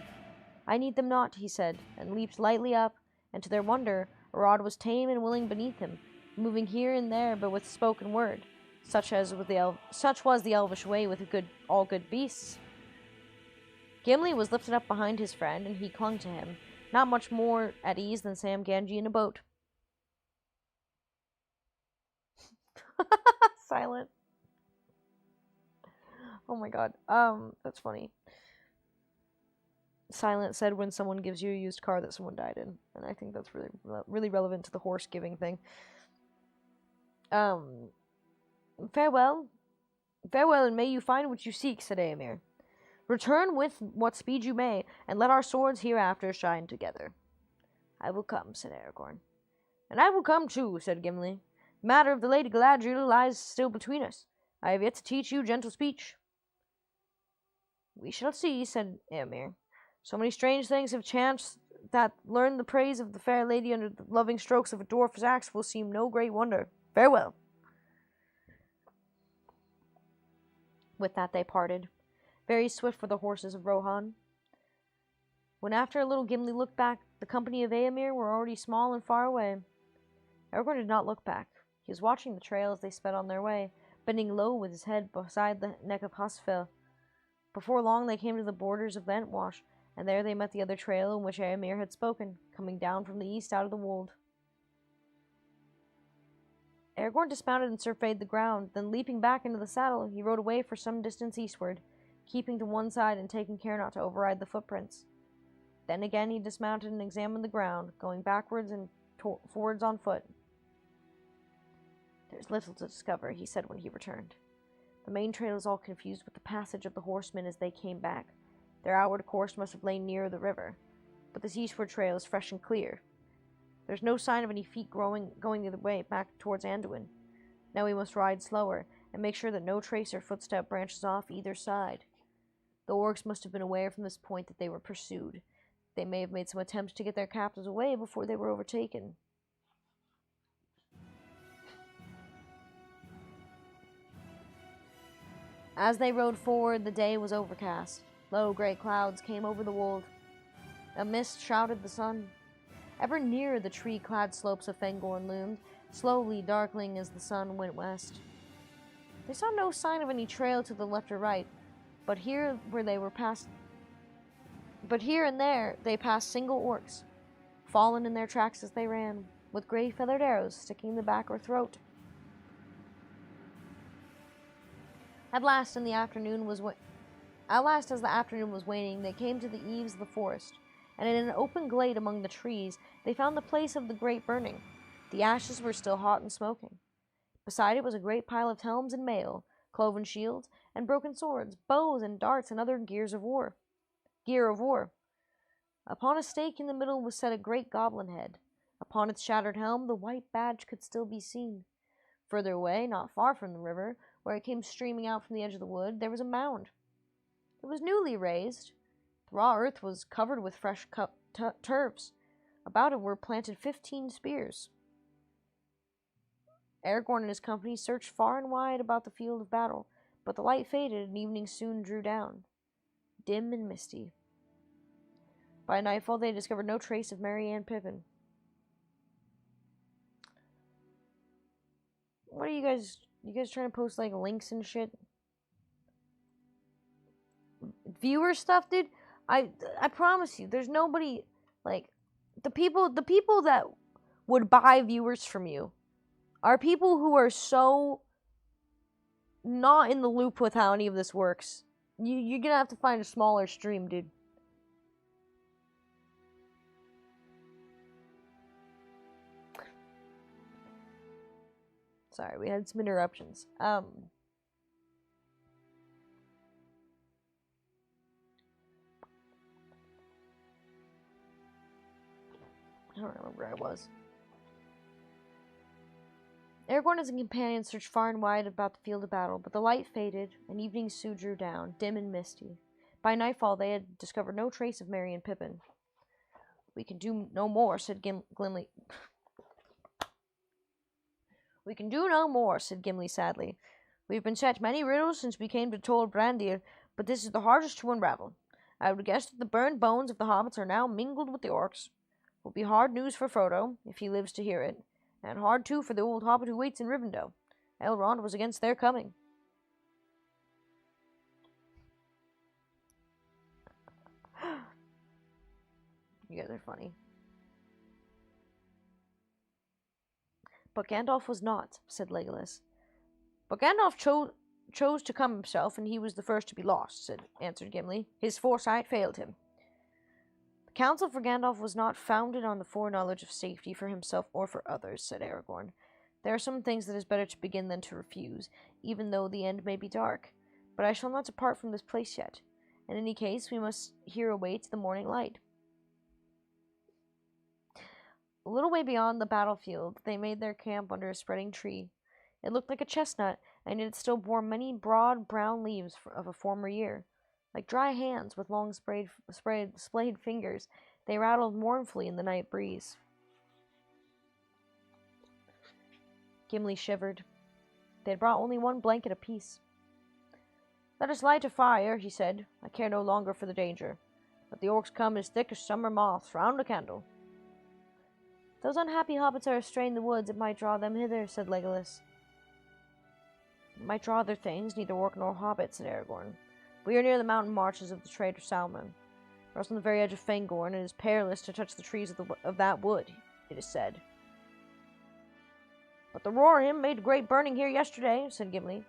I need them not, he said, and leaped lightly up, and to their wonder, Arad was tame and willing beneath him, moving here and there but with spoken word, such was the elvish way with all good beasts. Gimli was lifted up behind his friend, and he clung to him, not much more at ease than Sam Gamgee in a boat. Silent. Oh my god. That's funny. Silent said when someone gives you a used car that someone died in, and I think that's really relevant to the horse giving thing. Farewell, and may you find what you seek, said Éomer. Return with what speed you may, and let our swords hereafter shine together. I will come, said Aragorn. And I will come too, said Gimli. The matter of the Lady Galadriel lies still between us. I have yet to teach you gentle speech. We shall see, said Éomer. So many strange things have chanced that learn the praise of the fair lady under the loving strokes of a dwarf's axe will seem no great wonder. Farewell. With that they parted. Very swift were the horses of Rohan. When after a little Gimli looked back, the company of Éomer were already small and far away. Aragorn did not look back. He was watching the trail as they sped on their way, bending low with his head beside the neck of Husfil. Before long they came to the borders of Entwash, and there they met the other trail in which Éomer had spoken, coming down from the east out of the wold. Aragorn dismounted and surveyed the ground, then leaping back into the saddle, he rode away for some distance eastward, keeping to one side and taking care not to override the footprints. Then again he dismounted and examined the ground, going backwards and forwards on foot. There's little to discover, he said when he returned. The main trail is all confused with the passage of the horsemen as they came back. Their outward course must have lain nearer the river, but this eastward trail is fresh and clear. There's no sign of any feet going the other way back towards Anduin. Now we must ride slower, and make sure that no trace or footstep branches off either side. The orcs must have been aware from this point that they were pursued. They may have made some attempts to get their captives away before they were overtaken. As they rode forward, the day was overcast. Low gray clouds came over the wold. A mist shrouded the sun. Ever nearer the tree-clad slopes of Fangorn loomed, slowly darkening as the sun went west. They saw no sign of any trail to the left or right, but here and there they passed single orcs, fallen in their tracks as they ran, with gray feathered arrows sticking in the back or throat. At last, as the afternoon was waning, they came to the eaves of the forest, and in an open glade among the trees, they found the place of the great burning. The ashes were still hot and smoking. Beside it was a great pile of helms and mail, cloven shields, and broken swords, bows and darts, and other gear of war. Upon a stake in the middle was set a great goblin head. Upon its shattered helm, the white badge could still be seen. Further away, not far from the river, where it came streaming out from the edge of the wood, there was a mound. It was newly raised. The raw earth was covered with fresh turfs. About it were planted 15 spears. Aragorn and his company searched far and wide about the field of battle, but the light faded and evening soon drew down, dim and misty. By nightfall they discovered no trace of Merry and Pippin. What are you guys trying to post like links and shit? Viewer stuff, dude? I promise you, there's nobody like the people that would buy viewers from you are people who are so not in the loop with how any of this works. You're gonna have to find a smaller stream, dude. Sorry, we had some interruptions. I don't remember where I was. Aragorn and his companions searched far and wide about the field of battle, but the light faded, and evening soon drew down, dim and misty. By nightfall they had discovered no trace of Merry and Pippin. We can do no more, said Gimli. We can do no more, said Gimli sadly. We have been set many riddles since we came to Tol Brandir, but this is the hardest to unravel. I would guess that the burned bones of the hobbits are now mingled with the orcs. Will be hard news for Frodo, if he lives to hear it, and hard too for the old hobbit who waits in Rivendell. Elrond was against their coming. You guys are funny. But Gandalf was not, said Legolas. But Gandalf chose to come himself, and he was the first to be lost, answered Gimli. His foresight failed him. The counsel for Gandalf was not founded on the foreknowledge of safety for himself or for others, said Aragorn. There are some things that is better to begin than to refuse, even though the end may be dark. But I shall not depart from this place yet. In any case, we must here await the morning light. A little way beyond the battlefield, they made their camp under a spreading tree. It looked like a chestnut, and it still bore many broad brown leaves of a former year. Like dry hands with long splayed fingers, they rattled mournfully in the night breeze. Gimli shivered. They had brought only one blanket apiece. Let us light a fire, he said. I care no longer for the danger. Let the orcs come as thick as summer moths round a candle. Those unhappy hobbits are astray in the woods. It might draw them hither, said Legolas. It might draw other things, neither orc nor hobbit, said Aragorn. We are near the mountain marches of the traitor Sauron. We're also on the very edge of Fangorn, and it is perilous to touch the trees of that wood, it is said. But the Rohirrim made a great burning here yesterday, said Gimli,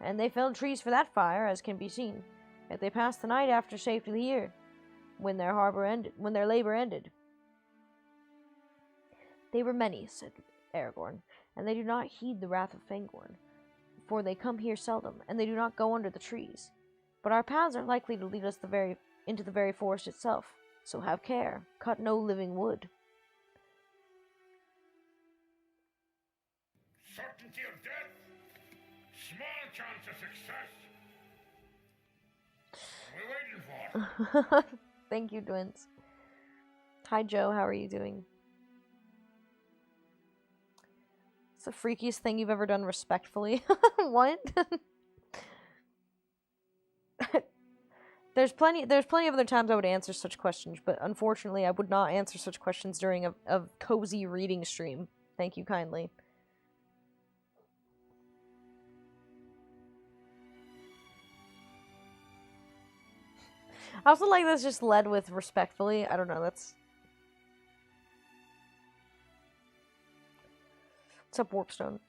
and they felled trees for that fire, as can be seen. Yet they passed the night after safely here, when their labor ended. They were many, said Aragorn, and they do not heed the wrath of Fangorn, for they come here seldom, and they do not go under the trees. But our paths are likely to lead us into the very forest itself, so have care. Cut no living wood. Certainty of death, small chance of success. What are we waiting for? Thank you, twins. Hi, Joe. How are you doing? It's the freakiest thing you've ever done respectfully. What? There's plenty of other times I would answer such questions, but unfortunately I would not answer such questions during a cozy reading stream. Thank you kindly. I also like this just led with respectfully. I don't know, that's... What's up, Warpstone?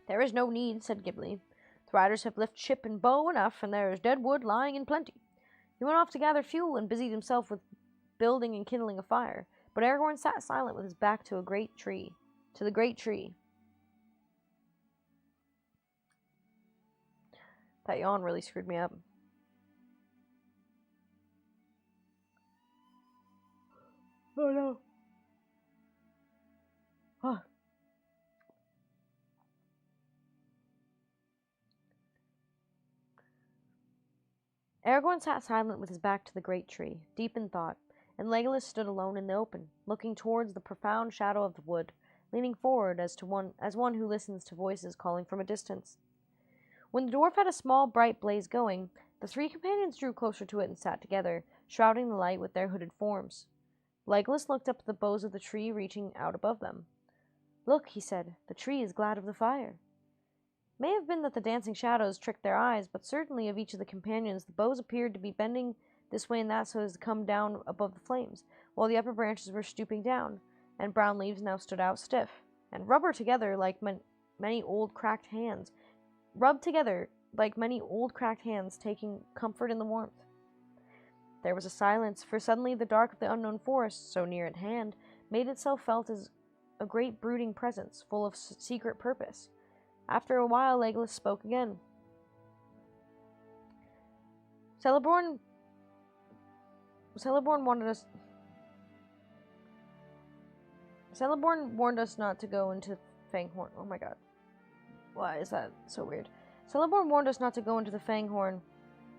There is no need, said Gimli. The riders have left ship and bow enough, and there is dead wood lying in plenty. He went off to gather fuel and busied himself with building and kindling a fire, but Aragorn sat silent with his back to the great tree. That yawn really screwed me up. Oh no. Huh. Aragorn sat silent with his back to the great tree, deep in thought, and Legolas stood alone in the open, looking towards the profound shadow of the wood, leaning forward as one who listens to voices calling from a distance. When the dwarf had a small bright blaze going, the three companions drew closer to it and sat together, shrouding the light with their hooded forms. Legolas looked up at the boughs of the tree reaching out above them. Look, he said, the tree is glad of the fire. It may have been that the dancing shadows tricked their eyes, but certainly of each of the companions the boughs appeared to be bending this way and that so as to come down above the flames, while the upper branches were stooping down, and brown leaves now stood out stiff, and rubbed together like many old cracked hands, taking comfort in the warmth. There was a silence, for suddenly the dark of the unknown forest, so near at hand, made itself felt as a great brooding presence, full of secret purpose. After a while, Legolas spoke again. Celeborn warned us not to go into Fanghorn. Oh my god. Why is that so weird? Celeborn warned us not to go into the Fanghorn,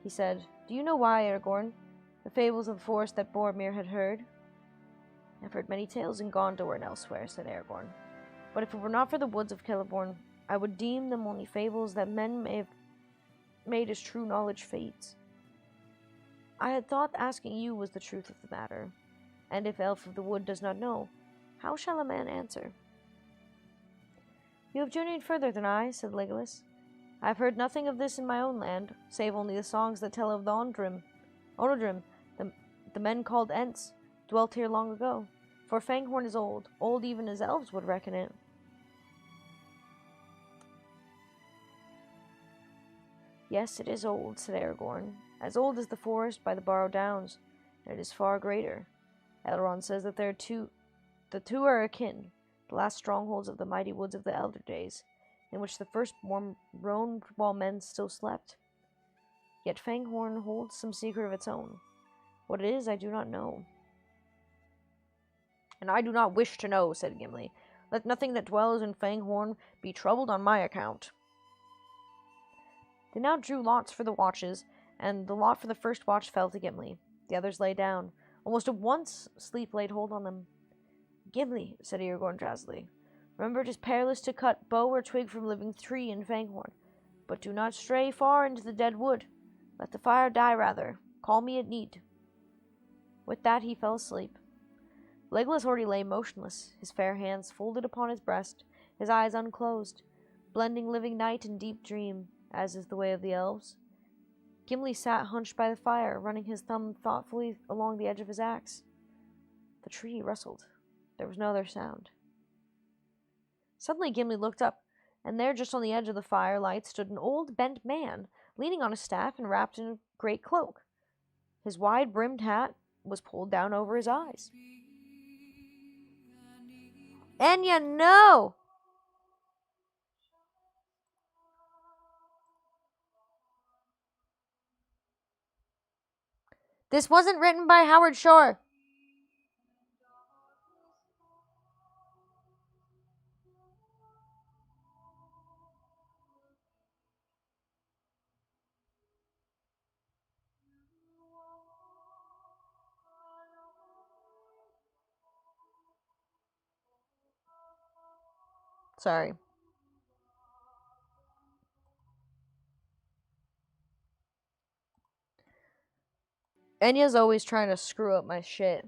he said. Do you know why, Aragorn? The fables of the forest that Boromir had heard? I've heard many tales in Gondor and elsewhere, said Aragorn. But if it were not for the woods of Celeborn, I would deem them only fables that men may have made as true knowledge fades. I had thought asking you was the truth of the matter, and if Elf of the Wood does not know, how shall a man answer? You have journeyed further than I, said Legolas. I have heard nothing of this in my own land, save only the songs that tell of the Onodrim, the men called Ents, dwelt here long ago. For Fanghorn is old, old even as elves would reckon it. Yes, it is old, said Aragorn, as old as the forest by the Barrow Downs, and it is far greater. Elrond says that the two are akin, the last strongholds of the mighty woods of the elder days, in which the firstborn roamed while men still slept. Yet Fanghorn holds some secret of its own. What it is, I do not know. And I do not wish to know, said Gimli. Let nothing that dwells in Fanghorn be troubled on my account. They now drew lots for the watches, and the lot for the first watch fell to Gimli. The others lay down. Almost at once, sleep laid hold on them. Gimli, said Aragorn drowsily, remember it is perilous to cut bough or twig from living tree in Fanghorn, but do not stray far into the dead wood. Let the fire die rather. Call me at need. With that he fell asleep. Legolas already lay motionless, his fair hands folded upon his breast, his eyes unclosed, blending living night and deep dream, as is the way of the elves. Gimli sat hunched by the fire, running his thumb thoughtfully along the edge of his axe. The tree rustled. There was no other sound. Suddenly Gimli looked up, and there just on the edge of the firelight stood an old bent man, leaning on a staff and wrapped in a great cloak. His wide-brimmed hat was pulled down over his eyes. Enya, no! This wasn't written by Howard Shore. Sorry. Enya's always trying to screw up my shit.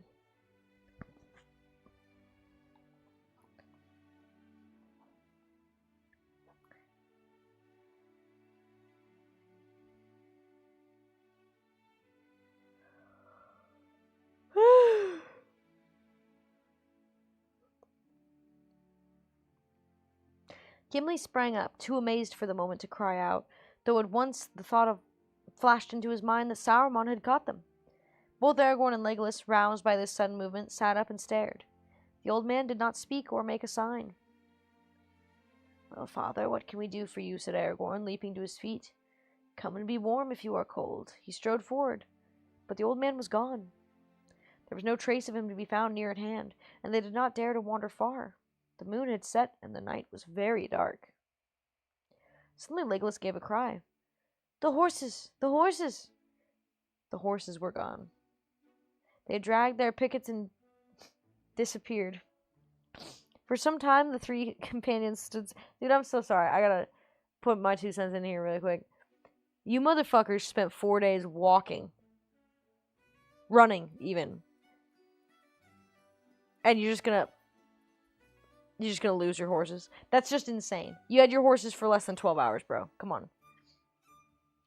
Gimli sprang up, too amazed for the moment to cry out, though at once the thought flashed into his mind that Sauron had caught them. Both Aragorn and Legolas, roused by this sudden movement, sat up and stared. The old man did not speak or make a sign. Well, father, what can we do for you? Said Aragorn, leaping to his feet. Come and be warm if you are cold. He strode forward, but the old man was gone. There was no trace of him to be found near at hand, and they did not dare to wander far. The moon had set, and the night was very dark. Suddenly Legolas gave a cry. The horses! The horses! The horses were gone. They dragged their pickets and disappeared. For some time, the three companions stood... Dude, I'm so sorry. I gotta put my 2 cents in here really quick. You motherfuckers spent 4 days walking. Running, even. And you're just gonna lose your horses. That's just insane. You had your horses for less than 12 hours, bro. Come on.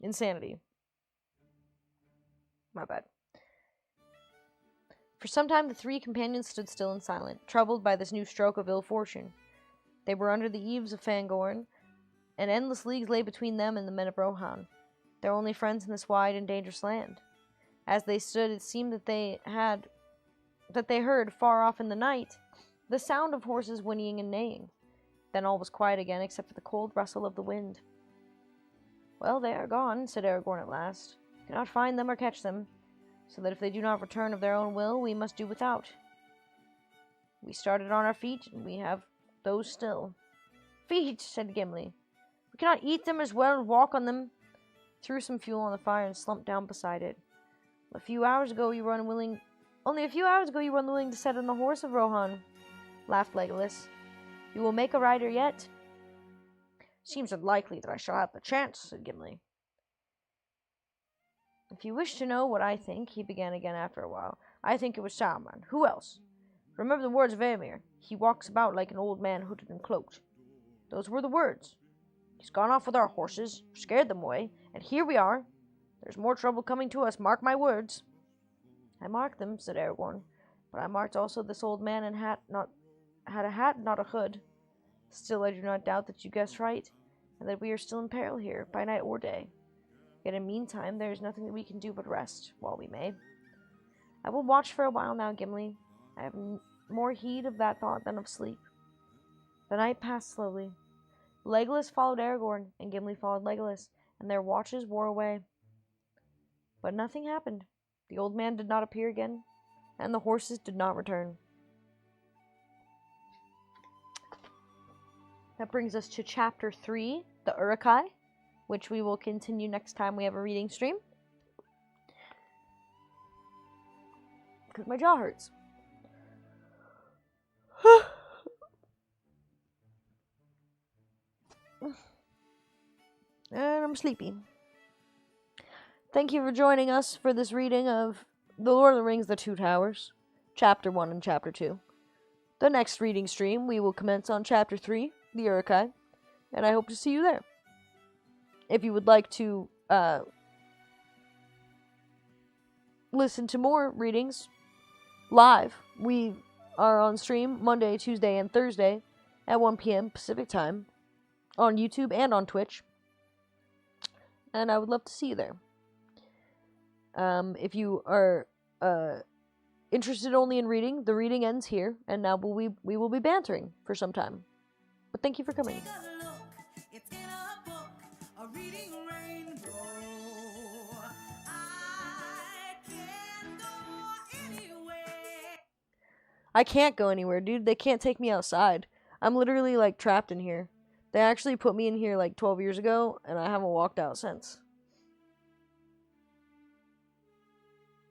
Insanity. My bad. For some time, the three companions stood still and silent, troubled by this new stroke of ill fortune. They were under the eaves of Fangorn, and endless leagues lay between them and the men of Rohan, their only friends in this wide and dangerous land. As they stood, it seemed that they heard, far off in the night, the sound of horses whinnying and neighing. Then all was quiet again, except for the cold rustle of the wind. Well, they are gone, said Aragorn at last. We cannot find them or catch them, so that if they do not return of their own will, we must do without. We started on our feet, and we have those still. Feet, said Gimli. We cannot eat them as well as walk on them. Threw some fuel on the fire and slumped down beside it. A few hours ago you were unwilling Only a few hours ago you were unwilling to set on the horse of Rohan, laughed Legolas. You will make a rider yet? Seems unlikely that I shall have the chance, said Gimli. If you wish to know what I think, he began again after a while, I think it was Saruman. Who else? Remember the words of Boromir. He walks about like an old man hooded and cloaked. Those were the words. He's gone off with our horses, scared them away, and here we are. There's more trouble coming to us, mark my words. I marked them, said Aragorn, but I marked also this old man and had a hat, not a hood. Still, I do not doubt that you guessed right, and that we are still in peril here, by night or day. Yet in the meantime, there is nothing that we can do but rest, while we may. I will watch for a while now, Gimli. I have more heed of that thought than of sleep. The night passed slowly. Legolas followed Aragorn, and Gimli followed Legolas, and their watches wore away. But nothing happened. The old man did not appear again, and the horses did not return. That brings us to Chapter 3, the Uruk-hai, which we will continue next time we have a reading stream. Because my jaw hurts. And I'm sleepy. Thank you for joining us for this reading of The Lord of the Rings, The Two Towers, Chapter 1 and Chapter 2. The next reading stream, we will commence on Chapter 3, the Uruk-hai, and I hope to see you there. If you would like to listen to more readings live, we are on stream Monday, Tuesday, and Thursday at 1 p.m. Pacific Time on YouTube and on Twitch. And I would love to see you there. If you are interested only in reading, the reading ends here, and now we will be bantering for some time. But thank you for coming. I can't go anywhere, dude. They can't take me outside. I'm literally, like, trapped in here. They actually put me in here, like, 12 years ago, and I haven't walked out since.